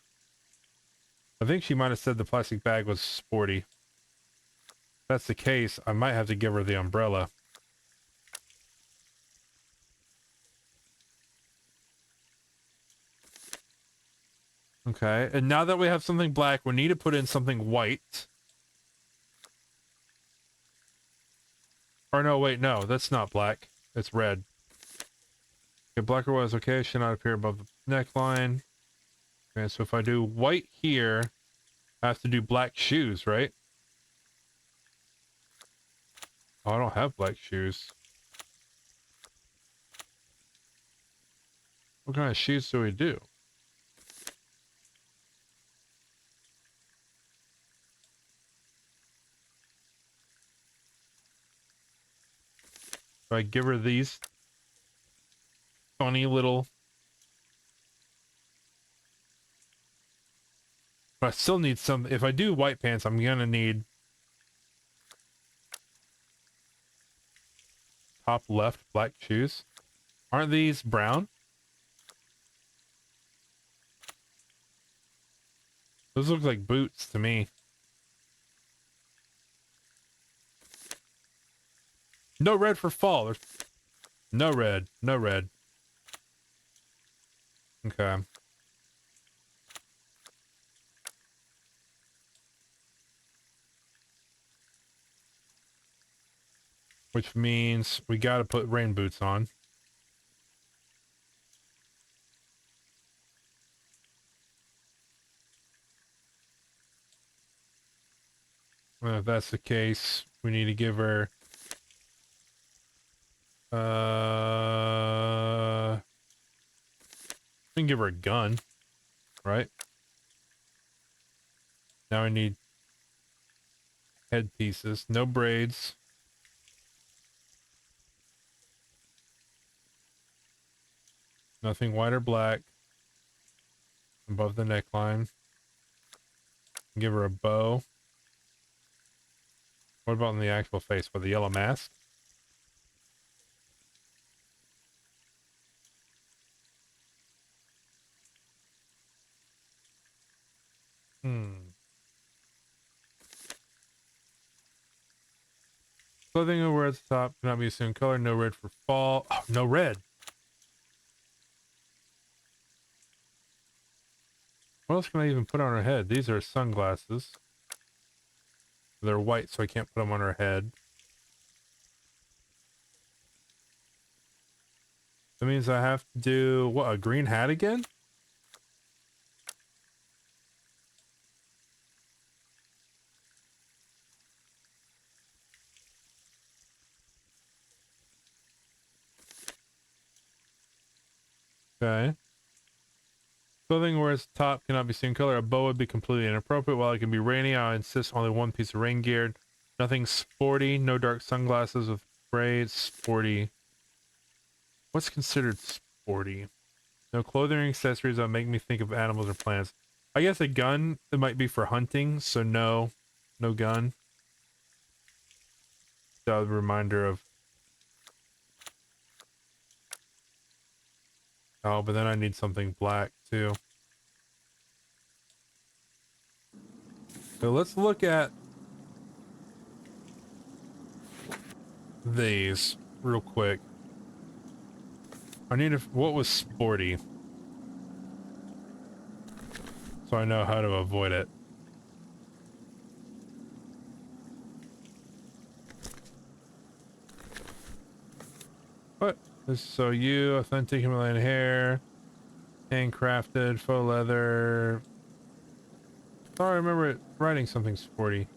I think she might have said the plastic bag was sporty. If that's the case, I might have to give her the umbrella. Okay, and now that we have something black, we need to put in something white. Or no, wait, no, that's not black. It's red. Okay, black or white is okay. Should not appear above the neckline. Okay, so if I do white here, I have to do black shoes, right? Oh, I don't have black shoes. What kind of shoes do we do? Do I give her these funny little... But I still need some... If I do white pants, I'm gonna need... Top left black shoes. Aren't these brown? Those look like boots to me. No red for fall. There's no red. No red. Okay. Which means we gotta put rain boots on. Well, if that's the case, we need to give her... we can give her a gun, right? Now I need headpieces, no braids. Nothing white or black above the neckline. Give her a bow. What about in the actual face? With the yellow mask? Clothing over at the top cannot be assumed color. No red for fall. Oh, no red. What else can I even put on her head? These are sunglasses. They're white, so I can't put them on her head. That means I have to do, what, a green hat again? Okay. Clothing where its top cannot be seen color. A bow would be completely inappropriate. While it can be rainy, I insist only one piece of rain gear. Nothing sporty. No dark sunglasses with braids. Sporty. What's considered sporty? No clothing or accessories that make me think of animals or plants. I guess a gun, it might be for hunting, so no. No gun. That was a reminder of... Oh, but then I need something black, too. So let's look at these real quick. I need what was sporty? So I know how to avoid it. What? So you, authentic Himalayan hair, handcrafted, faux leather. Oh, I remember it writing something sporty.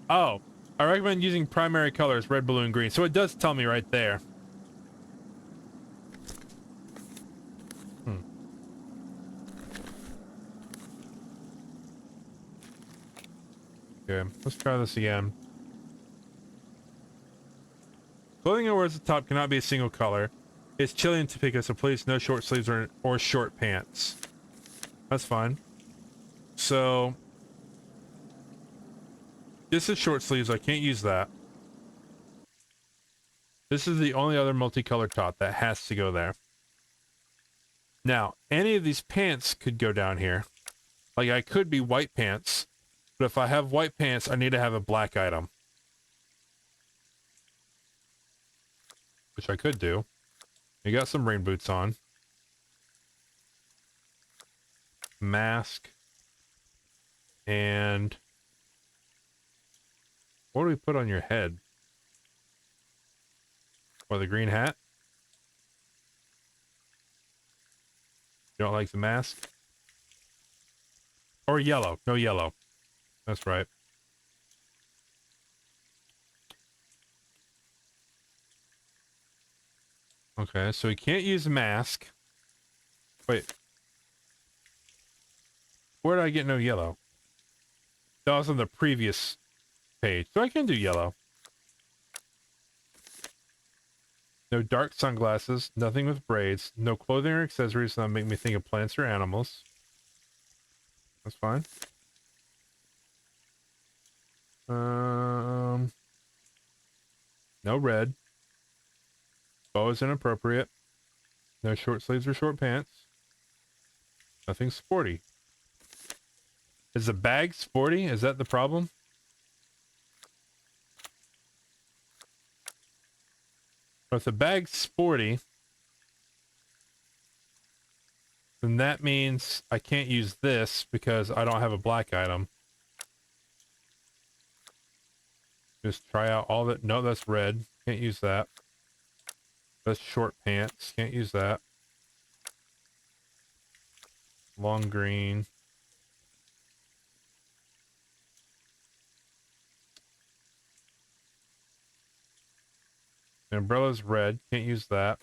Oh, I recommend using primary colors, red, blue, and green. So it does tell me right there. Okay, let's try this again. Clothing that wears at the top cannot be a single color. It's chilly in Topeka, so please no short sleeves or short pants. That's fine. So this is short sleeves. I can't use that. This is the only other multicolored top that has to go there. Now, any of these pants could go down here. Like I could be white pants, but if I have white pants, I need to have a black item. Which I could do. You got some rain boots on. Mask. And what do we put on your head? Or the green hat? You don't like the mask? Or yellow. No yellow. That's right. Okay, so we can't use mask. Wait. Where did I get no yellow? That was on the previous page. So I can do yellow. No dark sunglasses, nothing with braids, no clothing or accessories that make me think of plants or animals. That's fine. No red. Bow is inappropriate. No short sleeves or short pants. Nothing sporty. Is the bag sporty? Is that the problem? If the bag's sporty, then that means I can't use this because I don't have a black item. Just try out all that. No, that's red. Can't use that. That's short pants. Can't use that. Long green. The umbrella's red. Can't use that.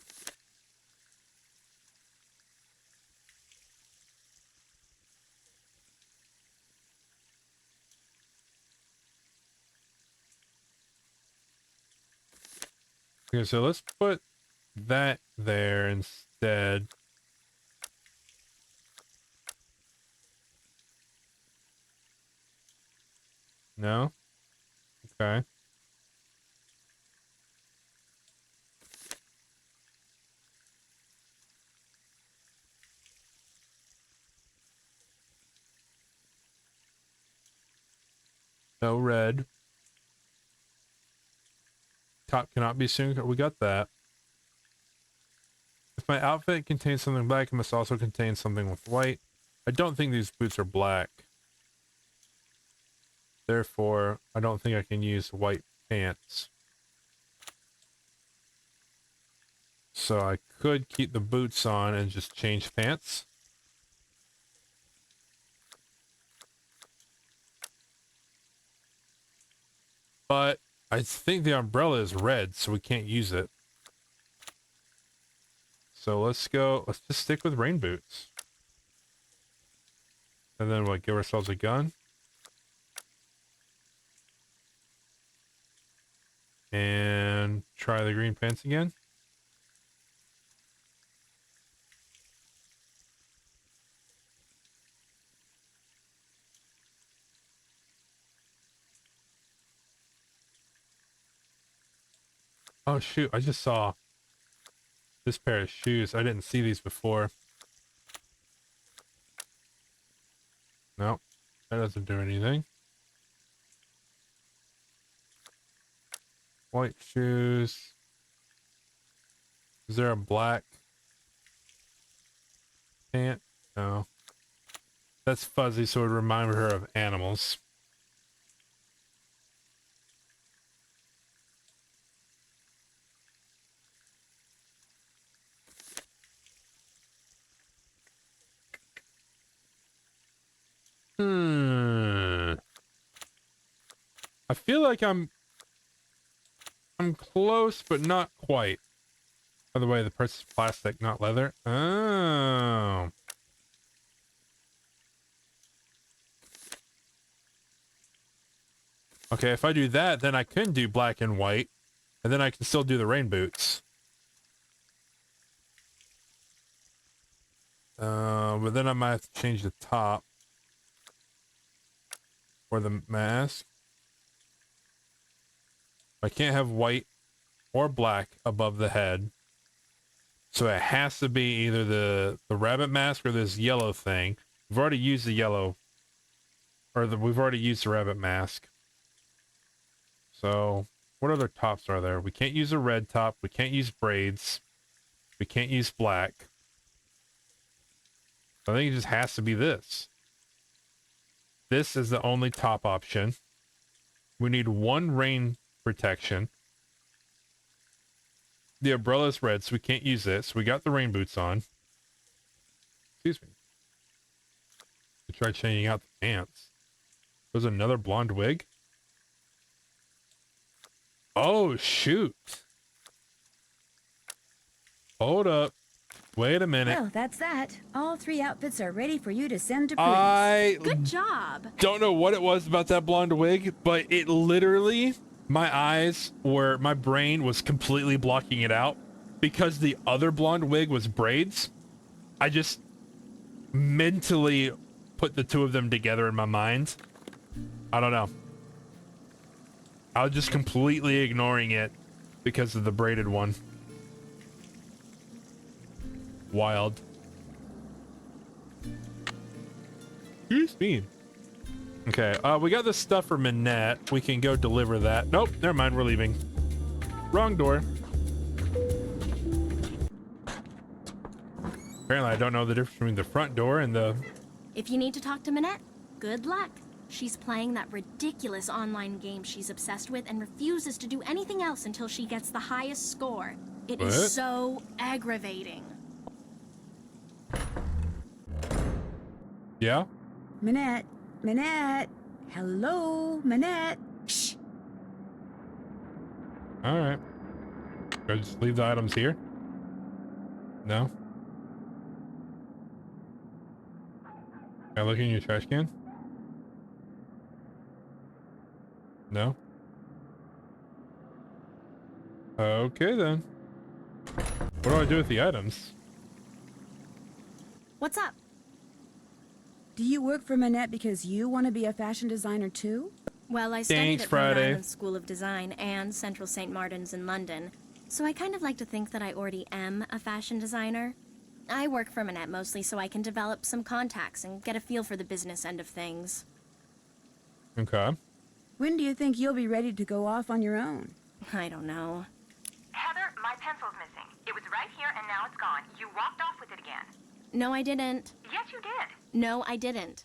Okay, so let's put that there instead. No? Okay. No red. Top cannot be seen. We got that. If my outfit contains something black, it must also contain something with white. I don't think these boots are black. Therefore, I don't think I can use white pants. So I could keep the boots on and just change pants. But I think the umbrella is red, so we can't use it. So let's just stick with rain boots. And then what, give ourselves a gun? And try the green pants again. Oh shoot, I just saw this pair of shoes. I didn't see these before. Nope, that doesn't do anything. White shoes. Is there a black pant? No. That's fuzzy, so it would remind her of animals. I feel like I'm close, but not quite. By the way, the purse is plastic, not leather. Oh. Okay, if I do that, then I can do black and white, and then I can still do the rain boots. But then I might have to change the top. Or the mask. I can't have white or black above the head. So it has to be either the rabbit mask or this yellow thing. We've already used the yellow. We've already used the rabbit mask. So what other tops are there? We can't use a red top. We can't use braids. We can't use black. I think it just has to be this. This is the only top option. We need one rain protection. The umbrella's red, so we can't use this. We got the rain boots on. Excuse me. We tried changing out the pants. There's another blonde wig. Oh, shoot. Hold up. Wait a minute. Well, that's that. All 3 outfits are ready for you to send to Prudence. Good job. Don't know what it was about that blonde wig, but it literally, my brain was completely blocking it out because the other blonde wig was braids. I just mentally put the two of them together in my mind. I don't know. I was just completely ignoring it because of the braided one. Wild. Excuse me. Okay, we got this stuff for Minette. We can go deliver that. Nope, never mind, we're leaving. Wrong door. Apparently I don't know the difference between the front door and the... If you need to talk to Minette, good luck. She's playing that ridiculous online game she's obsessed with and refuses to do anything else until she gets the highest score. It is so aggravating. Yeah? Minette. Hello, Minette. Shh. Alright. Go just leave the items here? No? Can I look in your trash can? No? Okay then. What do I do with the items? What's up? Do you work for Minette because you want to be a fashion designer too? Well, I studied Thanks, at Rhode Friday. Island School of Design and Central St. Martin's in London, so I kind of like to think that I already am a fashion designer. I work for Manette mostly so I can develop some contacts and get a feel for the business end of things. Okay. When do you think you'll be ready to go off on your own? I don't know. Heather, my pencil's missing. It was right here and now it's gone. You walked off with it again. No, I didn't. Yes, you did. No, I didn't.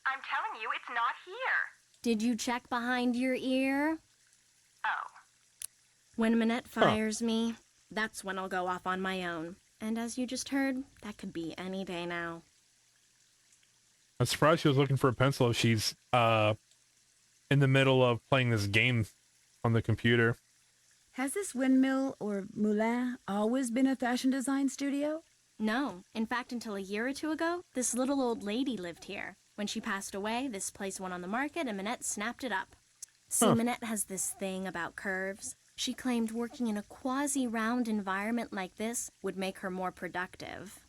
I'm telling you, it's not here. Did you check behind your ear? Oh. When Manette fires me, that's when I'll go off on my own. And as you just heard, that could be any day now. I'm surprised she was looking for a pencil if she's in the middle of playing this game on the computer. Has this windmill or moulin always been a fashion design studio? No. In fact, until a year or two ago, this little old lady lived here. When she passed away, this place went on the market and Manette snapped it up. See, Manette has this thing about curves. She claimed working in a quasi-round environment like this would make her more productive.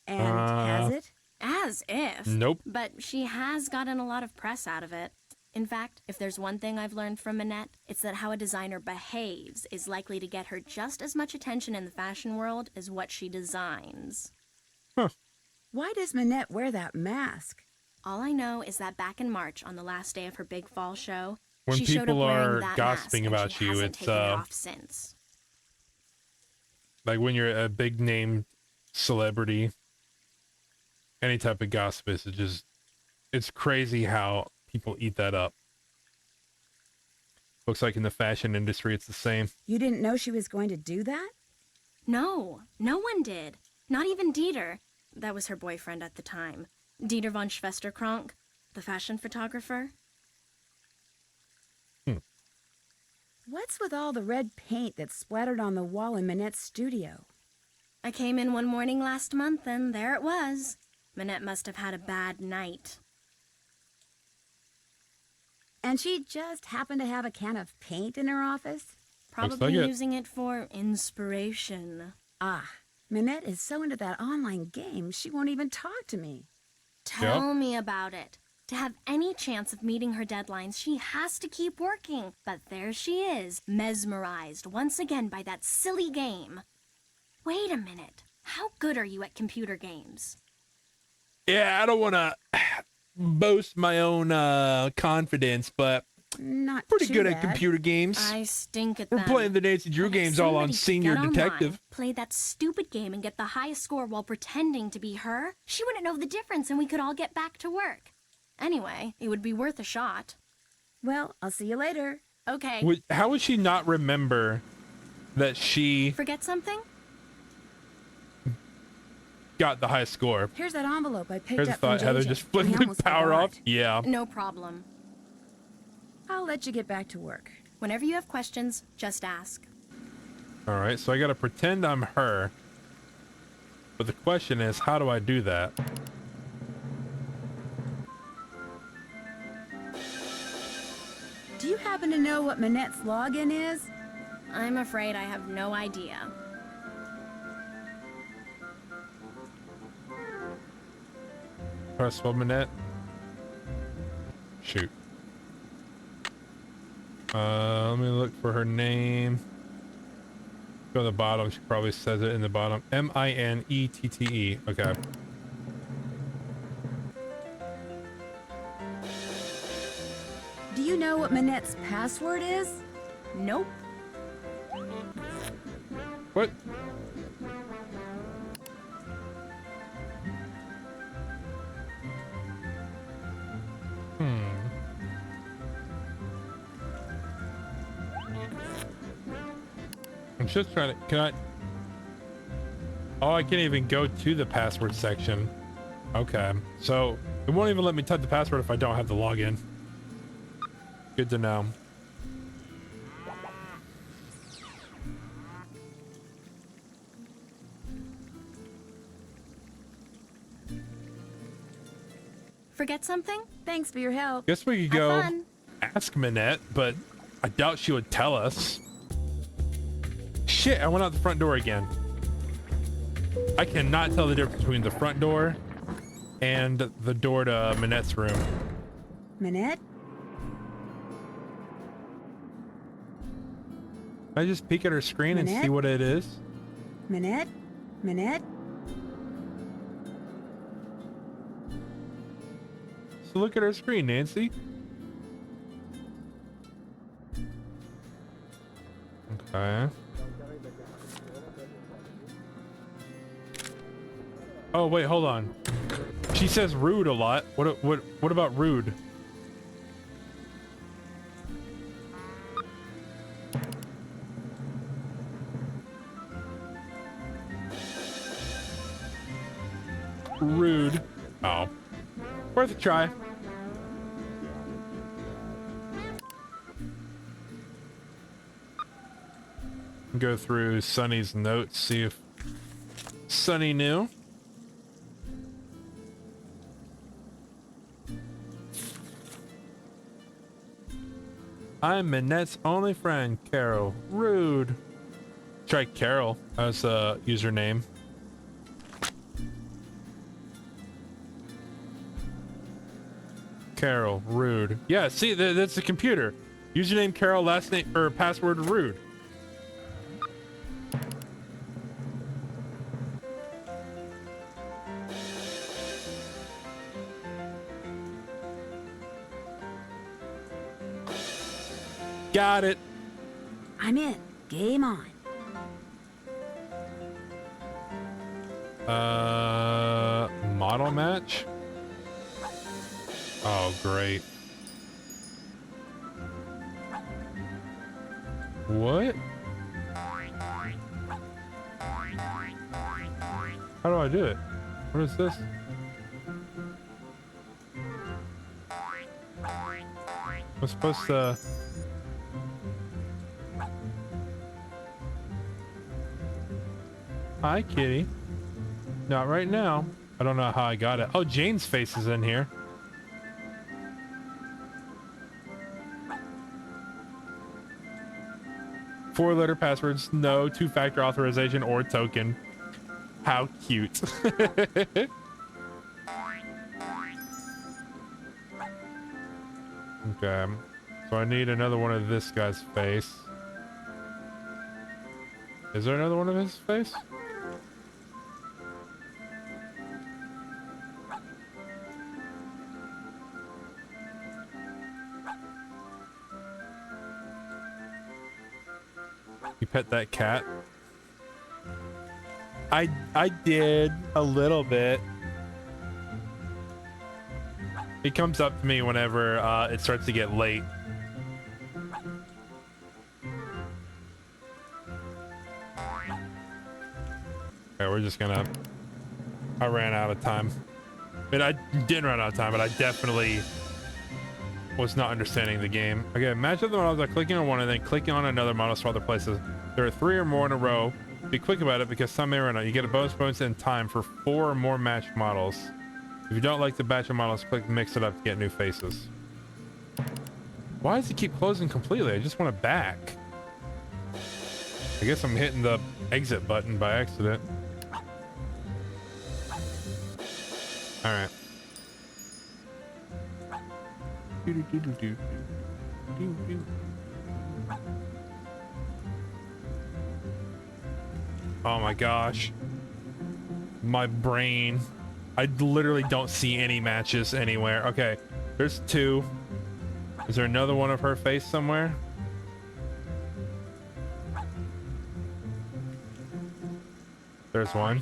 And has it? As if. Nope. But she has gotten a lot of press out of it. In fact, if there's one thing I've learned from Manette, it's that how a designer behaves is likely to get her just as much attention in the fashion world as what she designs. Why does Manette wear that mask? All I know is that back in March, on the last day of her big fall show, When she showed up people wearing are that gossiping mask, about and she you, hasn't it's taken it off since. Like when you're a big name celebrity, any type of gossip is just, it's crazy how people eat that up. Looks like in the fashion industry, it's the same. You didn't know she was going to do that? No, no one did. Not even Dieter. That was her boyfriend at the time. Dieter von Schwesterkrank, the fashion photographer. What's with all the red paint that's splattered on the wall in Manette's studio? I came in one morning last month and there it was. Manette must have had a bad night. And she just happened to have a can of paint in her office? Probably using it for inspiration. Ah, Manette is so into that online game, she won't even talk to me. Tell me about it. To have any chance of meeting her deadlines, she has to keep working. But there she is, mesmerized once again by that silly game. Wait a minute. How good are you at computer games? Yeah, I don't want to boast my own confidence, but not pretty too good bad. at computer games. I stink at We're them. playing the Nancy Drew games all on Senior Get online, Detective. play that stupid game and get the highest score while pretending to be her, she wouldn't know the difference and we could all get back to work. Anyway, it would be worth a shot. Well, I'll see you later. Okay. How would she not remember that she Forget something? got the highest score? Here's that envelope I picked Here's the up from thought, Heather, JJ. just I flipping the almost power forgot. off. Yeah. No problem. I'll let you get back to work. Whenever you have questions, just ask. All right, so I got to pretend I'm her. But the question is, how do I do that? Do you happen to know what Manette's login is? I'm afraid I have no idea. Press what, Manette? Shoot. Let me look for her name. Go to the bottom. She probably says it in the bottom. M-I-N-E-T-T-E. Okay. Do you know what Manette's password is? Nope. What? I'm just trying to, can I? Oh, I can't even go to the password section. Okay, so it won't even let me type the password if I don't have the login. Good to know. Forget something? Thanks for your help. Guess we could Have go fun. ask Manette, but I doubt she would tell us. Shit, I went out the front door again. I cannot tell the difference between the front door and the door to Manette's room. Manette? I just peek at her screen and see Minette? what it is? Minette? Minette? So look at her screen, Nancy. Okay. Oh wait, hold on. She says rude a lot. What about rude? Rude. Oh. Worth a try. Go through Sunny's notes, see if Sunny knew. I'm Minette's only friend, Carol. Rude. Try Carol as a username. Carol, rude. Yeah, see, that's the computer. Username Carol, last name or password rude. Got it. I'm in. Game on. Model match? Oh, great. What? How do I do it? What is this? I'm supposed to... Hi, kitty. Not right now. I don't know how I got it. Oh, Jane's face is in here. Four-letter passwords, no two-factor authorization or token. How cute. Okay, so I need another one of this guy's face. Is there another one of his face? You pet that cat? I did a little bit. It comes up to me whenever it starts to get late. Okay, we're just gonna... I ran out of time. But I didn't run out of time, but I definitely was not understanding the game. Okay, match up the models by clicking on one and then clicking on another model from other places. There are 3 or more in a row. Be quick about it because some may run out. You get a bonus in time for 4 or more matched models. If you don't like the batch of models, click mix it up to get new faces. Why does it keep closing completely? I just want it back. I guess I'm hitting the exit button by accident. All right. Oh my gosh. My brain. I literally don't see any matches anywhere. Okay, there's 2. Is there another one of her face somewhere? There's one.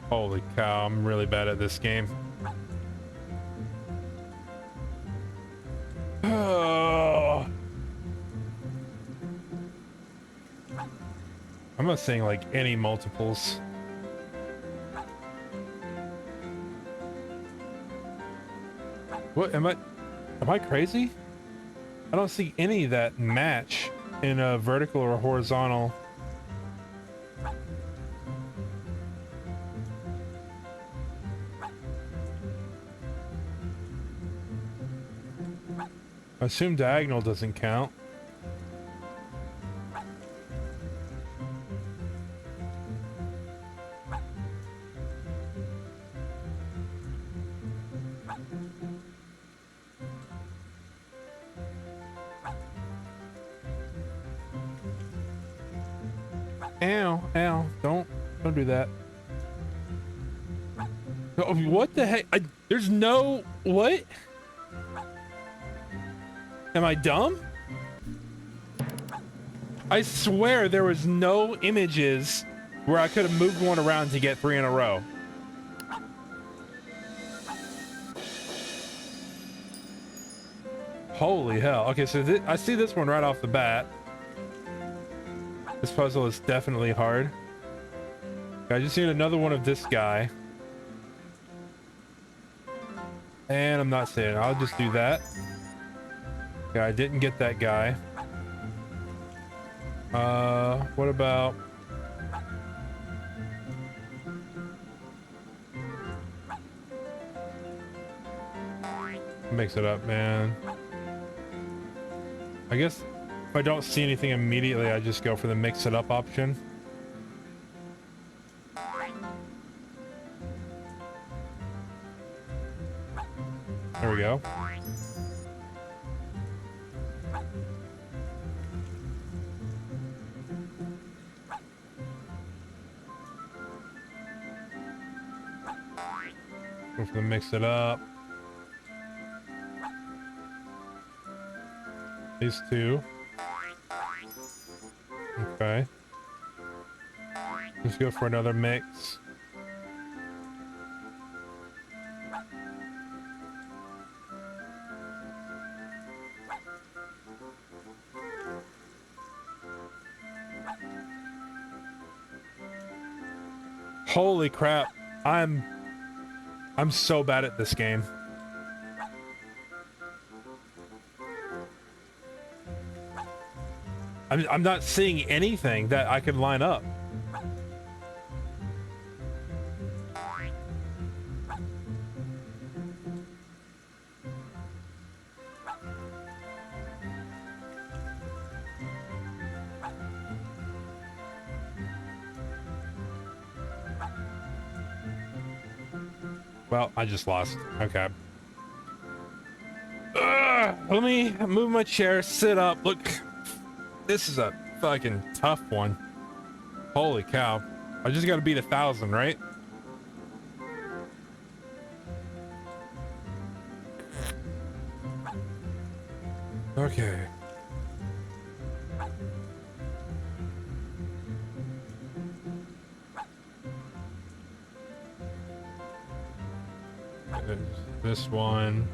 Holy cow, I'm really bad at this game. Oh. I'm not seeing like any multiples. What am I crazy? I don't see any that match in a vertical or horizontal. I assume diagonal doesn't count. Ow, ow. Don't do that. Oh, what the heck? There's no... What? Am I dumb? I swear there was no images where I could have moved one around to get 3 in a row. Holy hell. Okay, so I see this one right off the bat. This puzzle is definitely hard. I just need another one of this guy. And I'm not saying I'll just do that. Yeah, I didn't get that guy. What about... Mix it up, man. I guess if I don't see anything immediately, I just go for the mix it up option. There we go. Go for the mix it up. These two. Okay. Let's go for another mix. Holy crap. I'm so bad at this game. I'm not seeing anything that I can line up. Well, I just lost. Okay. Let me move my chair, sit up. Look, this is a fucking tough one. Holy cow. I just gotta beat 1,000, right? Okay. This one.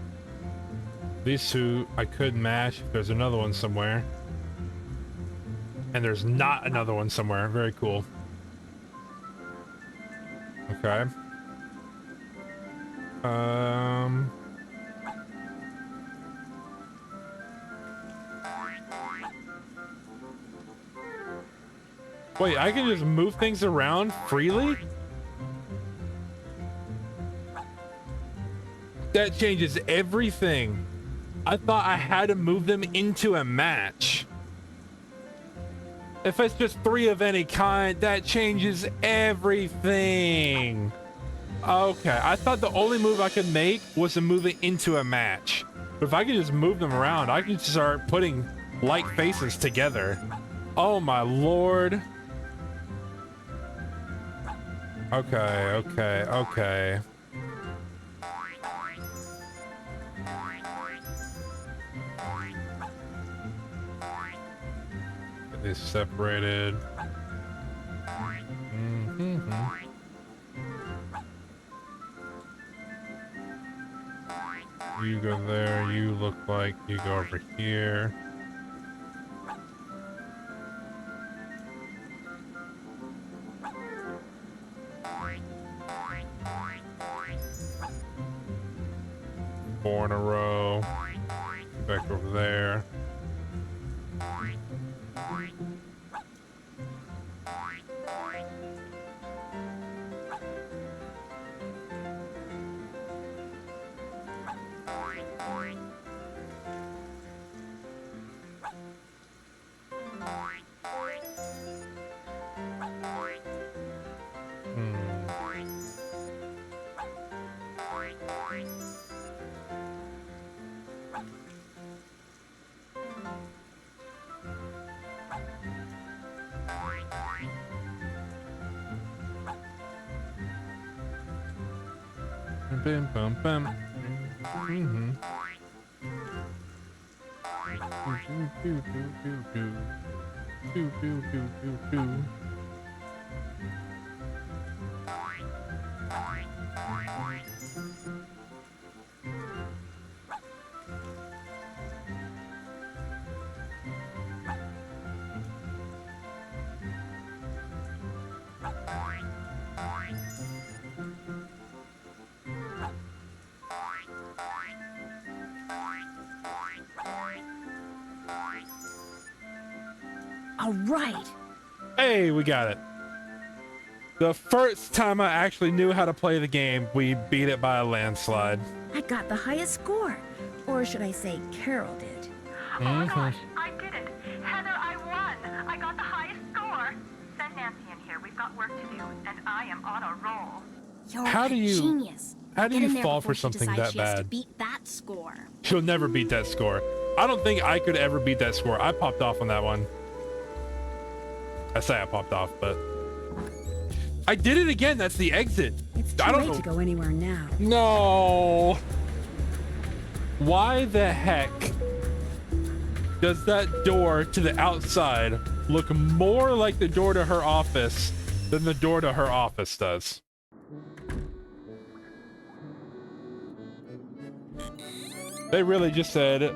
These two I could mash if there's another one somewhere. And there's not another one somewhere. Very cool. Okay. Wait, I can just move things around freely? That changes everything. I thought I had to move them into a match. If it's just 3 of any kind, that changes everything. Okay, I thought the only move I could make was to move it into a match. But if I could just move them around, I could start putting like faces together. Oh my lord. Okay, okay, okay. Get these separated. You go there, you look like you go over here. Four in a row. Back over there. Bim, bum, bum. Mhm. All right. Hey, we got it. The first time I actually knew how to play the game, we beat it by a landslide. I got the highest score. Or should I say Carol did. Oh my gosh, I did it. Heather, I won. I got the highest score. Send Nancy in here. We've got work to do, and I am on a roll. You're How a do you- genius. How do Get in you there fall before for she something decides that she has to bad? beat that score. She'll never beat that score. I don't think I could ever beat that score. I popped off on that one. I say I popped off, but I did it again. That's the exit. It's too I don't late know. to go anywhere now. No. Why the heck does that door to the outside look more like the door to her office than the door to her office does? They really just said,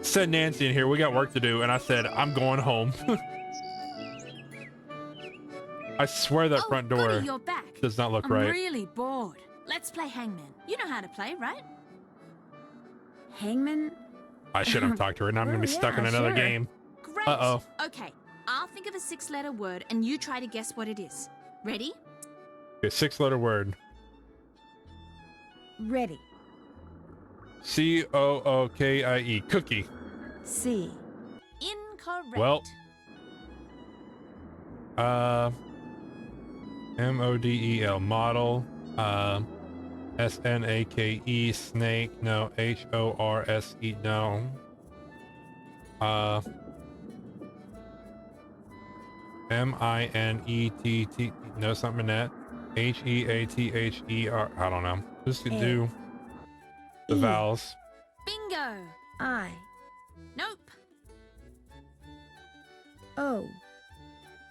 send Nancy in here. We got work to do. And I said, I'm going home. I swear that front door Goody, you're back. does not look I'm right. really bored. Let's play Hangman. You know how to play, right? Hangman? I should have talked to her. Now I'm going to be stuck in another game. Great. Uh-oh. Okay, I'll think of a 6-letter word and you try to guess what it is. Ready? Okay, 6-letter word. Ready. C-O-O-K-I-E. Cookie. C. Incorrect. Well. M-O-D-E-L. Model. S-N-A-K-E. Snake. No. H-O-R-S-E. No. M-I-N-E-T-T. No, something in that. H-E-A-T-H-E-R. I don't know. Just to do the vowels. Bingo. I. Nope. O.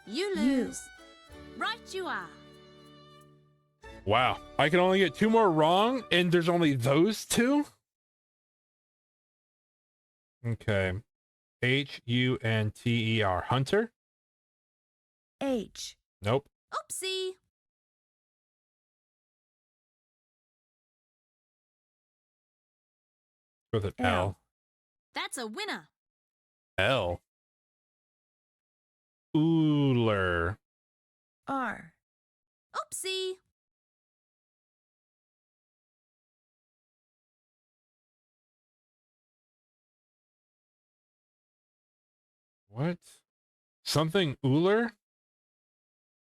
You lose. Right you are. Wow. I can only get 2 more wrong, and there's only those 2? Okay. H-U-N-T-E-R. Hunter? H. Nope. Oopsie. With an L. That's a winner. L. Uller. R. Oopsie. What? Something Uller?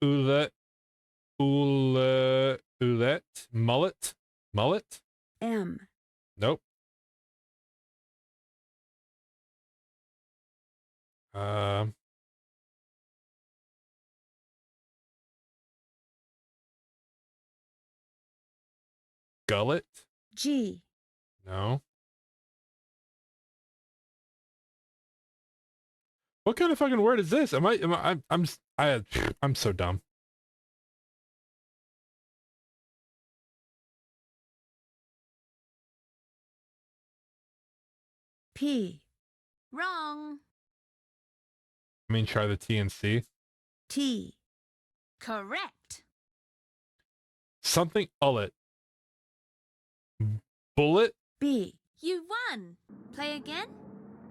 Oulet. Oulet. Oulet. Mullet. Mullet? M. Nope. Gullet? G. No. What kind of fucking word is this? I'm so dumb. P. Wrong. I mean, try the T and C. T. Correct. Something ullet. Bullet? B. You won. Play again?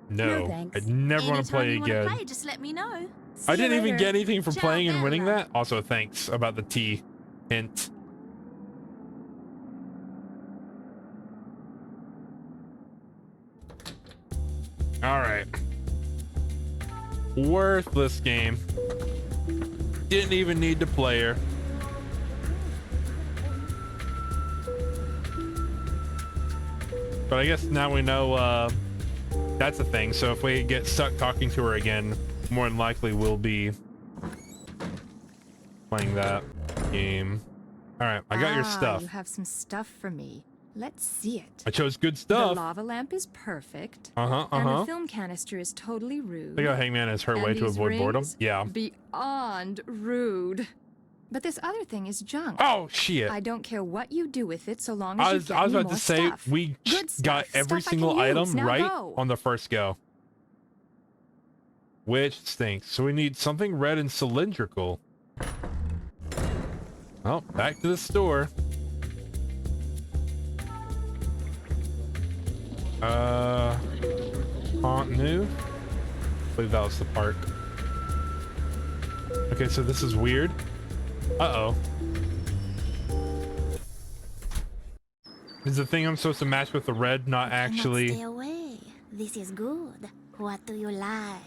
No, thanks. I never want to play Anytime you again. wanna play, just let me know. I didn't even get anything for Ciao, playing and winning Bella. that. Also, thanks about the T hint. All right. Worthless game. Didn't even need to play her. But I guess now we know that's a thing. So if we get stuck talking to her again, more than likely we'll be playing that game. All right, I got your Ah, stuff. You have some stuff for me. Let's see it. I chose good The stuff. lava lamp is perfect. Uh-huh, And uh-huh. the film canister is totally rude. Think how Hangman is her And way to these avoid boredom. rings? Yeah. Beyond rude. But this other thing is junk. Oh, shit. I don't care what you do with it so long as I was you get me about more to say stuff. we Good got stuff, every stuff I can single use. item Now right go. on the first go. Which stinks. So we need something red and cylindrical. Well, back to the store. Pont Neuf? I believe that was the park. Okay, so this is weird. Uh-oh. Is the thing I'm supposed to match with the red not Cannot actually... stay away. This is good. What do you like?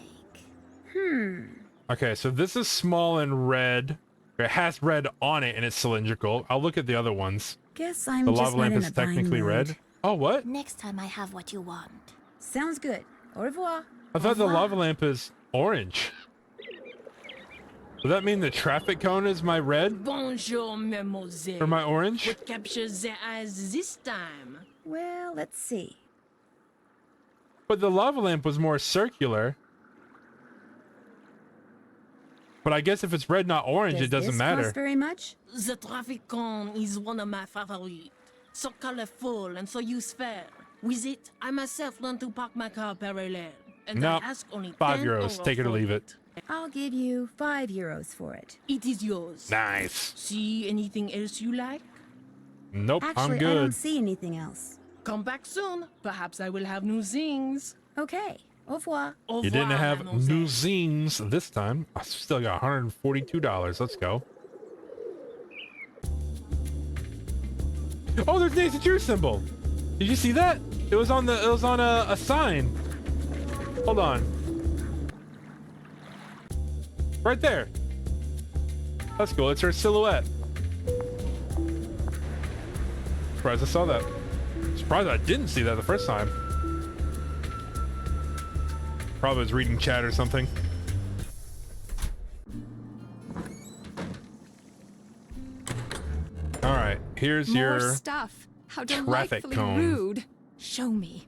Okay, so this is small and red. It has red on it and it's cylindrical. I'll look at the other ones. Guess I'm The just lava not lamp in is a buying technically mood. red. Oh, what? Next time I have what you want. Sounds good. Au revoir. I thought the lava lamp is orange. Does that mean the traffic cone is my red Bonjour, mademoiselle. or my orange? What captures their eyes this time? Well, let's see. But the lava lamp was more circular. But I guess if it's red, not orange, Does it doesn't this matter. cost very much? The traffic cone is one of my favorites. So colorful and so useful. With it, I myself learned to park my car parallel. And Nope. I ask only 5 €10 euros. Take it or for leave it. I'll give you 5 euros for it. It is yours. Nice. See anything else you like? Nope, Actually, I'm I good. don't see anything else. Come back soon. Perhaps I will have new things. Okay. Au revoir. Au You didn't revoir, have mademoiselle. new zines this time. I still got $142. Let's go. Oh, there's Nancy Drew symbol. Did you see that? It was on a sign. Hold on. Right there. That's cool. It's her silhouette. Surprised I saw that. Surprised I didn't see that the first time. Probably was reading chat or something. All right, here's More your stuff. How traffic delightfully cone. rude. Show me.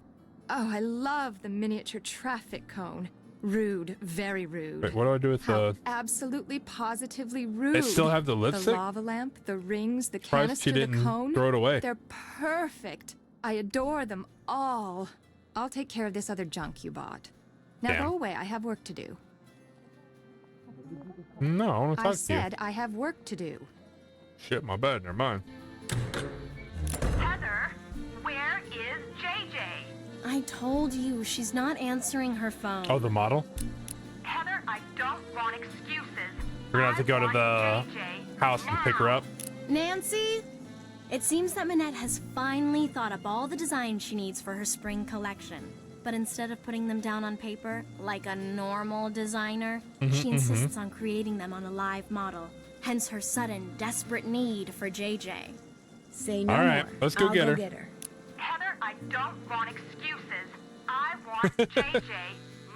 Oh, I love the miniature traffic cone. Rude, very rude. Wait, what do I do with How the? absolutely positively rude. They still have the The lipstick? lava lamp, the rings, the Surprised canister, she the didn't cone. throw it away. They're perfect. I adore them all. I'll take care of this other junk you bought. Now Damn. go away. I have work to do. No, I want to I talk to said I have work to do. you. Shit, my bad. Never mind. Heather, where is JJ? I told you, she's not answering her phone. Oh, the model. Heather, I don't want excuses. We're gonna have to go to the house and pick her up. Nancy? It seems that Minette has finally thought up all the designs she needs for her spring collection. But instead of putting them down on paper, like a normal designer, she insists on creating them on a live model. Hence her sudden, desperate need for JJ. Say no All right, more. let's go I'll get her. Heather, I don't want excuses. I want JJ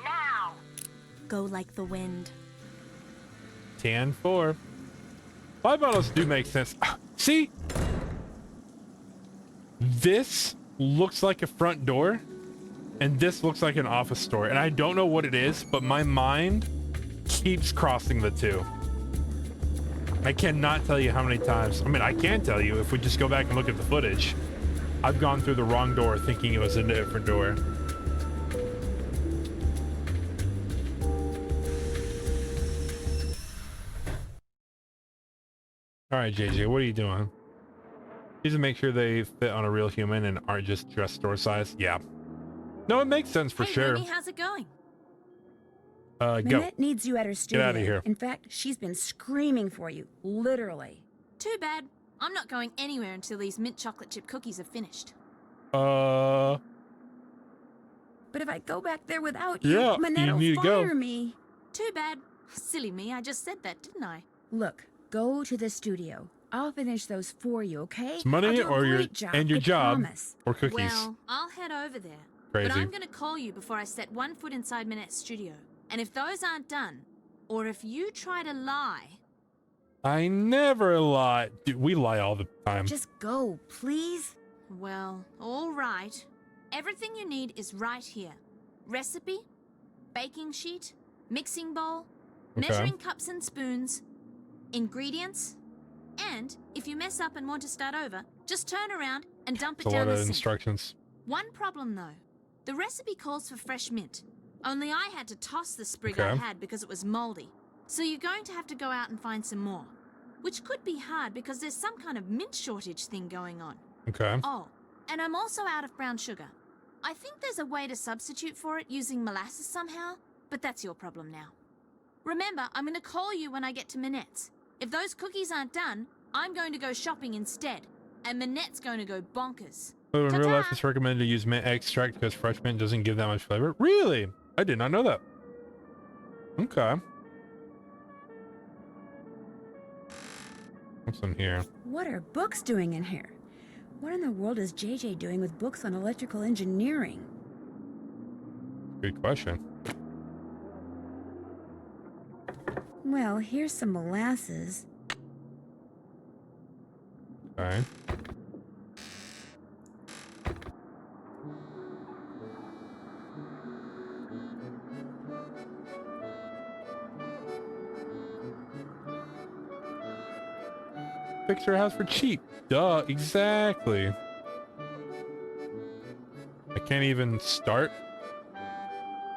now. Go like the wind. 10-4. Live models do make sense. See? This looks like a front door, and this looks like an office store. And I don't know what it is, but my mind keeps crossing the two. I cannot tell you how many times. I mean, I can tell you if we just go back and look at the footage. I've gone through the wrong door thinking it was a different door. All right, JJ, what are you doing? Just to make sure they fit on a real human and aren't just dress store size. Yeah. No, it makes sense for Hey, sure. Rooney, how's it going? Go. Minette needs you at her studio. outta here. In fact, she's been screaming for you, literally. Too bad. I'm not going anywhere until these mint chocolate chip cookies are finished. But if I go back there without you, Yeah, Minette'll you need to go. fire me. Too bad. Silly me, I just said that, didn't I? Look, go to the studio. I'll finish those for you, okay? It's money I'll do a or your great job, and your I job promise. or cookies. Well, I'll head over there. Crazy. But I'm going to call you before I set one foot inside Minette's studio. And if those aren't done, or if you try to lie, I never lie. Dude, we lie all the time. Just go, please. Well, all right. Everything you need is right here. Recipe, baking sheet, mixing bowl, measuring cups and spoons, ingredients, and if you mess up and want to start over, just turn around and dump it It's a down lot the of sink. instructions. One problem though. The recipe calls for fresh mint. Only I had to toss the sprig I Okay. had because it was moldy. So you're going to have to go out and find some more. Which could be hard because there's some kind of mint shortage thing going on. Okay. Oh, and I'm also out of brown sugar. I think there's a way to substitute for it using molasses somehow, but that's your problem now. Remember, I'm going to call you when I get to Minette's. If those cookies aren't done, I'm going to go shopping instead, and Minette's going to go bonkers. So in real Ta-ta! life, it's recommended to use mint extract because fresh mint doesn't give that much flavor. Really? I did not know that. Okay. What's in here? What are books doing in here? What in the world is JJ doing with books on electrical engineering? Good question. Well, here's some molasses. Okay. Fix your house for cheap. Duh, exactly. I can't even start.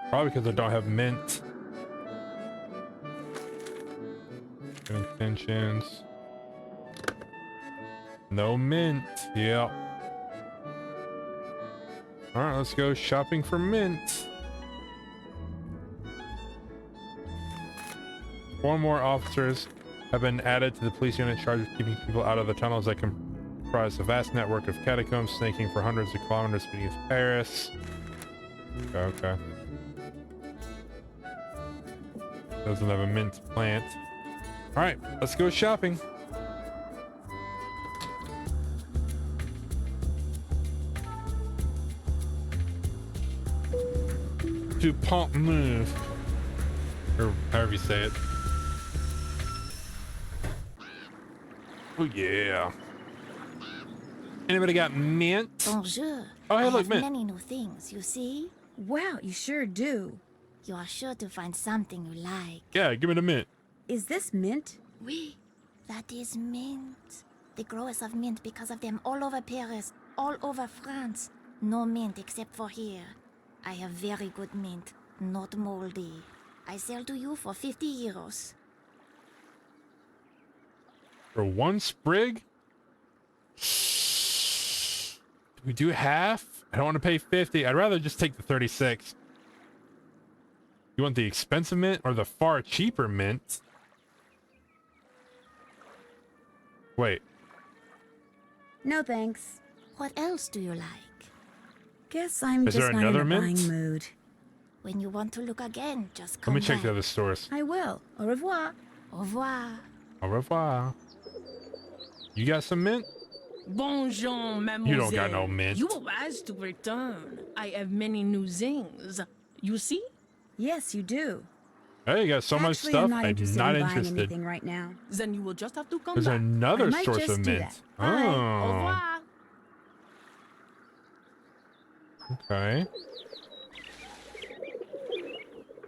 Probably because I don't have mint. Extensions. No mint. Yep. Alright, let's go shopping for mint. 4 more officers have been added to the police unit charged with keeping people out of the tunnels that comprise a vast network of catacombs snaking for hundreds of kilometers beneath Paris. Okay. Doesn't have a mint plant. Alright, let's go shopping. To Pont Neuf. Or however you say it. Oh yeah. Anybody got mint? Bonjour. Oh, hey, I look, have mint. many new things, you see? Wow, you sure do. You are sure to find something you like. Yeah, give me the mint. Is this mint? Oui, that is mint. The growers of mint because of them all over Paris, all over France. No mint except for here. I have very good mint, not moldy. I sell to you for 50 euros. For 1 sprig? Do we do half? I don't want to pay 50. I'd rather just take the 36. You want the expensive mint or the far cheaper mint? Wait. No thanks. What else do you like? Guess I'm Is just there not in another a mint? buying mood. When you want to look again, just Let come me check back. the other stores. I will. Au revoir. Au revoir. Au revoir. You got some mint? Bonjour, mademoiselle. You don't got no mint. You were asked to return. I have many new things. You see? Yes, you do. Hey, you got so much Actually, stuff. I'm not interested in buying interested. anything right now. Then you will just have to come There's back. another I might source just of do mint. that. Bye. Au Oh. revoir. Okay.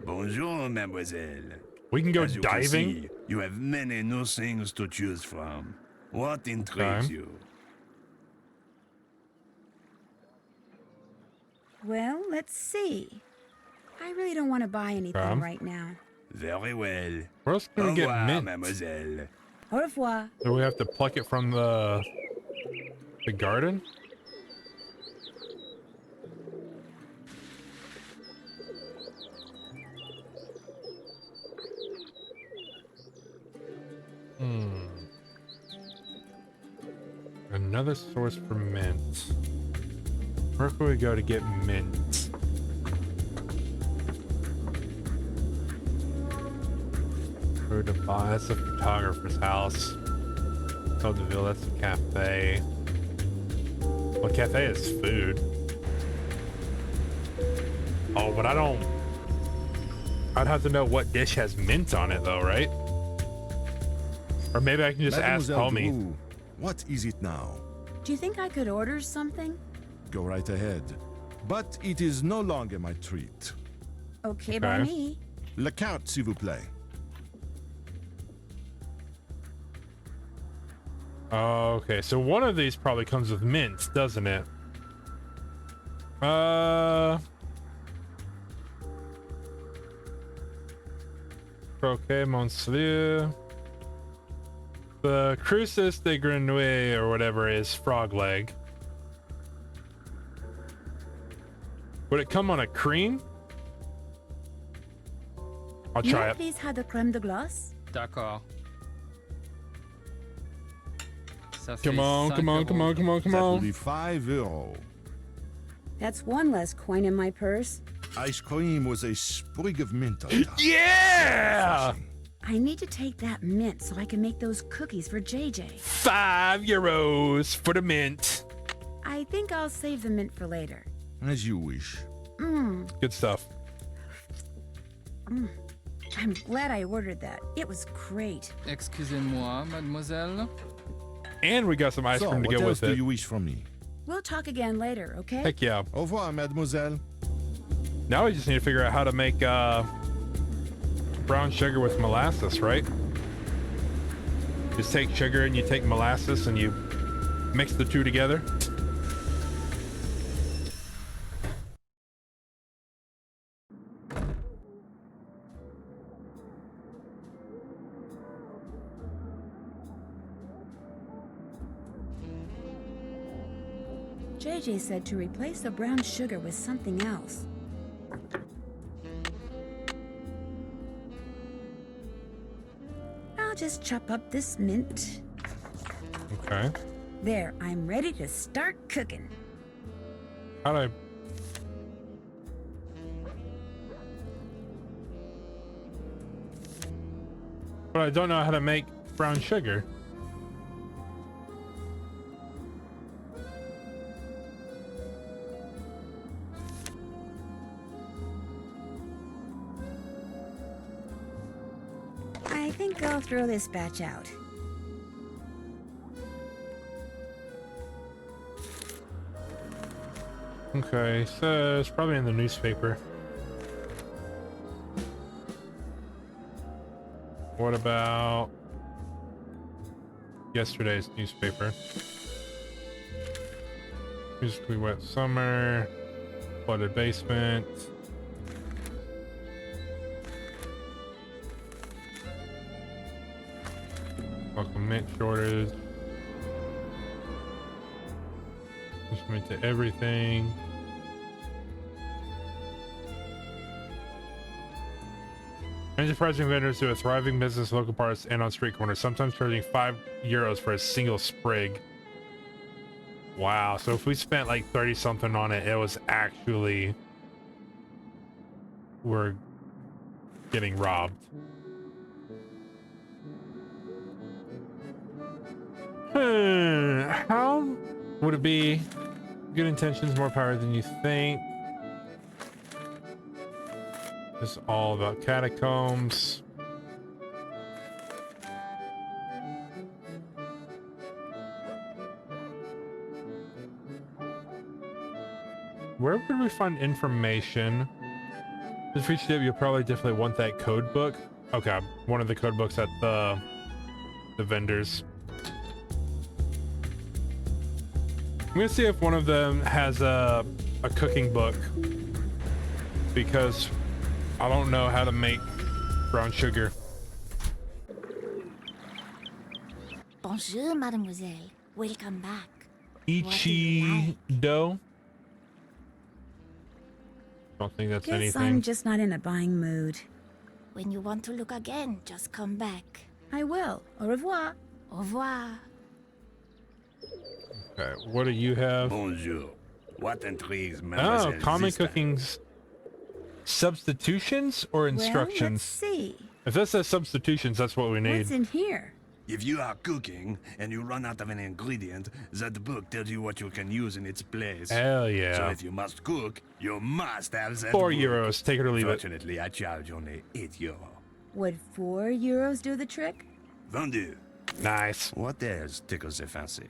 Bonjour, mademoiselle. We can go As you can diving. see, you have many new things to choose from. What intrigues Okay. you? Well, let's see. I really don't want to buy anything Okay. right now. Very well. Where else can Au we get revoir, mint? mademoiselle. Au revoir. Do we have to pluck it from the garden? Another source for mint. Where can we go to get mint? Where to buy? That's a photographer's house. Soldeville, that's a cafe. Well, cafe is food. Oh, but I don't... I'd have to know what dish has mint on it, though, right? Or maybe I can just ask Mademoiselle homie. Drew, what is it now? Do you think I could order something? Go right ahead. But it is no longer my treat. Okay, by me. La carte, s'il vous plaît. Okay, so one of these probably comes with mints, doesn't it? Croquet Monsieur. The Crucis de Grenouille or whatever is frog leg. Would it come on a cream? I'll May try I it. please have the crème de glace? D'accord. Ça fait Come on, 5 come on, come on, come on, come That will on. be €5. That's one less coin in my purse. Ice cream was a sprig of mint on top. Yeah! I need to take that mint so I can make those cookies for JJ. €5 for the mint. I think I'll save the mint for later. As you wish. Good stuff. I'm glad I ordered that. It was great. Excusez-moi, mademoiselle. And we got some ice So, cream to what go else with do it. you wish from me? We'll talk again later, okay? Heck yeah. Au revoir, mademoiselle. Now we just need to figure out how to make brown sugar with molasses, right? Just take sugar and you take molasses and you mix the two together. JJ said to replace the brown sugar with something else. I'll just chop up this mint. Okay. There, I'm ready to start cooking. How do I... But I don't know how to make brown sugar. I think I'll throw this batch out. Okay, so it's probably in the newspaper. What about yesterday's newspaper? Musically Wet Summer, Flooded Basement. Local mint shortage. Just to everything. Enterprising vendors do a thriving business, local parts, and on street corners, sometimes charging €5 for a single sprig. Wow, so if we spent like 30 something on it, it was actually... we're getting robbed. How would it be? Good intentions, more power than you think. It's all about catacombs. Where would we find information? This feature tip, you'll probably definitely want that code book. Okay, one of the code books at the vendors. I'm gonna see if one of them has a cooking book, because I don't know how to make brown sugar. Bonjour, mademoiselle. Welcome back. Ichido? Don't think that's Guess anything. I'm just not in a buying mood. When you want to look again, just come back. I will. Au revoir. Au revoir. Okay, what do you have? Bonjour. What intrigues Oh, mademoiselle common this time? cooking's substitutions or instructions? Well, let's see. If that says substitutions, that's what we need. What's in here? If you are cooking and you run out of an ingredient, that book tells you what you can use in its place. Hell yeah. So if you must cook, you must have that €4, book. take it or leave it. Fortunately, I charge only €8. Would €4 do the trick? Vendu. Nice. What else tickles your fancy?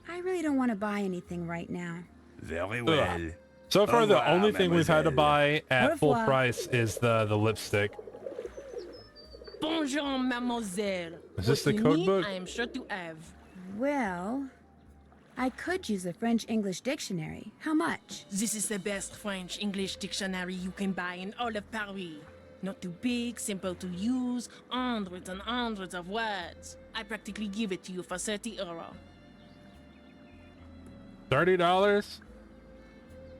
I really don't want to buy anything right now. Very well. So far, the revoir, only thing we've had to mademoiselle. buy at Au full revoir. price is the lipstick. Bonjour, mademoiselle. Is this What the you code need, book? I am sure to have. Well, I could use a French-English dictionary. How much? This is the best French-English dictionary you can buy in all of Paris. Not too big, simple to use, hundreds and hundreds of words. I practically give it to you for 30 euro. $30?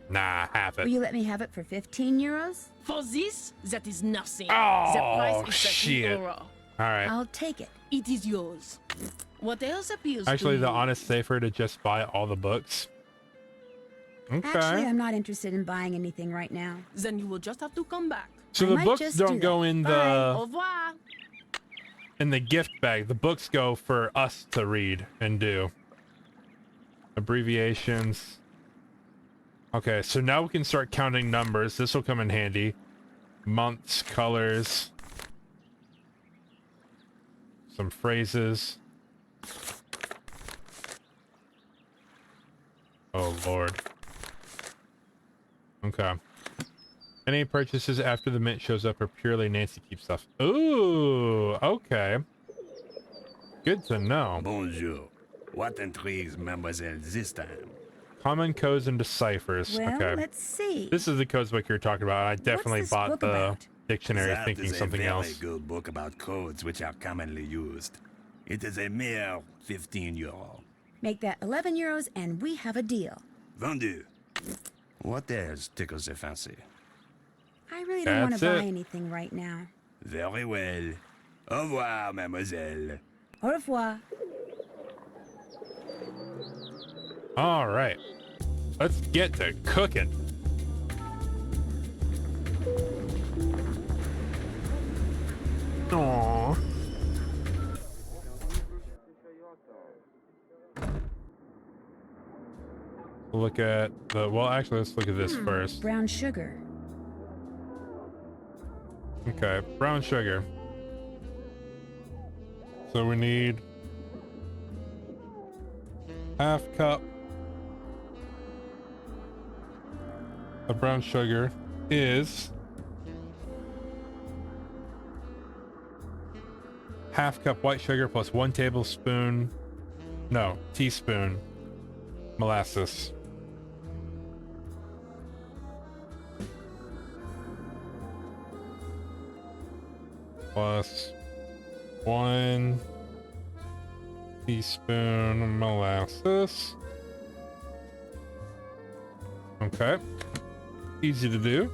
Nah, half Will it. you let me have it for 15 euros? For this, that is nothing. Oh, the price is 30 shit. euro. All right. I'll take it. It is yours. What else appeals Actually, to the you? honest safer to just buy all the books. Okay. Actually, I'm not interested in buying anything right now. Then you will just have to come back. So I the might books just don't do go that. in Au the revoir. gift bag. The books go for us to read and do. Abbreviations. Okay, so now we can start counting numbers. This will come in handy. Months, colors. Some phrases. Oh, Lord. Okay. Any purchases after the mint shows up are purely Nancy keep stuff. Ooh, okay. Good to know. Bonjour. What intrigues mademoiselle this time? Common codes and deciphers. Well, Okay. let's see. This is the codes book you're talking about. I definitely this bought book the about? dictionary That thinking is something a very else. good book about codes which are commonly used. It is a mere 15 euro. Make that 11 euros and we have a deal. Vendu. What else tickles your fancy? I really don't want That's to buy it. anything right now. Very well. Au revoir, mademoiselle. Au revoir. All right. Let's get to cooking. Aww. Look at the, well, actually, let's look at this first. Brown sugar. Okay, brown sugar. So we need half cup of brown sugar is half cup white sugar plus 1 tablespoon, no, teaspoon molasses. Plus 1 teaspoon molasses. Okay. Easy to do.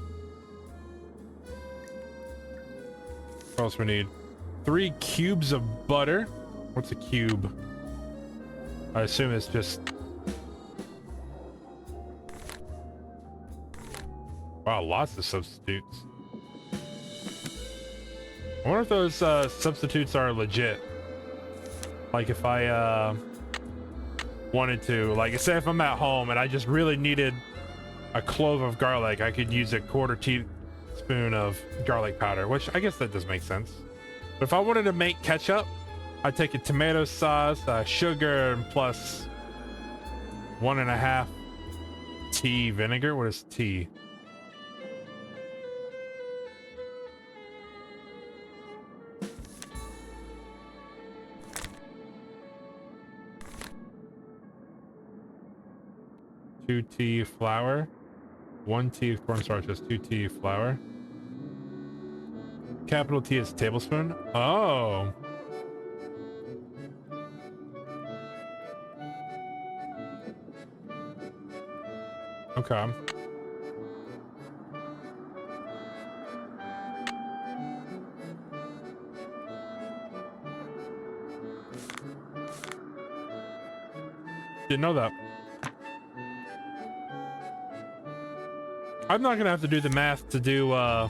What else we need? 3 cubes of butter. What's a cube? I assume it's just... Wow, lots of substitutes. I wonder if those substitutes are legit. Like if I wanted to, like say if I'm at home and I just really needed a clove of garlic, I could use a 1/4 teaspoon of garlic powder, which I guess that does make sense. But if I wanted to make ketchup, I'd take a tomato sauce, sugar, and plus 1.5 tea vinegar. What is tea? Two tea flour, 1 tea of cornstarch is 2 tea flour. Capital T is tablespoon. Oh. Okay. Didn't know that. I'm not gonna have to do the math to do okay,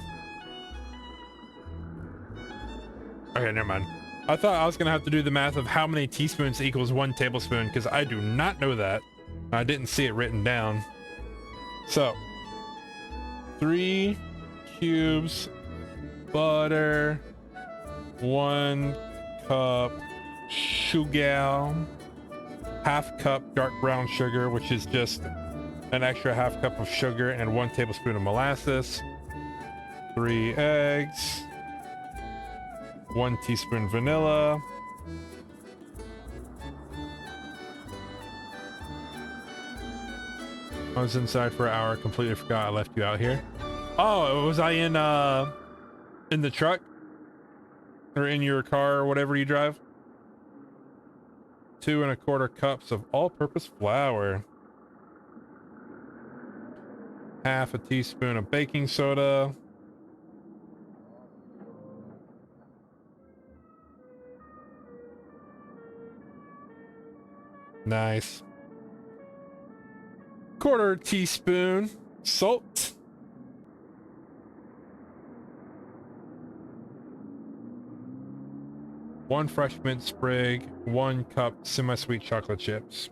never mind. I thought I was gonna have to do the math of how many teaspoons equals 1 tablespoon, because I do not know that. I didn't see it written down. So 3 cubes butter, 1 cup sugar, half cup dark brown sugar, which is just an extra half cup of sugar, and 1 tablespoon of molasses, 3 eggs, 1 teaspoon vanilla, I was inside for an hour, completely forgot I left you out here. Oh, was I in the truck? Or in your car or whatever you drive? 2 1/4 cups of all-purpose flour. Half a teaspoon of baking soda. Nice. 1/4 teaspoon salt. One fresh mint sprig, 1 cup semi-sweet chocolate chips.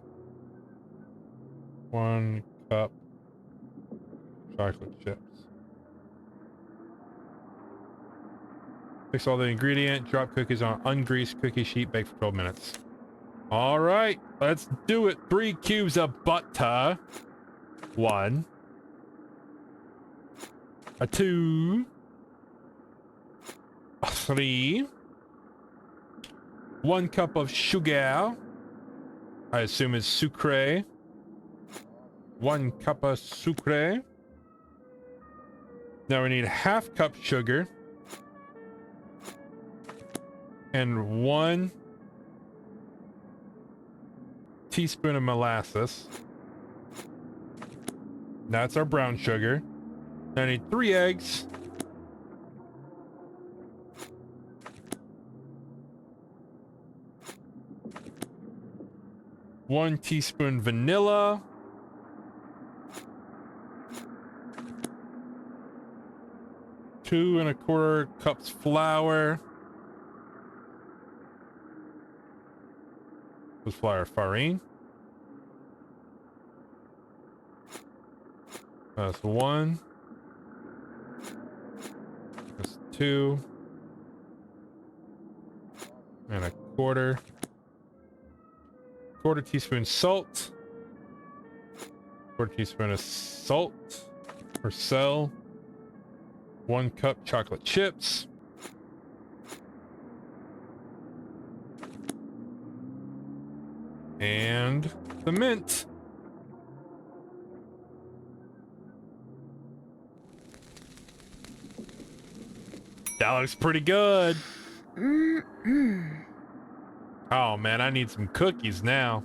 1 cup chocolate chips. Mix all the ingredient, drop cookies on ungreased cookie sheet, bake for 12 minutes. All right, let's do it. 3 cubes of butter. 1. 2. 3. 1 cup of sugar. I assume is sucre. 1 cup of sucre. Now we need half cup sugar. And 1 teaspoon of molasses. That's our brown sugar. Now I need 3 eggs. One teaspoon vanilla. 2 1/4 cups flour. What's flour? Farine. That's 1. That's 2. And 1/4. 1/4 teaspoon salt. 1/4 teaspoon of salt or sell. 1 cup chocolate chips. And the mint. That looks pretty good. Oh man, I need some cookies now.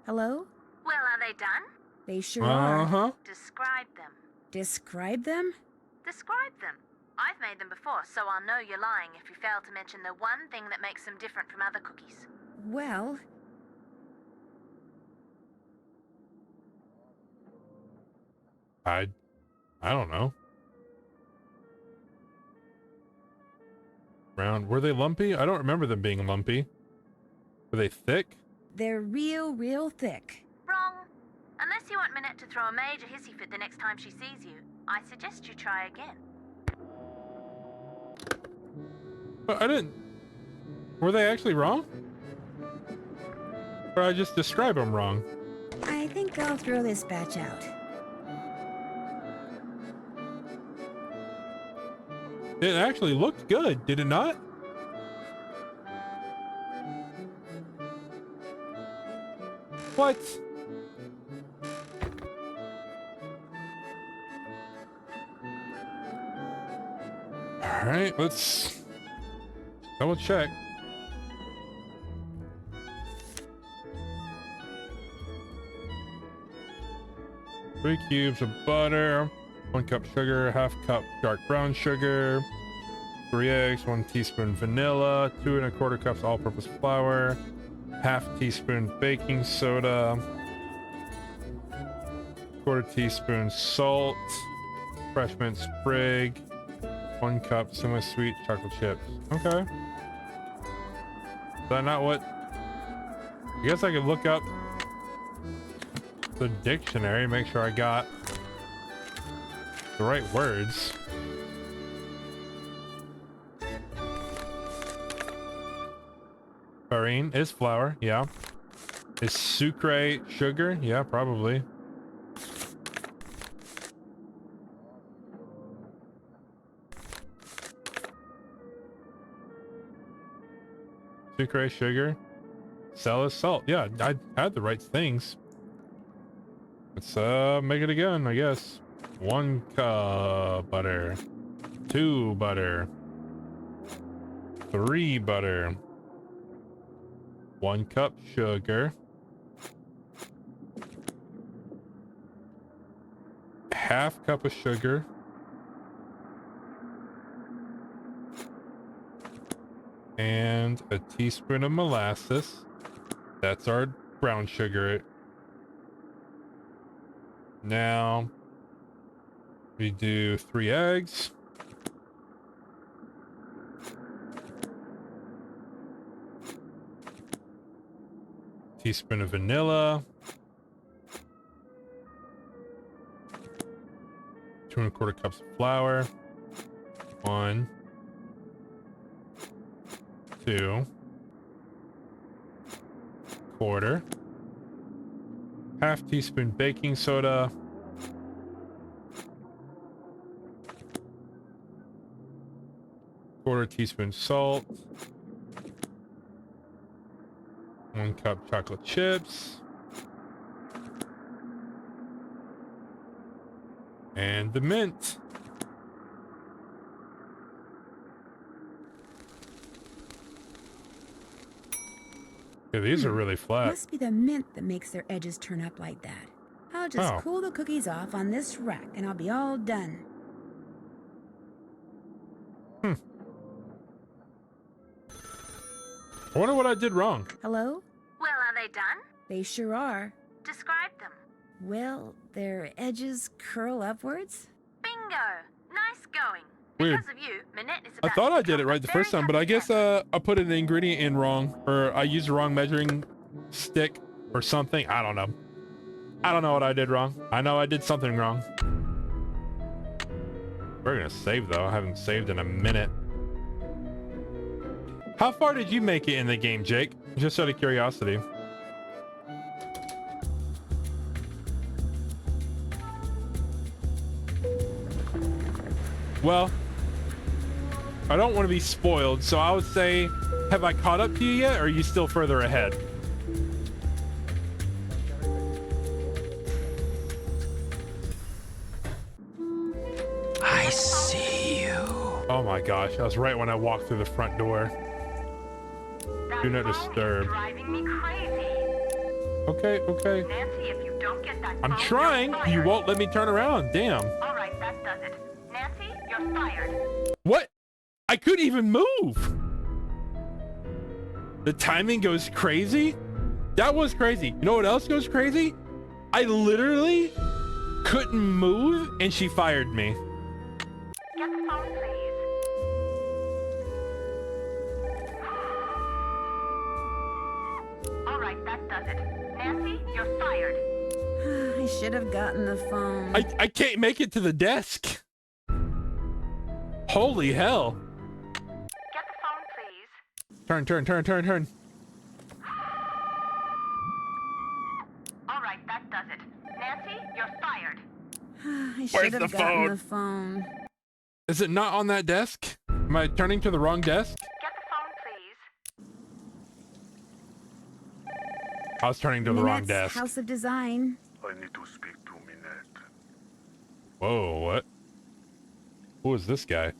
Hello? Well, are they done? They sure are. Uh-huh. Describe them. Describe them? Describe them. I've made them before, so I'll know you're lying if you fail to mention the one thing that makes them different from other cookies. Well, I don't know. Round. Were they lumpy? I don't remember them being lumpy. Were they thick? they're real thick. Wrong. Unless you want Minette to throw a major hissy fit the next time she sees you, I suggest you try again. I didn't... Were they actually wrong? Or I just described them wrong? I think I'll throw this batch out. It actually looked good, did it not? What? All right, let's double check. Three cubes of butter, 1 cup sugar, half cup dark brown sugar, 3 eggs, 1 teaspoon vanilla, 2 1/4 cups all-purpose flour, half teaspoon baking soda, 1/4 teaspoon salt, fresh mint sprig, 1 cup semi-sweet chocolate chips. Okay. Is that not what? I guess I could look up the dictionary, make sure I got the right words. chlorine. Is flour, yeah. Is sucre sugar? Yeah, probably. Sucre sugar. Sell is salt. Yeah, I had the right things. Let's make it again, I guess. 1 cup butter. 2 butter. 3 butter. 1 cup sugar. Half cup of sugar. And a teaspoon of molasses. That's our brown sugar. Now we do 3 eggs. Teaspoon of vanilla. 2 1/4 cups of flour. 1, 2, 1/4. Half teaspoon baking soda. 1/4 teaspoon salt. 1 cup chocolate chips. And the mint. Yeah, these are really flat. Must be the mint that makes their edges turn up like that. I'll just cool the cookies off on this rack and I'll be all done. I wonder what I did wrong. Hello? Well, are they done? They sure are. Describe them. Well, their edges curl upwards. Bingo! Nice going. Weird. Because of you, Minette is I about thought to I did it become right a the very first time, but I guess I put an ingredient in wrong, or I used the wrong measuring stick or something. I don't know. I don't know what I did wrong. I know I did something wrong. We're gonna save though. I haven't saved in a minute. How far did you make it in the game, Jake? Just out of curiosity. Well, I don't want to be spoiled, so I would say, have I caught up to you yet, or are you still further ahead? I see you. Oh my gosh, that was right when I walked through the front door. Do not disturb. driving me crazy. Okay, okay. Nancy, if you don't get that I'm phone, trying. you're You fired. won't let me turn around. Damn. All right, that does it. Nancy, you're fired. What? I couldn't even move. The timing goes crazy. That was crazy. You know what else goes crazy? I literally couldn't move and she fired me. Get the phone, please. All right, that does it. Nancy, you're fired. I should have gotten the phone. I can't make it to the desk. Holy hell. Get the phone, please. Turn. All right, that does it. Nancy, you're fired. I should Where's have the gotten phone? the phone. Is it not on that desk? Am I turning to the wrong desk? Get the phone, please. I was turning to the wrong Minette's desk. House of Design. I need to speak to Minette. Whoa, what? Who is this guy?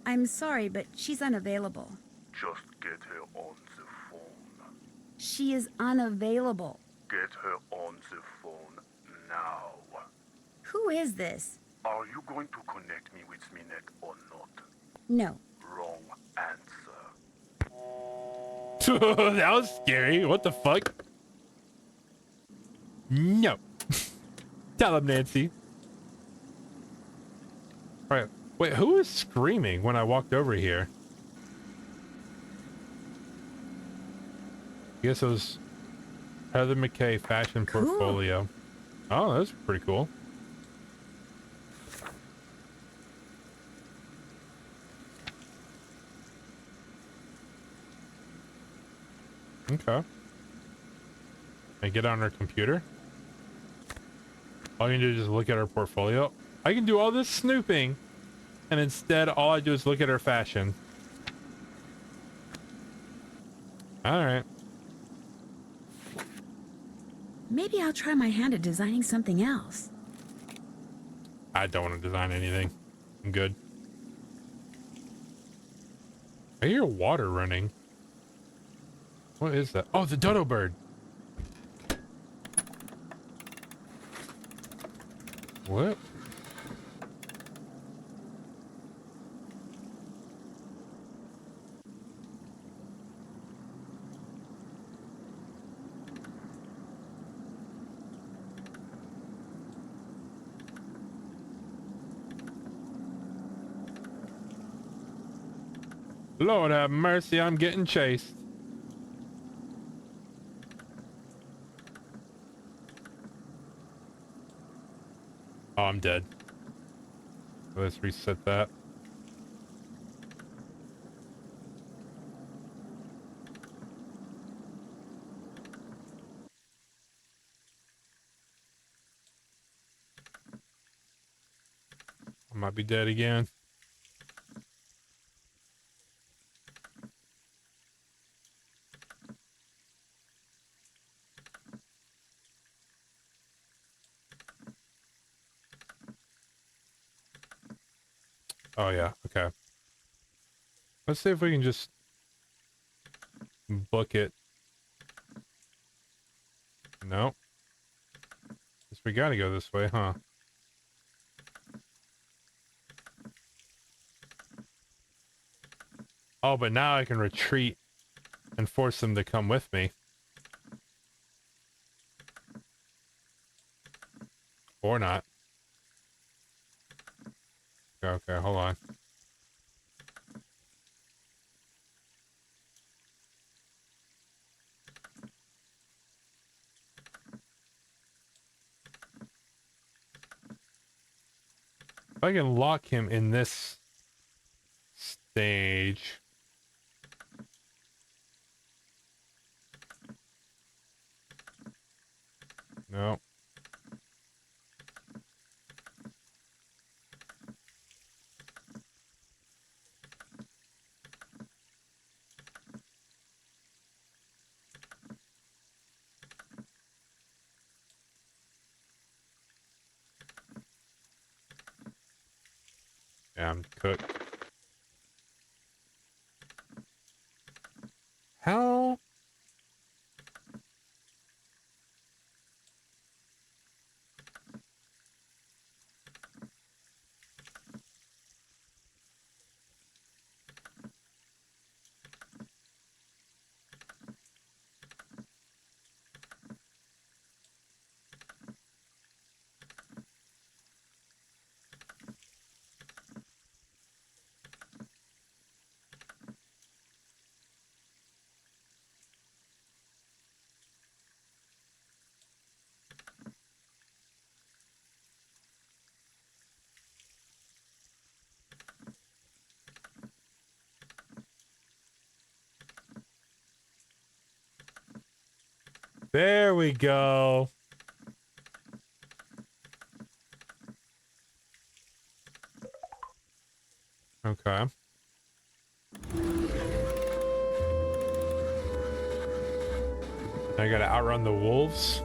I'm sorry, but she's unavailable. Just get her on the phone. She is unavailable. Get her on the phone now. Who is this? Are you going to connect me with Minette or not? No. Wrong answer. That was scary. What the fuck? No. Tell him, Nancy. All right. Wait, who is screaming when I walked over here? I guess it was Heather McKay Fashion Portfolio. Oh, that's pretty cool. Okay. I get on her computer. All you can do is just look at her portfolio. I can do all this snooping, and instead all I do is look at her fashion. All right. Maybe I'll try my hand at designing something else. I don't want to design anything. I'm good. I hear water running. What is that? Oh, the dodo bird. What? Lord have mercy, I'm getting chased. Oh, I'm dead. Let's reset that. I might be dead again. Oh yeah, okay. Let's see if we can just book it. No. Guess we gotta go this way, huh? Oh, but now I can retreat and force them to come with me. Or not. Okay, hold on. If I can lock him in this stage. No. Yeah, I'm cooked. How? There we go. Okay. I gotta outrun the wolves.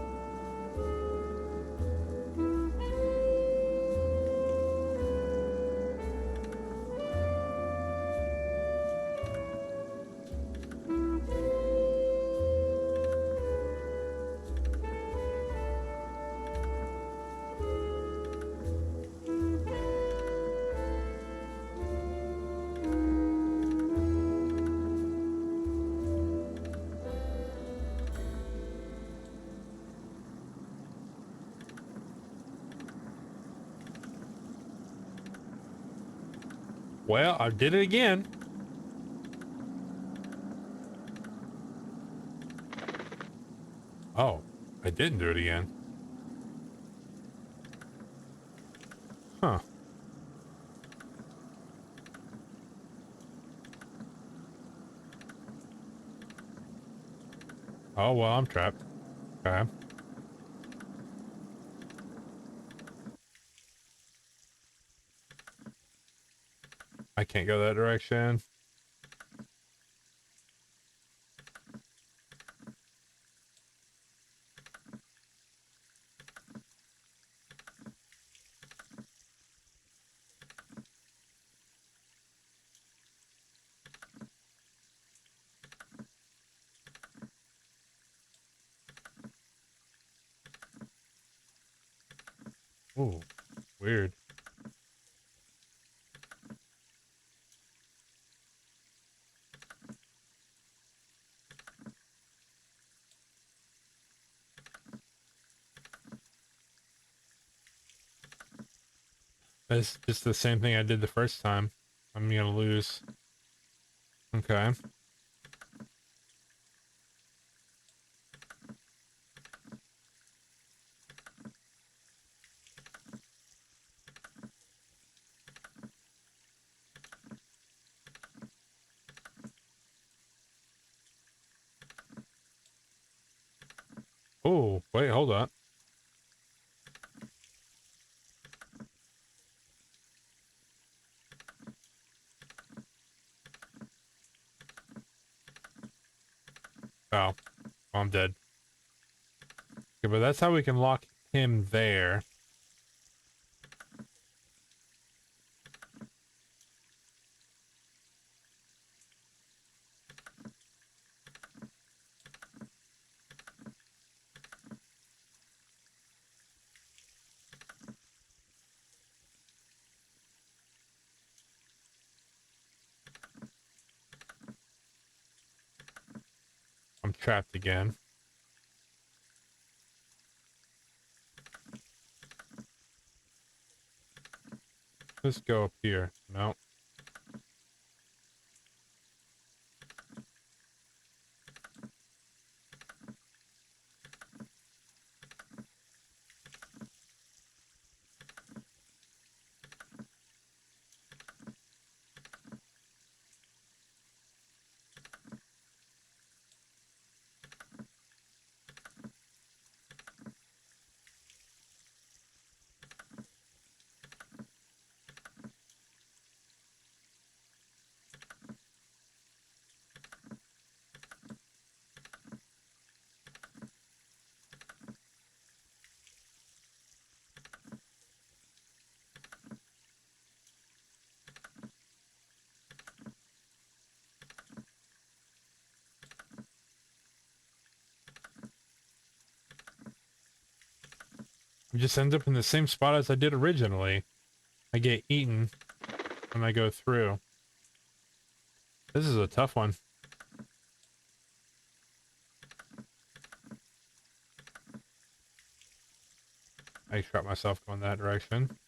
Well, I did it again. Oh, I didn't do it again. Huh. Oh, well, I'm trapped. Okay. I can't go that direction. Ooh, weird. It's just the same thing I did the first time. I'm gonna lose. Okay. Oh, wait, hold on. Oh, I'm dead. Okay, but that's how we can lock him there. I'm trapped again. Let's go up here. No. I just end up in the same spot as I did originally. I get eaten when I go through. This is a tough one. I trapped myself going that direction.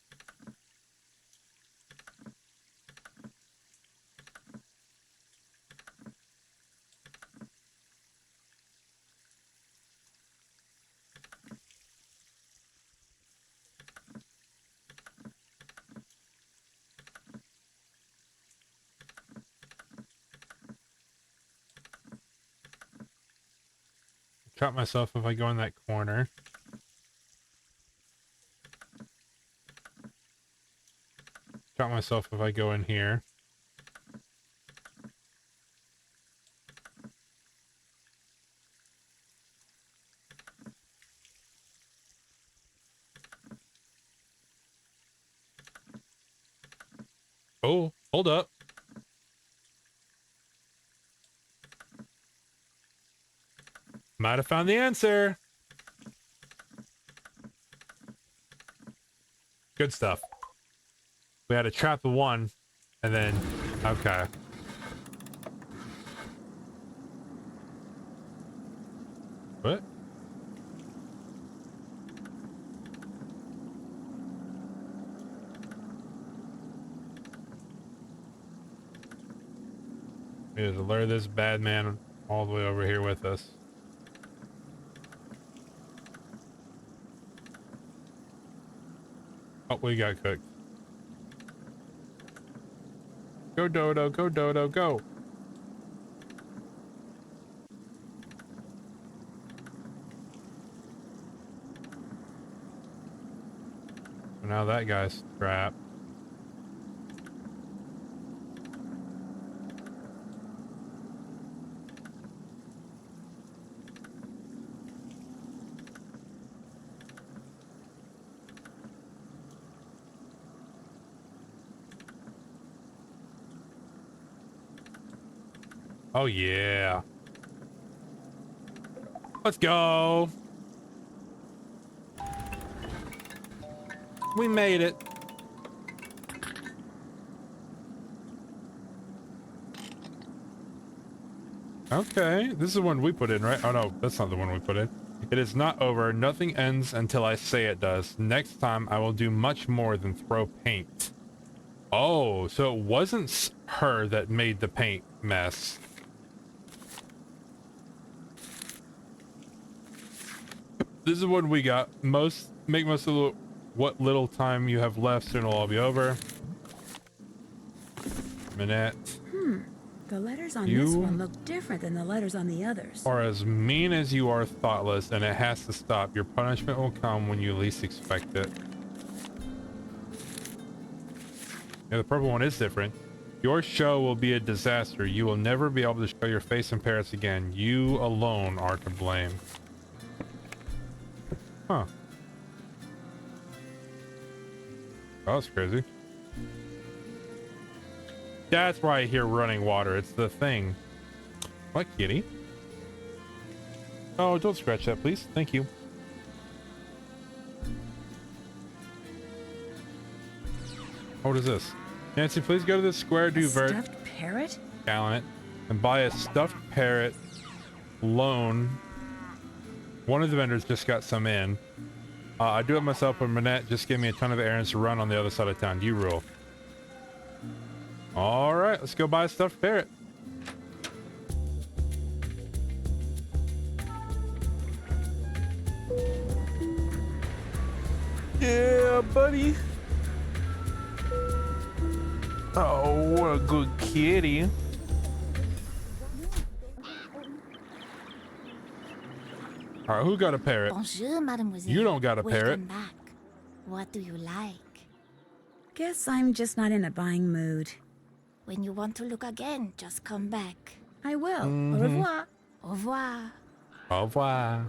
Trap myself if I go in that corner. Trap myself if I go in here. Oh, hold up. Might have found the answer. Good stuff. We had to trap the one, and then, okay. What? We had to lure this bad man all the way over here with us. Oh, we got cooked. Go Dodo, go Dodo, go. Now that guy's trapped. Oh yeah. Let's go. We made it. Okay, this is the one we put in, right? Oh no, that's not the one we put in. It is not over. Nothing ends until I say it does. Next time I will do much more than throw paint. Oh, so it wasn't her that made the paint mess. This is what we got. Make most of what little time you have left, soon it'll all be over. Minette. The letters on this one look different than the letters on the others. Are as mean as you are thoughtless, and it has to stop. Your punishment will come when you least expect it. Yeah, the purple one is different. Your show will be a disaster. You will never be able to show your face in Paris again. You alone are to blame. Huh. Oh, that's crazy. That's why I hear running water. It's the thing. What, kitty? Oh, don't scratch that, please. Thank you. What is this? Nancy, please go to the Square du Vert Stuffed parrot? Gallant and buy a stuffed parrot loan. One of the vendors just got some in. I do it myself, but Manette just gave me a ton of errands to run on the other side of town. You rule. All right, let's go buy a stuffed parrot. Yeah, buddy. Oh, what a good kitty. All right, who got a parrot? Bonjour, mademoiselle. You don't got a parrot. Welcome back. What do you like? Guess I'm just not in a buying mood. When you want to look again, just come back. I will. Au revoir. Au revoir. Au revoir.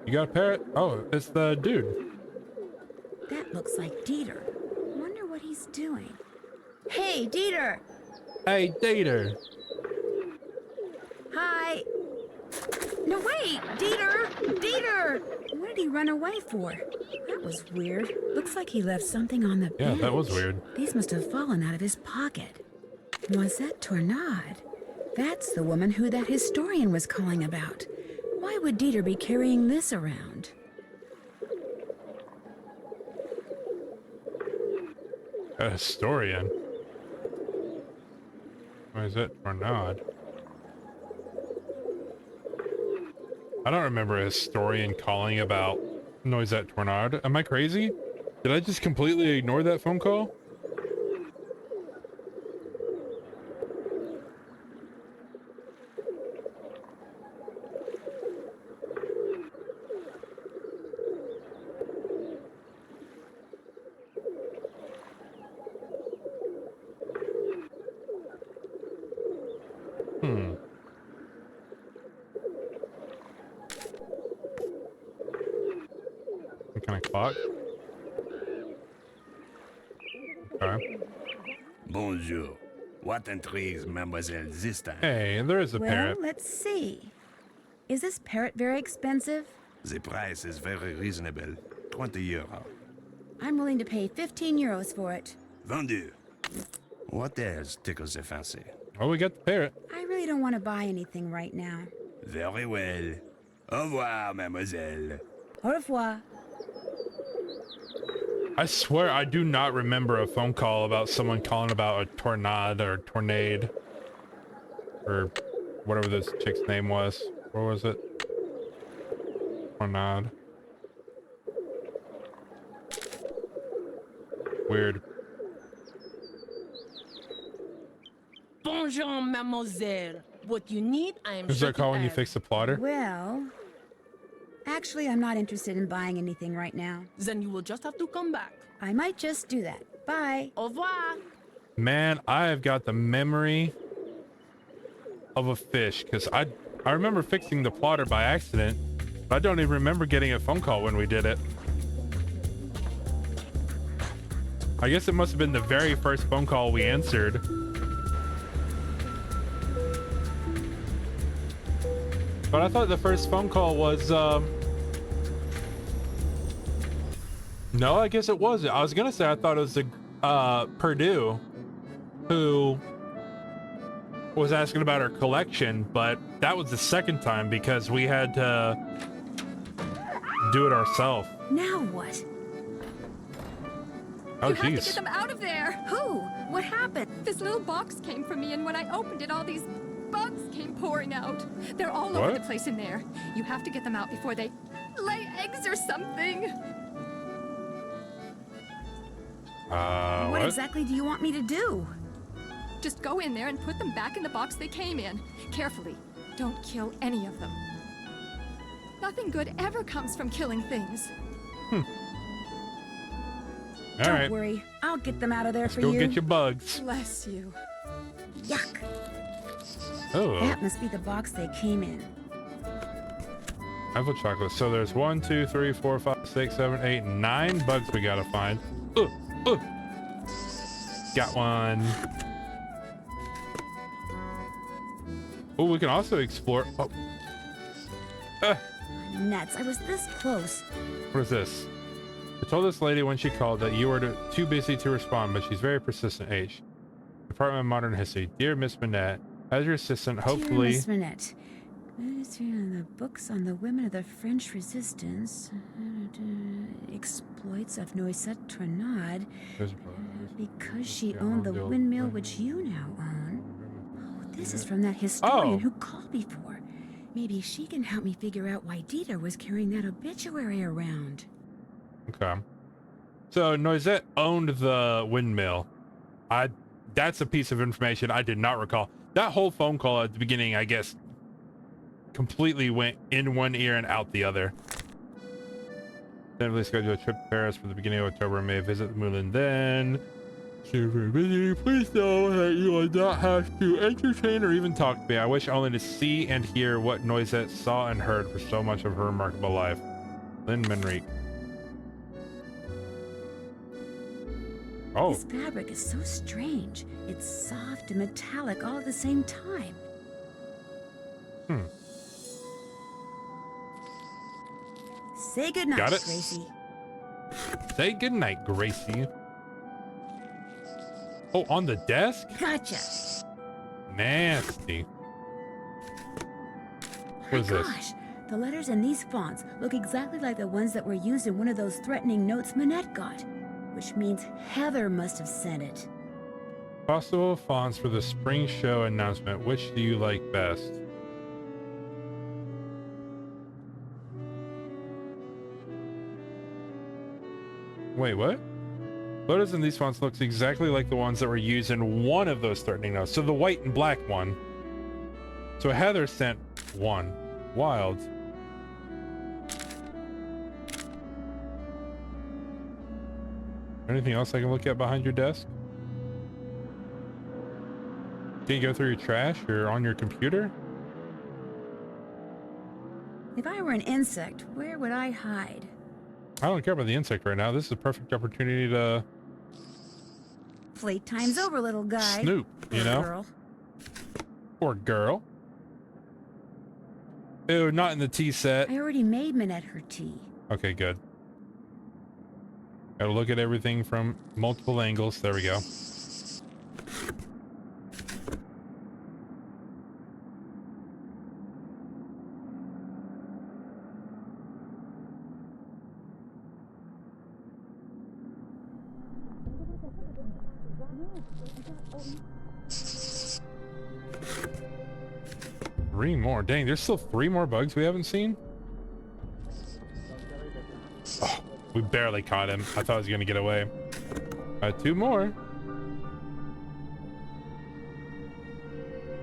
You got a parrot? Oh, it's the dude. That looks like Dieter. Wonder what he's doing. Hey, Dieter! Hey, Dieter. Hi. No, wait! Dieter! Dieter! What did he run away for? That was weird. Looks like he left something on the bench. Yeah, that was weird. These must have fallen out of his pocket. Noisette Tornade. That's the woman who that historian was calling about. Why would Dieter be carrying this around? A historian? Noisette Tornade? I don't remember a historian calling about Noisette Tornade. Am I crazy? Did I just completely ignore that phone call? What kind of clock? Okay. Bonjour. What intrigues mademoiselle this time? Hey, there is a parrot. Well, let's see. Is this parrot very expensive? The price is very reasonable. 20 euro. I'm willing to pay 15 euros for it. Vendu. What else tickles the fancy? Oh, we got the parrot. I really don't want to buy anything right now. Very well. Au revoir, mademoiselle. Au revoir. I swear I do not remember a phone call about someone calling about a tornado or tornade or whatever this chick's name was. What was it? Tornado. Weird. Bonjour, mademoiselle. What you need, I am Is sure that call to when you have. fix the plotter? Well, Actually, I'm not interested in buying anything right now. Then you will just have to come back. I might just do that. Bye. Au revoir. Man, I have got the memory of a fish, because I remember fixing the plotter by accident, but I don't even remember getting a phone call when we did it. I guess it must have been the very first phone call we answered. But I thought the first phone call was, no, I guess it was. I was gonna say I thought it was the Purdue who was asking about her collection, but that was the second time because we had to do it ourselves. Now what? Oh, You have to get jeez. them out of there. Who? What happened? This little box came from me, and when I opened it, all these bugs came pouring out. They're all over What? the place in there. You have to get them out before they lay eggs or something. What exactly do you want me to do? Just go in there and put them back in the box they came in. Carefully. Don't kill any of them. Nothing good ever comes from killing things. All Don't right. worry. I'll get them out of there Let's for go you. get your bugs. Bless you. Yuck. Oh. That must be the box they came in. Apple chocolate. So there's 1, 2, 3, 4, 5, 6, 7, 8, 9 bugs we gotta find. Got one. Oh, we can also explore. Oh. Nuts. I was this close. What is this? I told this lady when she called that you were too busy to respond, but she's very persistent. H. Department of Modern History. Dear Miss Manette, as your assistant, hopefully. Dear Miss Manette, the books on the women of the French Resistance, exploits of Noisette Trenade, because she owned the windmill which you now own. Oh, this is from that historian who called before. Maybe she can help me figure out why Dieter was carrying that obituary around. Okay. So Noisette owned the windmill. That's a piece of information I did not recall. That whole phone call at the beginning, I guess, completely went in one ear and out the other. Then we schedule a trip to Paris for the beginning of October and may visit the Moulin then. Please know that you will not have to entertain or even talk to me. I wish only to see and hear what Noisette saw and heard for so much of her remarkable life. Lynn Manrique. Oh. This fabric is so strange. It's soft and metallic all at the same time. Say goodnight, Got it. Gracie. Say goodnight, Gracie. Oh, on the desk? Gotcha. Nasty. What is this? Gosh, the letters in these fonts look exactly like the ones that were used in one of those threatening notes Manette got, which means Heather must have sent it. Possible fonts for the spring show announcement. Which do you like best? Wait, what? Letters in these fonts looks exactly like the ones that were used in one of those threatening notes. So the white and black one. So Heather sent one. Wild. Anything else I can look at behind your desk? Can you go through your trash or on your computer? If I were an insect, where would I hide? I don't care about the insect right now. This is a perfect opportunity to Playtime's over, little guy. snoop, you Or know? girl. Or girl. Ew, not in the tea set. I already made Manette her tea. Okay, good. Gotta look at everything from multiple angles. There we go. Three more. Dang, there's still 3 more bugs we haven't seen? Oh, we barely caught him. I thought I was gonna get away. 2 more.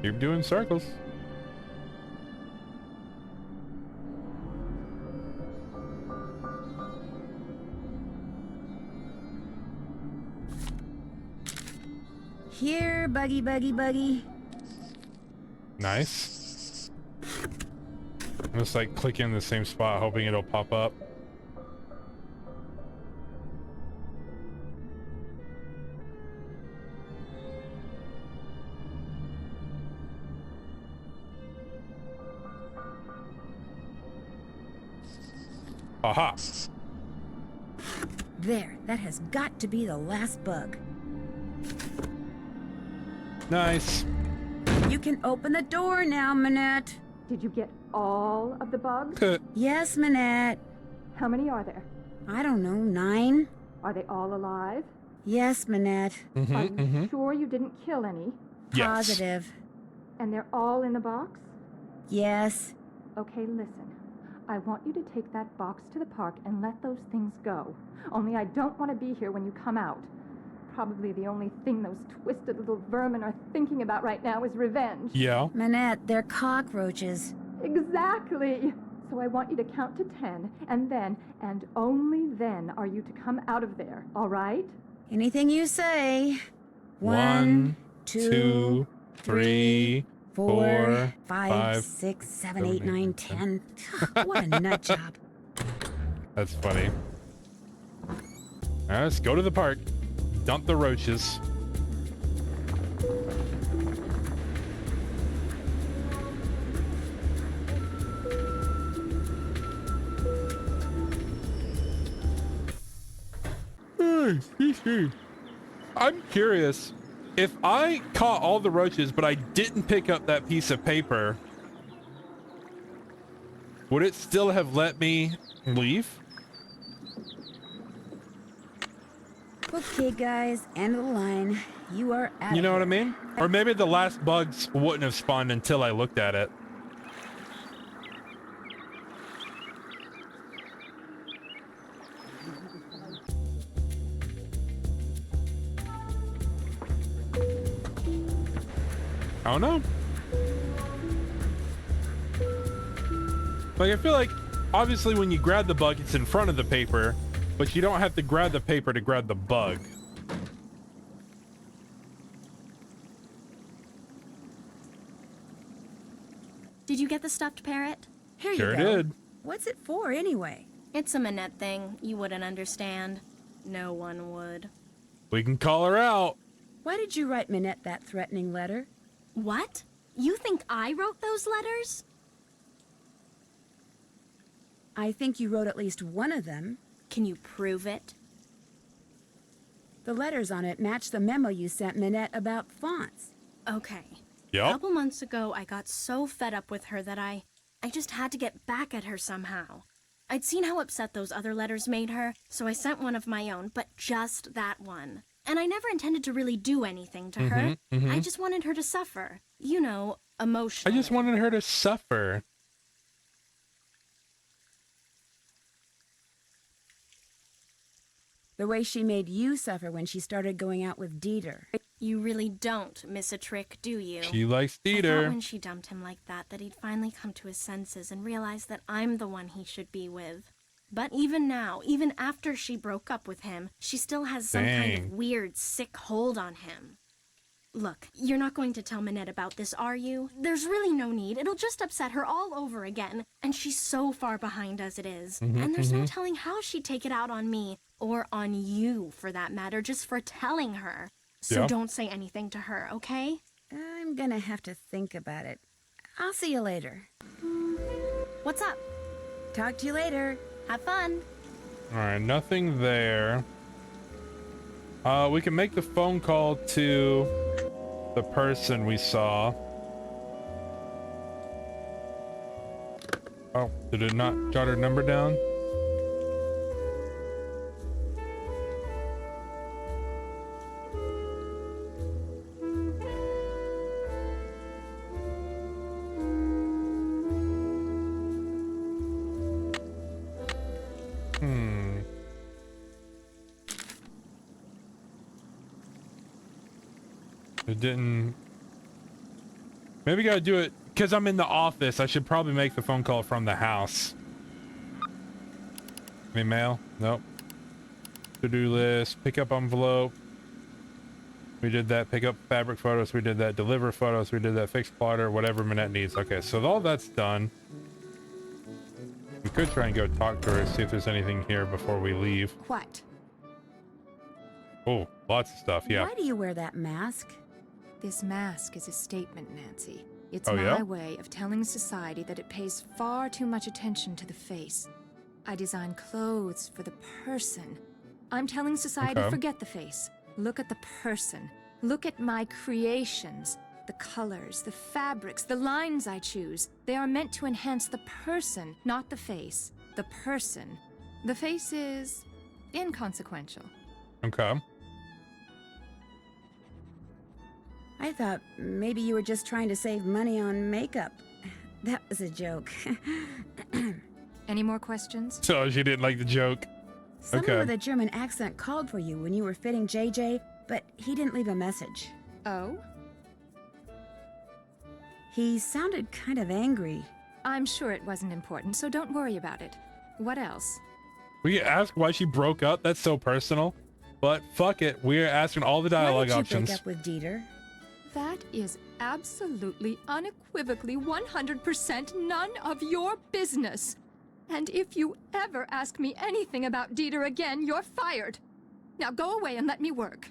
Keep doing circles. Here, buggy, buggy, buggy. Nice. I'm just like clicking in the same spot, hoping it'll pop up. Aha. There, that has got to be the last bug. Nice. You can open the door now, Manette. Did you get all of the bugs? Yes, Manette. How many are there? I don't know, 9? Are they all alive? Yes, Manette. Are you sure you didn't kill any? Yes. Positive. And they're all in the box? Yes. Okay, listen. I want you to take that box to the park and let those things go. Only I don't want to be here when you come out. Probably the only thing those twisted little vermin are thinking about right now is revenge. Yeah. Manette, they're cockroaches. Exactly. So I want you to count to 10, and then, and only then, are you to come out of there, all right? Anything you say. 1, 2, 2, 3, 4, 5, 6, 7, 8, 9, 10. What a nut job. That's funny. All right, let's go to the park. Dump the roaches. I'm curious. If I caught all the roaches, but I didn't pick up that piece of paper, would it still have let me leave? Okay, guys, end of the line. You are out. You know what I mean? Or maybe the last bugs wouldn't have spawned until I looked at it. I don't know. Like, I feel like, obviously, when you grab the bug, it's in front of the paper, but you don't have to grab the paper to grab the bug. Did you get the stuffed parrot? Here you Sure go. did. What's it for, anyway? It's a Manette thing. You wouldn't understand. No one would. We can call her out. Why did you write Manette that threatening letter? What? You think I wrote those letters? I think you wrote at least one of them. Can you prove it? The letters on it match the memo you sent Manette about fonts. Okay. Yep. A couple months ago, I got so fed up with her that I just had to get back at her somehow. I'd seen how upset those other letters made her, so I sent one of my own, but just that one. And I never intended to really do anything to her. I just wanted her to suffer. You know, emotionally. I just wanted her to suffer. The way she made you suffer when she started going out with Dieter. You really don't miss a trick, do you? She likes I thought Dieter. when she dumped him like that he'd finally come to his senses and realize that I'm the one he should be with. But even now, even after she broke up with him, she still has some kind of weird, sick hold on him. Look, you're not going to tell Manette about this, are you? There's really no need. It'll just upset her all over again. And she's so far behind as it is. And there's no telling how she'd take it out on me. Or on you, for that matter, just for telling her. So don't say anything to her, okay? I'm gonna have to think about it. I'll see you later. What's up? Talk to you later. Have fun. All right, nothing there. We can make the phone call to the person we saw. Oh, did it not jot her number down? It didn't. Maybe gotta do it because I'm in the office. I should probably make the phone call from the house. Any mail? Nope. To-do list. Pick up envelope. We did that. Pick up fabric photos. We did that. Deliver photos. We did that. Fix plotter. Whatever Minette needs. Okay, so all that's done. We could try and go talk to her, see if there's anything here before we leave. What? Oh, lots of stuff, yeah. Why do you wear that mask? This mask is a statement, Nancy. It's Oh, my yeah? way of telling society that it pays far too much attention to the face. I design clothes for the person. I'm telling society, Okay. forget the face. Look at the person. Look at my creations. The colors, the fabrics, the lines I choose. They are meant to enhance the person, not the face. The person. The face is inconsequential. Okay. I thought maybe you were just trying to save money on makeup. That was a joke. Any more questions? So she didn't like the joke. Someone Okay. with a German accent called for you when you were fitting JJ, but he didn't leave a message. Oh? He sounded kind of angry. I'm sure it wasn't important, so don't worry about it. What else? We ask why she broke up. That's so personal. But fuck it. We're asking all the dialogue Why did you options. break up with Dieter? That is absolutely, unequivocally, 100% none of your business. And if you ever ask me anything about Dieter again, you're fired. Now go away and let me work.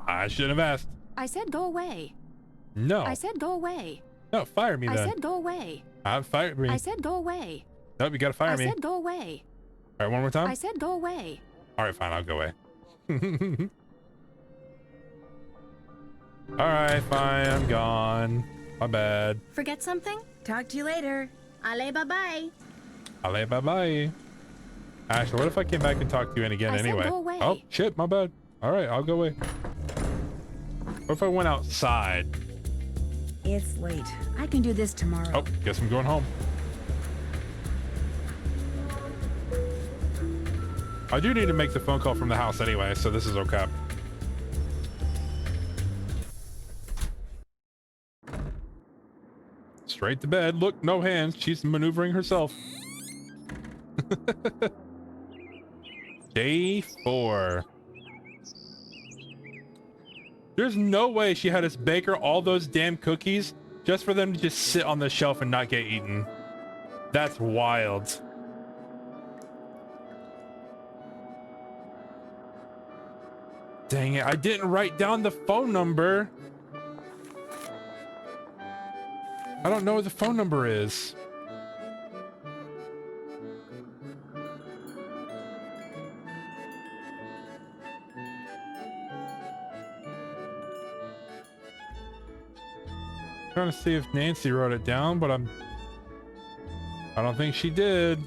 I shouldn't have asked. I said go away. No. I said go away. No, fire me I then. said go away. Fire me. I said go away. Nope, you gotta fire I me. said go away. All right, one more time. I said go away. All right, fine. I'll go away. All right, fine. I'm gone. My bad. Forget something? Talk to you later. Allez, bye-bye. Allez, bye-bye. Actually, what if I came back and talked to you again I said anyway? go away. Oh, shit. My bad. All right, I'll go away. What if I went outside? It's late. I can do this tomorrow. Oh, guess I'm going home. I do need to make the phone call from the house anyway, so this is okay. Straight to bed. Look, no hands. She's maneuvering herself. Day 4. There's no way she had us bake her all those damn cookies just for them to just sit on the shelf and not get eaten. That's wild. Dang it, I didn't write down the phone number. I don't know what the phone number is. Trying to see if Nancy wrote it down, but I don't think she did.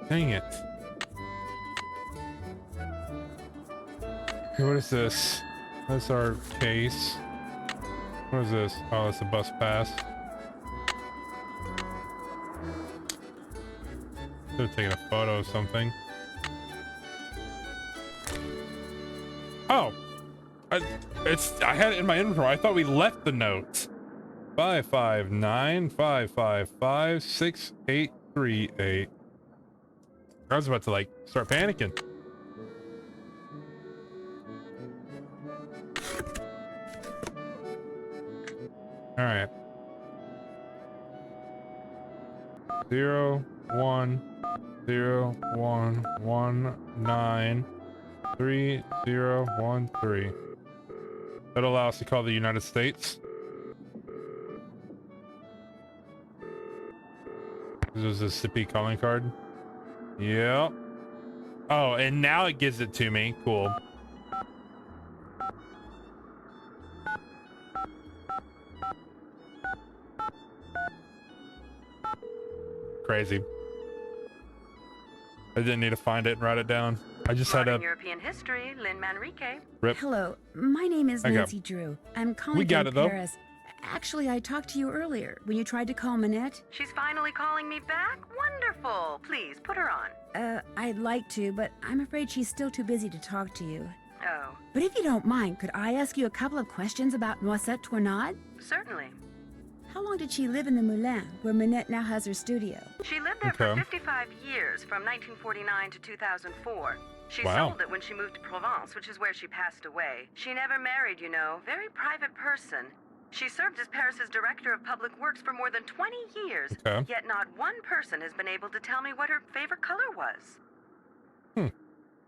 Dang it. Okay, what is this? That's our case. What is this? Oh, that's a bus pass. Should have taken a photo of something. Oh! I had it in my inventory. I thought we left the note. 559-555-6838. I was about to like start panicking. All right. 0 1 0 1 1 9 3 0 1 3. That'll allow us to call the United States. This is a Sippy calling card. Yep. Oh, and now it gives it to me. Cool. Crazy. I didn't need to find it and write it down. I just had a European history, Lynn Manrique. rip. Hello, my name is I got- Nancy Drew. I'm calling We got from it, though. Paris. Actually, I talked to you earlier when you tried to call Minette. She's finally calling me back? Wonderful. Please, put her on. I'd like to, but I'm afraid she's still too busy to talk to you. Oh. But if you don't mind, could I ask you a couple of questions about Noisette Tournade? Certainly. How long did she live in the Moulin, where Minette now has her studio? She lived there for 55 years, from 1949 to 2004. She sold it when she moved to Provence, which is where she passed away. She never married, you know. Very private person. She served as Paris's director of public works for more than 20 years. Yet not one person has been able to tell me what her favorite color was.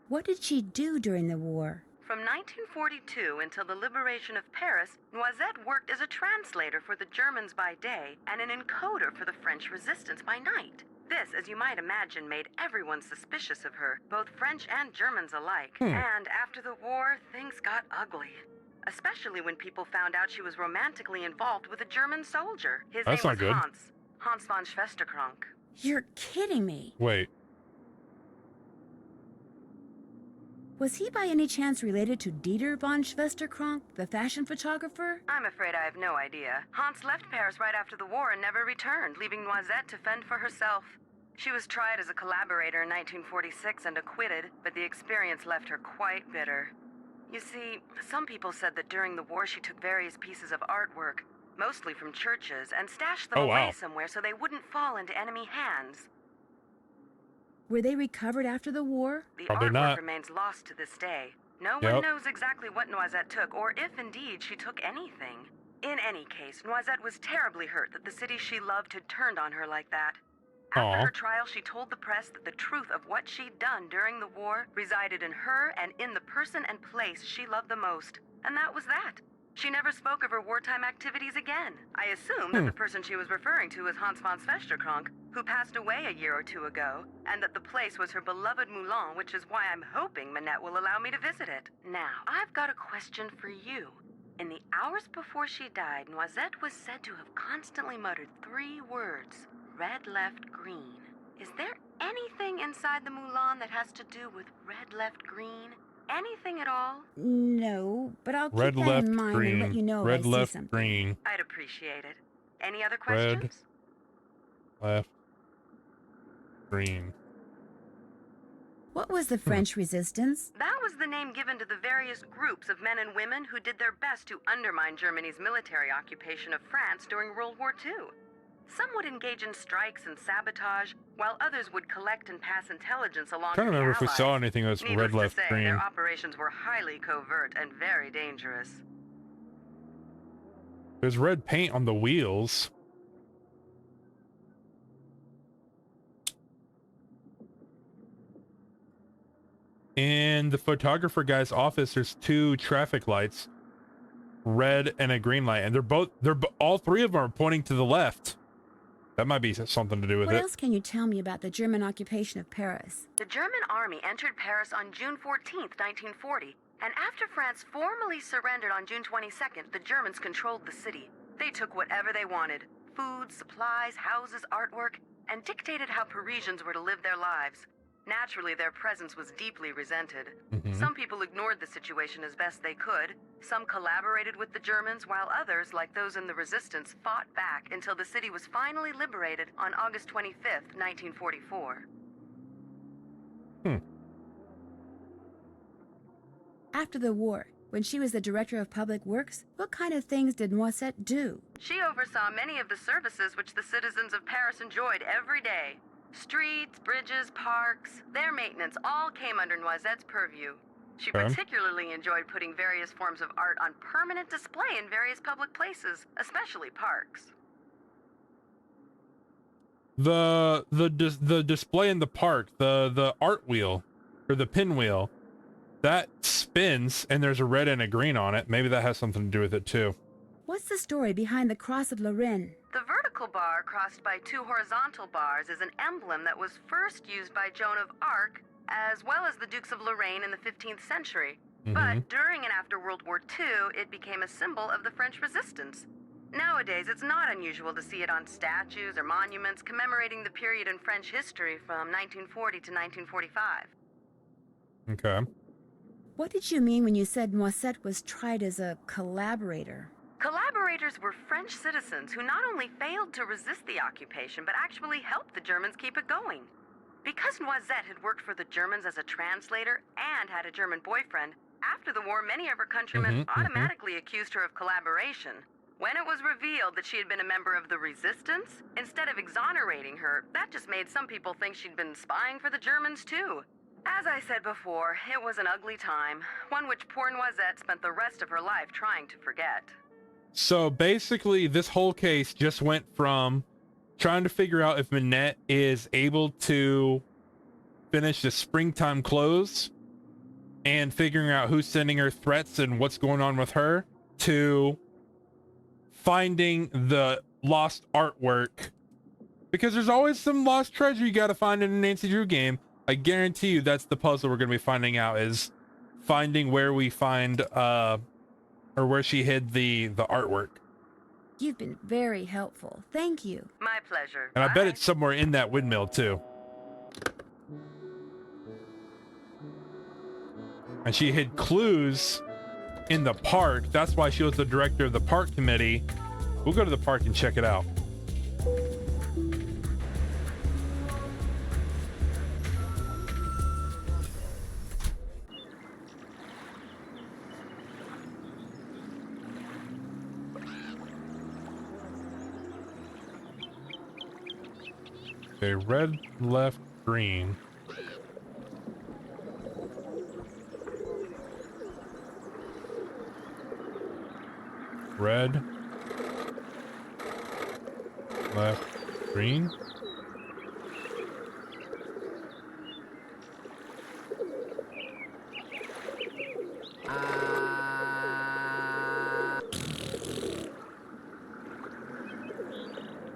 What did she do during the war? From 1942 until the liberation of Paris, Noisette worked as a translator for the Germans by day and an encoder for the French resistance by night. This, as you might imagine, made everyone suspicious of her, both French and Germans alike. And after the war, things got ugly. Especially when people found out she was romantically involved with a German soldier. His name was Hans von Schwesterkrank. You're kidding me. Wait. Was he by any chance related to Dieter von Schwesterkrank, the fashion photographer? I'm afraid I have no idea. Hans left Paris right after the war and never returned, leaving Noisette to fend for herself. She was tried as a collaborator in 1946 and acquitted, but the experience left her quite bitter. You see, some people said that during the war she took various pieces of artwork, mostly from churches, and stashed them away somewhere so they wouldn't fall into enemy hands. Were they recovered after the war? The artwork remains lost to this day. No one knows exactly what Noisette took, or if indeed she took anything. In any case, Noisette was terribly hurt that the city she loved had turned on her like that. After her trial, she told the press that the truth of what she'd done during the war resided in her and in the person and place she loved the most. And that was that. She never spoke of her wartime activities again. I assume that the person she was referring to was Hans von Schwesterkrank, who passed away a year or two ago, and that the place was her beloved Moulin, which is why I'm hoping Minette will allow me to visit it. Now, I've got a question for you. In the hours before she died, Noisette was said to have constantly muttered 3 words. Red, left, green. Is there anything inside the Moulin that has to do with red, left, green? Anything at all? No, but I'll keep that in mind and let you know if I see something. Green. I'd appreciate it. Any other questions? Red, left, green. What was the French resistance? That was the name given to the various groups of men and women who did their best to undermine Germany's military occupation of France during World War II. Some would engage in strikes and sabotage, while others would collect and pass intelligence along to the Allies. I don't remember if we saw anything that was red, left, to say, green. Their operations were highly covert and very dangerous. There's red paint on the wheels. In the photographer guy's office, there's 2 traffic lights, red and a green light, and all 3 of them are pointing to the left. That might be something to do with What it. else can you tell me about the German occupation of Paris? The German army entered Paris on June 14th, 1940, and after France formally surrendered on June 22nd, the Germans controlled the city. They took whatever they wanted, food, supplies, houses, artwork, and dictated how Parisians were to live their lives. Naturally, their presence was deeply resented. Some people ignored the situation as best they could. Some collaborated with the Germans, while others, like those in the resistance, fought back until the city was finally liberated on August 25th, 1944. After the war, when she was the director of public works, what kind of things did Noisette do? She oversaw many of the services which the citizens of Paris enjoyed every day. Streets, bridges, parks, their maintenance all came under Noisette's purview. She particularly enjoyed putting various forms of art on permanent display in various public places, especially parks. The display in the park, the art wheel or the pinwheel, that spins and there's a red and a green on it. Maybe that has something to do with it too. What's the story behind the Cross of Lorraine? The vertical bar crossed by 2 horizontal bars is an emblem that was first used by Joan of Arc, as well as the Dukes of Lorraine in the 15th century. But during and after World War II, it became a symbol of the French resistance. Nowadays, it's not unusual to see it on statues or monuments commemorating the period in French history from 1940 to 1945. Okay. What did you mean when you said Noisette was tried as a collaborator? Collaborators were French citizens who not only failed to resist the occupation, but actually helped the Germans keep it going. Because Noisette had worked for the Germans as a translator and had a German boyfriend, After the war, many of her countrymen automatically accused her of collaboration. When it was revealed that she had been a member of the Resistance, instead of exonerating her, that just made some people think she'd been spying for the Germans too. As I said before, it was an ugly time, one which poor Noisette spent the rest of her life trying to forget. So basically, this whole case just went from trying to figure out if Minette is able to finish the springtime clothes and figuring out who's sending her threats and what's going on with her, to finding the lost artwork, because there's always some lost treasure you got to find in a Nancy Drew game. I guarantee you that's the puzzle we're going to be finding out, is finding where we find or where she hid the artwork. You've been very helpful. Thank you. My pleasure. And I bet it's somewhere in that windmill too. And she hid clues in the park. That's why she was the director of the park committee. We'll go to the park and check it out. Okay, red, left, green. Red, left, green.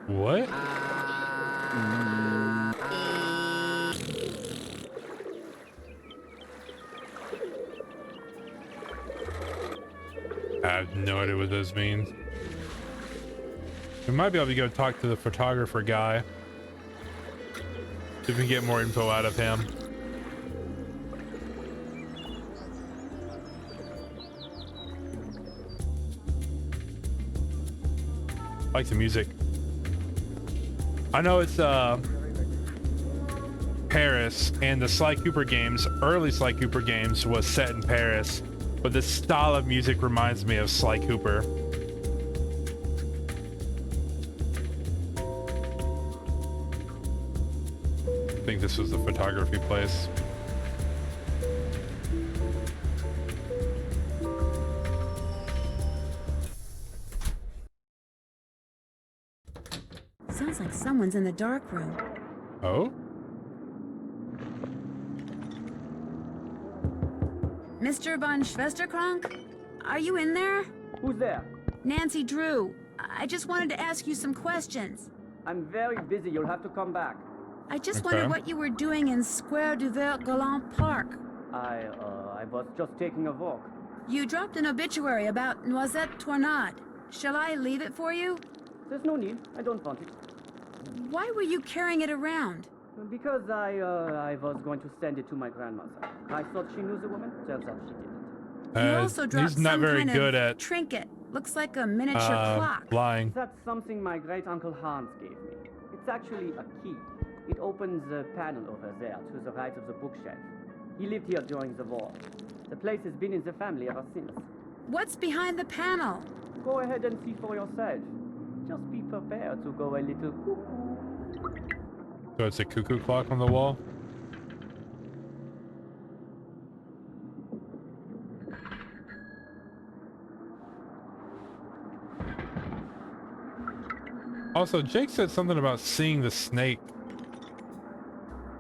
What? I have no idea what this means. We might be able to go talk to the photographer guy. See if we can get more info out of him. I like the music. I know it's Paris, and the Sly Cooper games, early Sly Cooper games, was set in Paris, but this style of music reminds me of Sly Cooper. I think this was the photography place. Sounds like someone's in the dark room. Oh? Mr. von Schwesterkrank? Are you in there? Who's there? Nancy Drew. I just wanted to ask you some questions. I'm very busy. You'll have to come back. I just wondered what you were doing in Square du Vert Galant Park. I was just taking a walk. You dropped an obituary about Noisette Tornade. Shall I leave it for you? There's no need. I don't want it. Why were you carrying it around? Because I was going to send it to my grandmother. I thought she knew the woman. Turns out she didn't. You also dropped he's not some very kind good of at trinket. Looks like a miniature clock. Lying. That's something my great-uncle Hans gave me. It's actually a key. It opens the panel over there to the right of the bookshelf. He lived here during the war. The place has been in the family ever since. What's behind the panel? Go ahead and see for yourself. Just be prepared to go a little cuckoo. So it's a cuckoo clock on the wall? Also, Jake said something about seeing the snake.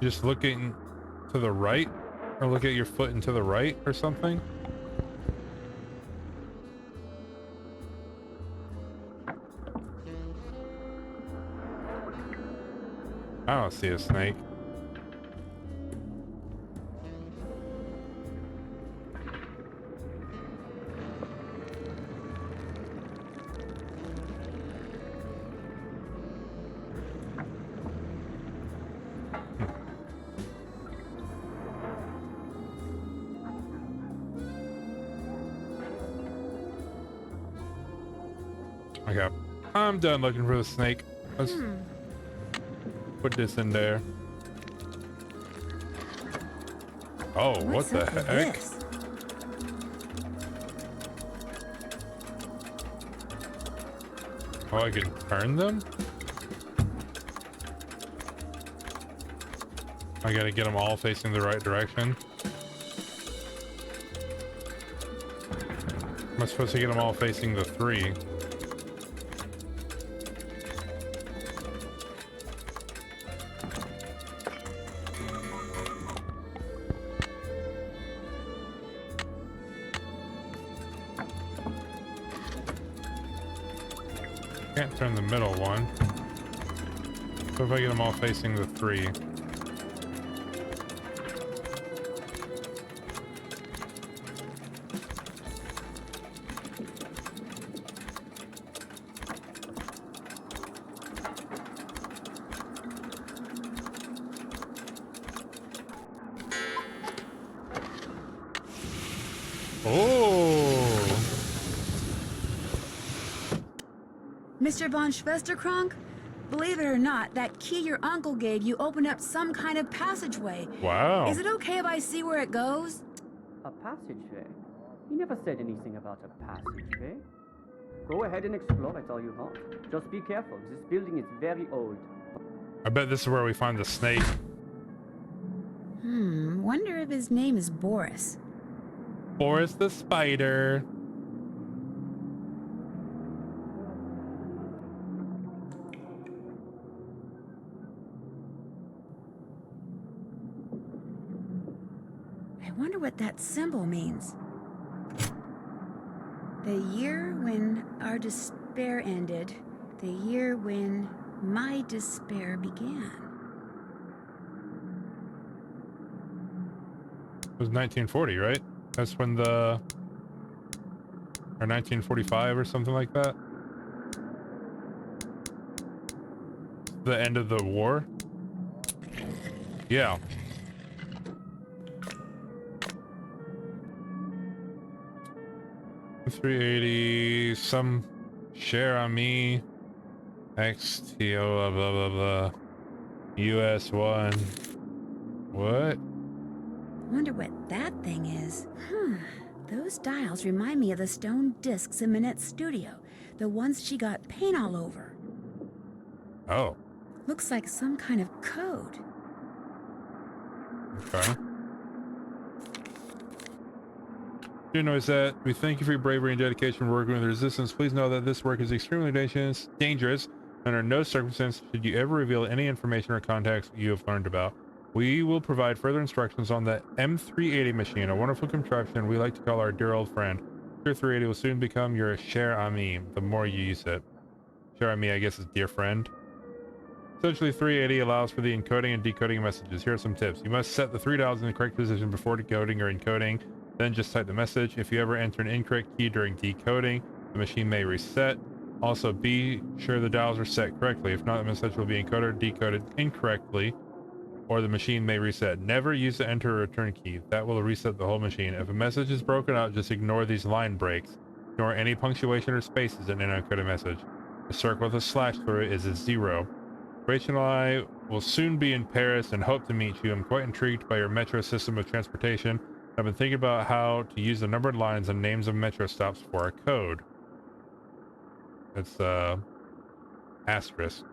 Just looking to the right? Or look at your foot and to the right or something? I don't see a snake. Okay, I'm done looking for the snake. Let's put this in there. Oh, what the heck? Oh, I can turn them? I gotta get them all facing the right direction. Am I supposed to get them all facing the 3? Can't turn the middle one. So if I get them all facing the 3. Mr. von Schwesterkrank? Believe it or not, that key your uncle gave you opened up some kind of passageway. Wow. Is it okay if I see where it goes? A passageway? He never said anything about a passageway. Go ahead and explore it all you want. Just be careful. This building is very old. I bet this is where we find the snake. Wonder if his name is Boris. Boris the spider. I wonder what that symbol means. The year when our despair ended. The year when my despair began. It was 1940, right? That's when or 1945 or something like that. The end of the war? Yeah. $380, some share on me. XTO, blah, blah, blah. US 1. What? Wonder what that thing is. Those dials remind me of the stone discs in Minette's studio. The ones she got paint all over. Oh. Looks like some kind of code. Okay. Dear Noisette, we thank you for your bravery and dedication for working with the Resistance. Please know that this work is extremely dangerous. Under no circumstance should you ever reveal any information or contacts you have learned about. We will provide further instructions on the M380 machine, a wonderful contraption we like to call our dear old friend. Your 380 will soon become your cher ami, the more you use it. Cher ami, I guess, is dear friend. Essentially, 380 allows for the encoding and decoding of messages. Here are some tips. You must set the 3 dials in the correct position before decoding or encoding, then just type the message. If you ever enter an incorrect key during decoding, the machine may reset. Also, be sure the dials are set correctly. If not, the message will be encoded or decoded incorrectly, or the machine may reset. Never use the enter or return key. That will reset the whole machine. If a message is broken out, just ignore these line breaks. Ignore any punctuation or spaces in an unencoded message. A circle with a slash through it is a 0. Rachel and I will soon be in Paris and hope to meet you. I'm quite intrigued by your metro system of transportation. I've been thinking about how to use the numbered lines and names of metro stops for a code. It's asterisk.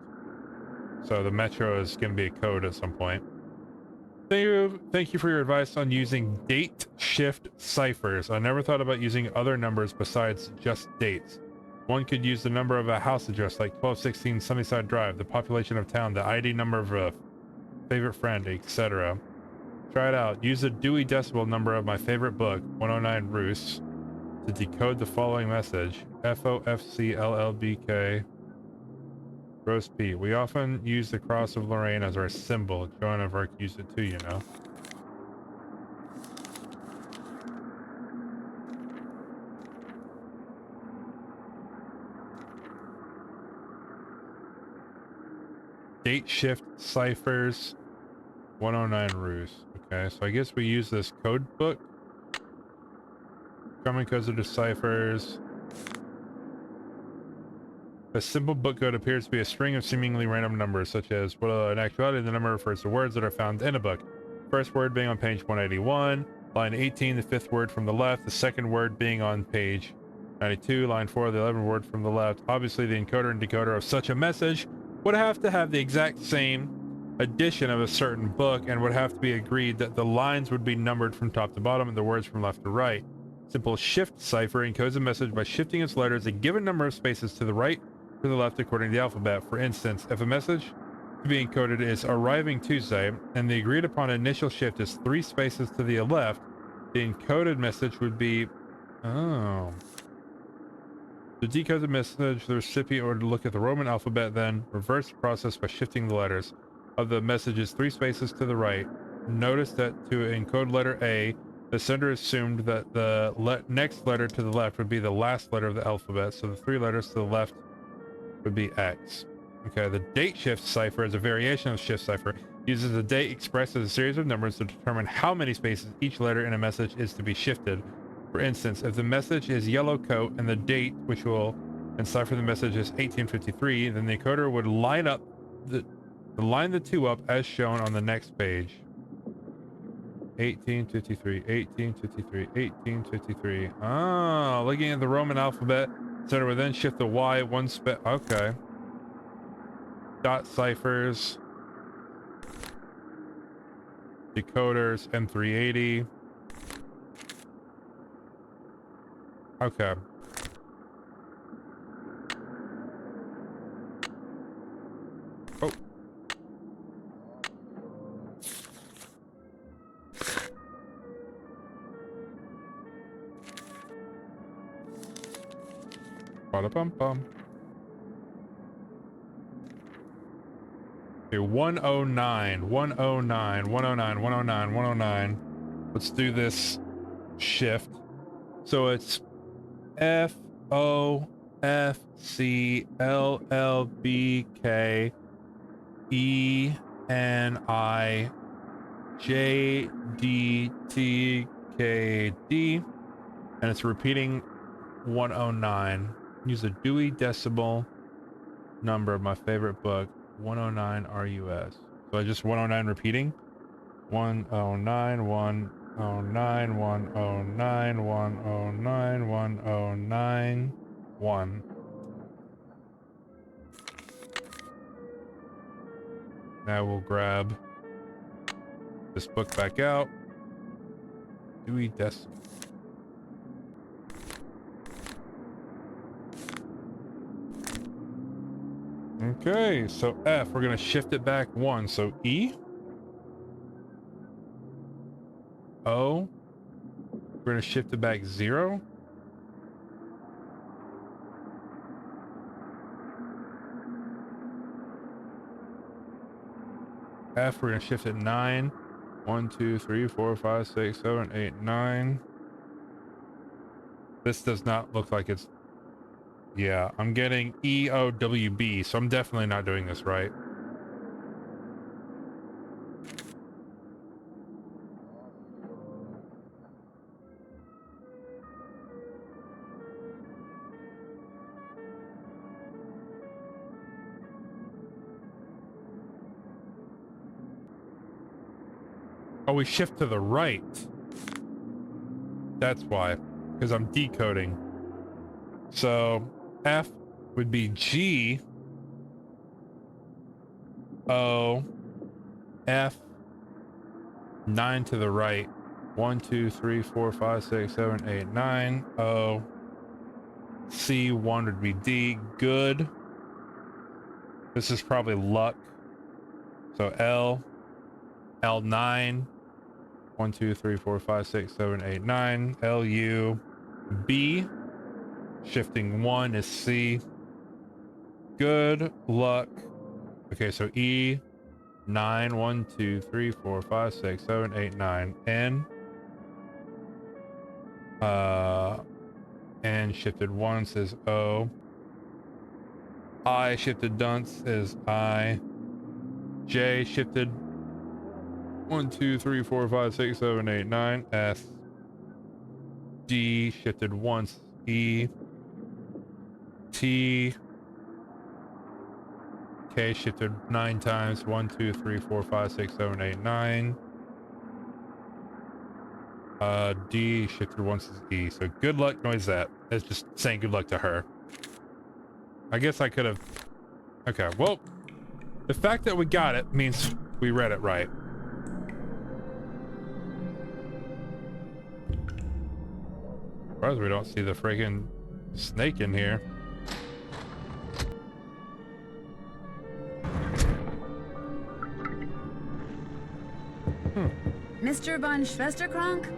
So the metro is going to be a code at some point. Thank you for your advice on using date shift ciphers. I never thought about using other numbers besides just dates. One could use the number of a house address like 1216 Sunnyside Drive, the population of town, the ID number of a favorite friend, etc. Try it out. Use the Dewey Decibel number of my favorite book, 109 Roos, to decode the following message. FOFCLLBK Roast P. We often use the Cross of Lorraine as our symbol. Joan of Arc used it too, you know. Date shift ciphers 109 Roos. Okay, so I guess we use this code book. Common codes are ciphers. The simple book code appears to be a string of seemingly random numbers, such as, well, in actuality, the number refers to words that are found in a book. First word being on page 181, line 18, the fifth word from the left, the second word being on page 92, line 4 of the 11 word from the left. Obviously, the encoder and decoder of such a message would have to have the exact same edition of a certain book and would have to be agreed that the lines would be numbered from top to bottom and the words from left to right. Simple shift cipher encodes a message by shifting its letters a given number of spaces to the right or the left according to the alphabet. For instance, if a message to be encoded is arriving Tuesday and the agreed upon initial shift is 3 spaces to the left, the encoded message would be... Oh. To decode the message, the recipient would look at the Roman alphabet, then reverse the process by shifting the letters of the messages 3 spaces to the right. Notice that to encode letter A, the sender assumed that the next letter to the left would be the last letter of the alphabet, so the 3 letters to the left would be X. Okay, the date shift cipher is a variation of shift cipher. It uses the date expressed as a series of numbers to determine how many spaces each letter in a message is to be shifted. For instance, if the message is yellow coat and the date, which will encipher the message, is 1853, then the encoder would line the 2 up as shown on the next page. 1853, 1853, 1853. Ah, looking at the Roman alphabet, sender would then shift the Y 1 okay. Dot ciphers, decoders, M380. Okay. Oh. Ba-da-bum-bum. Okay, 109, 109, 109, 109, 109. Let's do this shift. So it's F O F C L L B K E N I J D T K D, and it's repeating 109. Use a Dewey Decimal number of my favorite book, 109 RUS. So I just 109 repeating 109 109 109 109 109 1. Now we'll grab this book back out. Dewey Decimal. Okay, so F, we're gonna shift it back 1. So E, O, we're gonna shift it back 0. F, we're gonna shift it 9. 1, 2, 3, 4, 5, 6, 7, 8, 9. This does not look like it's... Yeah, I'm getting EOWB, so I'm definitely not doing this right. Oh, we shift to the right. That's why, because I'm decoding. So F would be G O F 9 to the right. 1, 2, 3, 4, 5, 6, 7, 8, 9. O C 1 would be D. Good. This is probably luck. So L L9. 1, 2, 3, 4, 5, 6, 7, 8, 9. L U B. Shifting 1 is C. Good luck. Okay, so E 9, 1, 2, 3, 4, 5, 6, 7, 8, 9. N. N shifted once is O. I shifted once is I. J shifted 1, 2, 3, 4, 5, 6, 7, 8, 9. S. D shifted once. E. T. K shifted 9 times. 1, 2, 3, 4, 5, 6, 7, 8, 9. D shifted once is E. So good luck, Noisette. It's just saying good luck to her. I guess I could have. Okay, well, the fact that we got it means we read it right. Surprised we don't see the friggin' snake in here. Mr. von Schwesterkrank?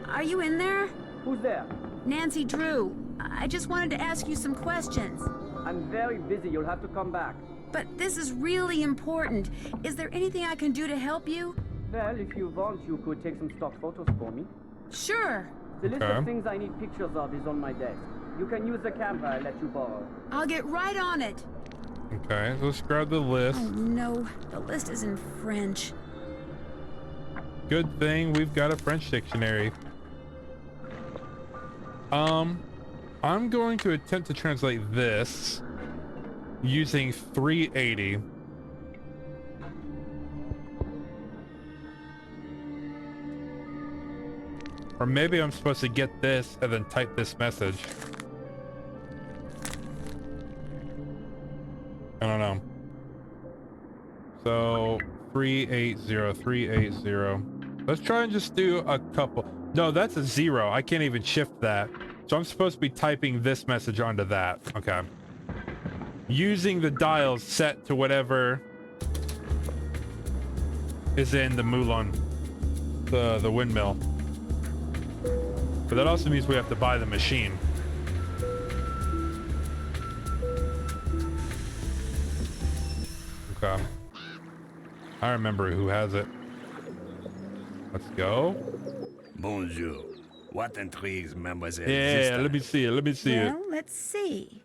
Are you in there? Who's there? Nancy Drew. I just wanted to ask you some questions. I'm very busy. You'll have to come back. But this is really important. Is there anything I can do to help you? Well, if you want, you could take some stock photos for me. Sure. The list of things I need pictures of is on my desk. You can use the camera I let you borrow. I'll get right on it. Okay, let's grab the list. Oh no, the list is in French. Good thing we've got a French dictionary. I'm going to attempt to translate this using 380. Or maybe I'm supposed to get this and then type this message. I don't know. So 380. Let's try and just do a couple. No, that's a 0. I can't even shift that. So I'm supposed to be typing this message onto that. Okay. Using the dials set to whatever is in the Moulin, the windmill. But that also means we have to buy the machine. Okay. I remember who has it. Let's go. Bonjour. What intrigues, mademoiselle? Yeah, let me see it. Let me see it. Well, let's see.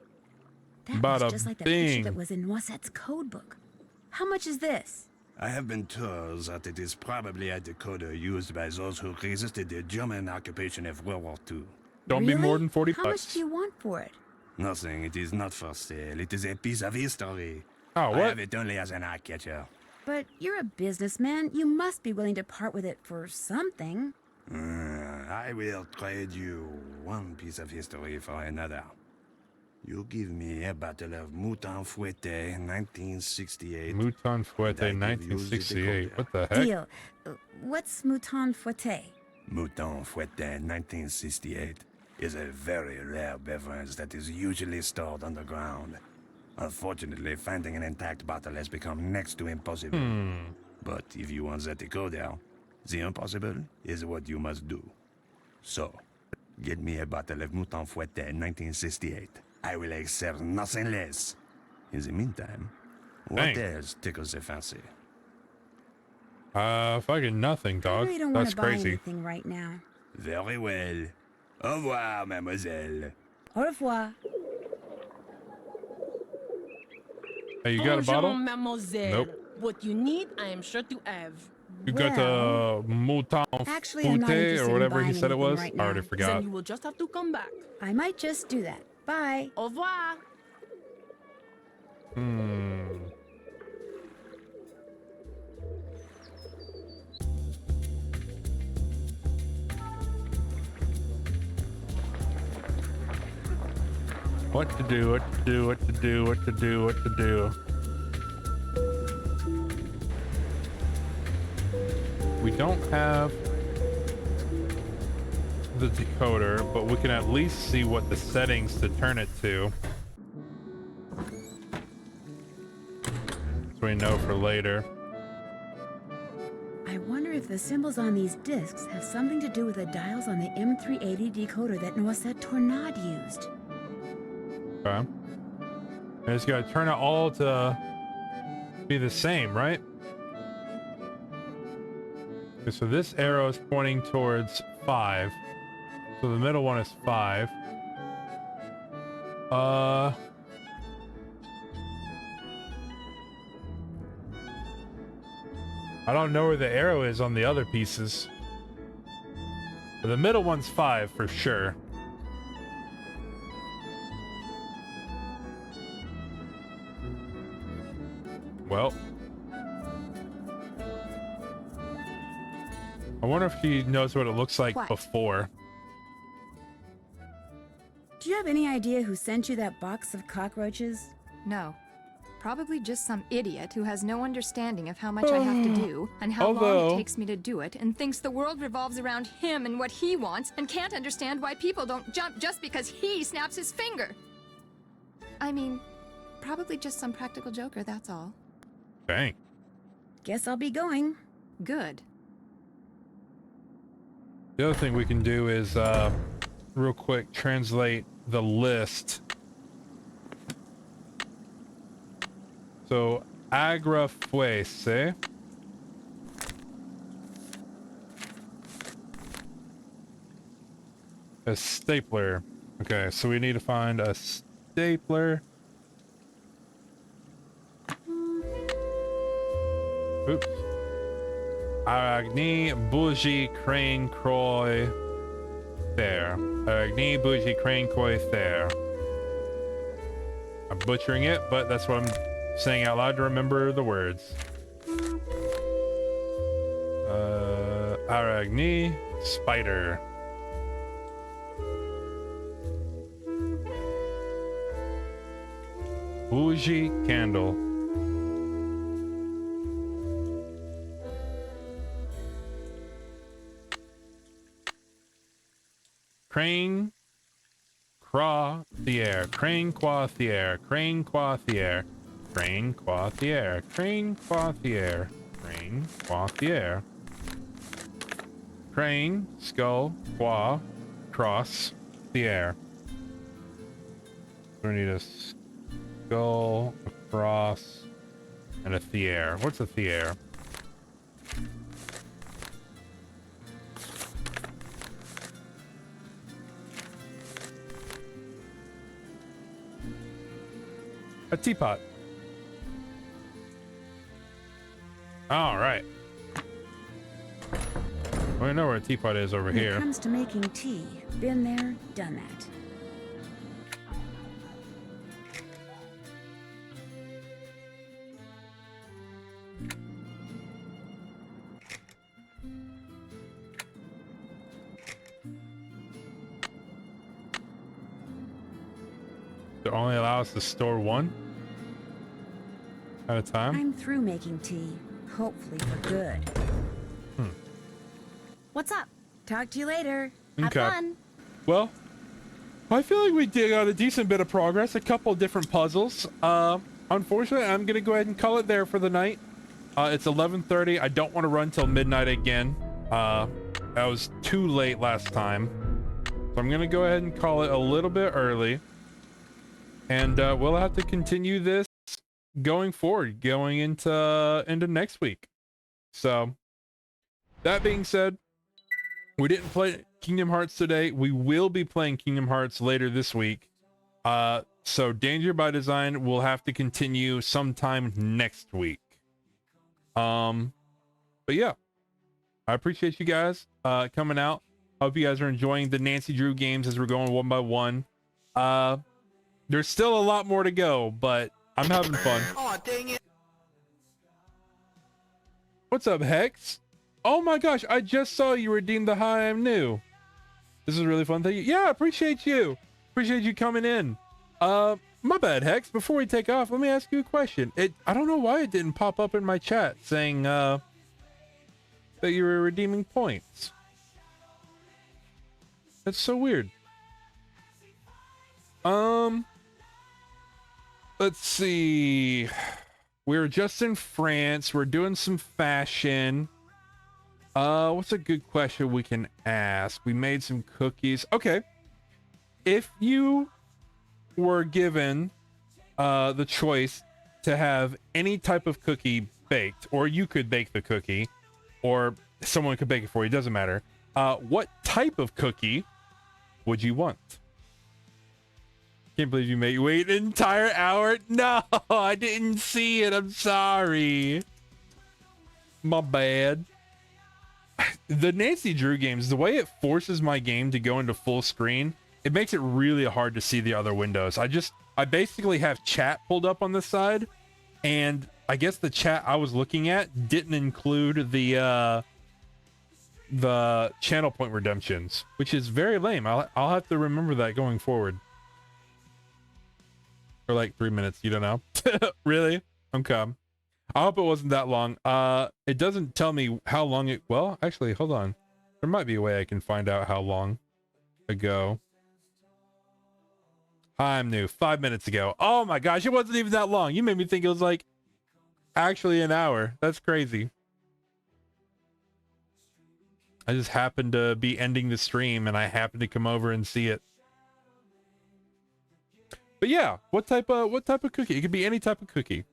That Bada was just like the bing. picture that was in Noisette's code book. How much is this? I have been told that it is probably a decoder used by those who resisted the German occupation of World War II. Don't be more than 40 How bucks. much do you want for it? Nothing. It is not for sale. It is a piece of history. Oh, I what? have it only as an eye catcher. But you're a businessman. You must be willing to part with it for something. I will trade you one piece of history for another. You give me a bottle of Mouton Fouetté, 1968. Mouton Fouetté, 1968. What the heck? Deal. What's Mouton Fouetté? Mouton Fouetté, 1968, is a very rare beverage that is usually stored underground. Unfortunately, finding an intact bottle has become next to impossible. But if you want that decoder, the impossible is what you must do. So, get me a bottle of Mouton Fouetté, 1968. I will accept nothing less. In the meantime, what Dang. else tickles the fancy? Fucking nothing, I dog. really don't want That's to buy crazy. anything right now. Very well. Au revoir, mademoiselle. Au revoir. Hey, you got a bottle? Bonjour, mademoiselle. Nope. What you need, I am sure to have. You got the Mouton Actually, I'm not Fouetté interested or in whatever he buying said it anything was. right I already now. forgot. Then you will just have to come back. I might just do that. Bye. Au revoir. What to do, what to do, what to do, what to do, what to do. We don't have the decoder, but we can at least see what the settings to turn it to. So we know for later. I wonder if the symbols on these discs have something to do with the dials on the M380 decoder that Noisette Tornade used. Okay. I just gotta turn it all to be the same, right? Okay, so this arrow is pointing towards 5. So the middle one is 5. I don't know where the arrow is on the other pieces. But the middle one's 5 for sure. Well. I wonder if he knows what it looks like What? before. Do you have any idea who sent you that box of cockroaches? No. Probably just some idiot who has no understanding of how much I have to do and how long it takes me to do it and thinks the world revolves around him and what he wants and can't understand why people don't jump just because he snaps his finger. I mean, probably just some practical joker, that's all. Dang. Guess I'll be going. Good. The other thing we can do is, real quick, translate the list. So, Agra fuese. A stapler. Okay, so we need to find a stapler. Oops. Aragni, bougie, crane, croy, there. Aragni, bougie, crane, croy, there. I'm butchering it, but that's what I'm saying out loud to remember the words. Aragni, spider. Bougie, candle. Crane, Croithier, crane, Croithier, crane, Croithier, crane, Croithier, crane, Croithier, crane, Croithier, crane, skull, qua, cross, the air. We need a skull, a cross, and a thier. What's a thier? A teapot. All right. We know where a teapot is over When here. it comes to making tea, been there, done that. They only allow us to store one at a time. I'm through making tea, hopefully for good. What's up? Talk to you later. Have Okay. fun. Well, I feel like we did got a decent bit of progress. A couple of different puzzles. Unfortunately, I'm gonna go ahead and call it there for the night. It's 11:30. I don't want to run till midnight again. I was too late last time, so I'm gonna go ahead and call it a little bit early. And we'll have to continue this going forward, going into next week. So, that being said, we didn't play Kingdom Hearts today. We will be playing Kingdom Hearts later this week. So Danger by Design will have to continue sometime next week. But yeah, I appreciate you guys coming out. Hope you guys are enjoying the Nancy Drew games as we're going one by one. There's still a lot more to go, but I'm having fun. Oh, dang it. What's up, Hex? Oh my gosh, I just saw you redeem the Hi, I'm New. This is really fun. Thank you. Yeah, appreciate you. Appreciate you coming in. My bad, Hex. Before we take off, let me ask you a question. I don't know why it didn't pop up in my chat saying that you were redeeming points. That's so weird. Let's see. We're just in France. We're doing some fashion. What's a good question we can ask? We made some cookies. Okay. If you were given the choice to have any type of cookie baked, or you could bake the cookie, or someone could bake it for you, doesn't matter. What type of cookie would you want? Can't believe you made wait an entire hour. No, I didn't see it. I'm sorry. My bad. The Nancy Drew games, the way it forces my game to go into full screen, it makes it really hard to see the other windows. I basically have chat pulled up on this side, and I guess the chat I was looking at didn't include the the channel point redemptions, which is very lame. I'll have to remember that going forward. For like 3 minutes, you don't know. Really? Okay. I hope it wasn't that long. It doesn't tell me how long it, well, actually, hold on. There might be a way I can find out how long ago. Hi, I'm new. 5 minutes ago. Oh my gosh, it wasn't even that long. You made me think it was like actually an hour. That's crazy. I just happened to be ending the stream and I happened to come over and see it. But yeah, what type of cookie? It could be any type of cookie.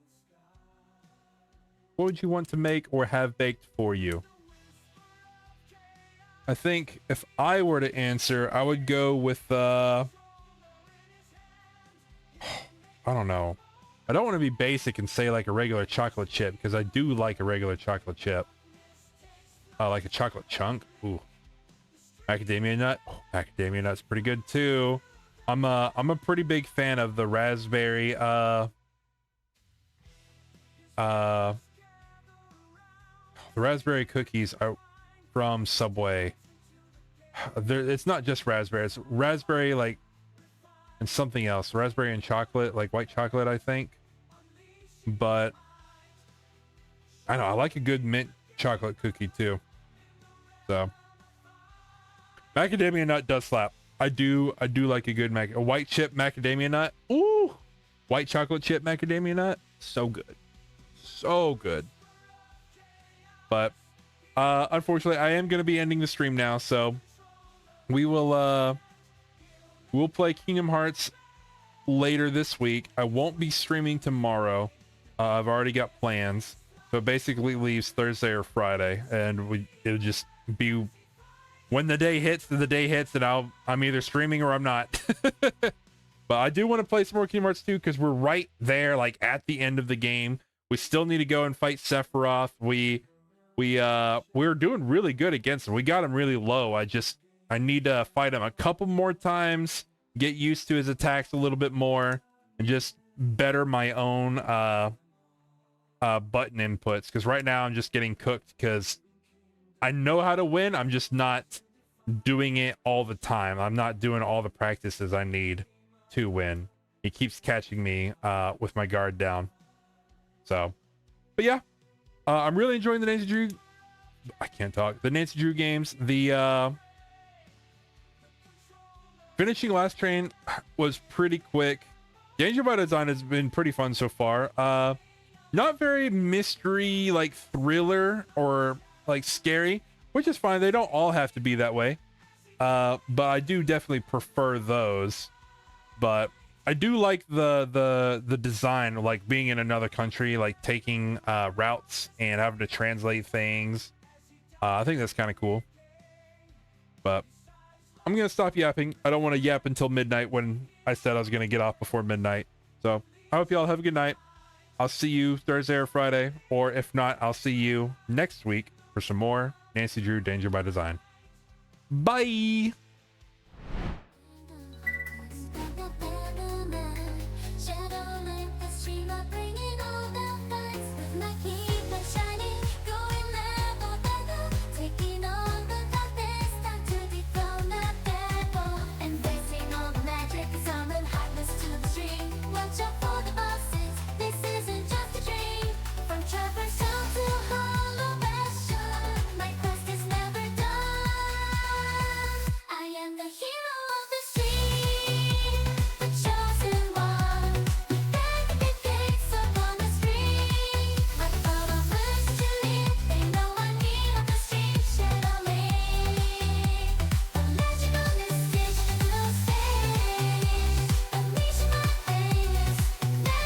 What would you want to make or have baked for you? I think if I were to answer, I would go with I don't know. I don't want to be basic and say like a regular chocolate chip because I do like a regular chocolate chip. Like a chocolate chunk. Ooh. Macadamia nut. Oh, macadamia nut's pretty good too. I'm a pretty big fan of the raspberry the raspberry cookies are from Subway. It's not just raspberry, it's raspberry like and something else, raspberry and chocolate, like white chocolate, I think. But I don't know, I like a good mint chocolate cookie too. So macadamia nut does slap. I do like a good a white chip macadamia nut. Ooh, white chocolate chip macadamia nut, so good, so good. But unfortunately, I am going to be ending the stream now, so we will we'll play Kingdom Hearts later this week. I won't be streaming tomorrow. I've already got plans, so it basically leaves Thursday or Friday, and it'll just be when the day hits. The day hits, and I'm either streaming or I'm not. But I do want to play some more Kingdom Hearts 2 because we're right there, like at the end of the game. We still need to go and fight Sephiroth. We're doing really good against him. We got him really low. I need to fight him a couple more times, get used to his attacks a little bit more, and just better my own button inputs. Because right now I'm just getting cooked because I know how to win. I'm just not doing it all the time. I'm not doing all the practices I need to win. He keeps catching me with my guard down. So, but yeah, I'm really enjoying the Nancy Drew. I can't talk. The Nancy Drew games. The finishing Last Train was pretty quick. Danger by Design has been pretty fun so far. Not very mystery, like thriller or like scary, which is fine. They don't all have to be that way. But I do definitely prefer those. But I do like the design, like being in another country, like taking routes and having to translate things. I think that's kind of cool. But I'm gonna stop yapping. I don't want to yap until midnight when I said I was gonna get off before midnight. So I hope y'all have a good night. I'll see you Thursday or Friday, or if not, I'll see you next week for some more Nancy Drew Danger by Design. Bye.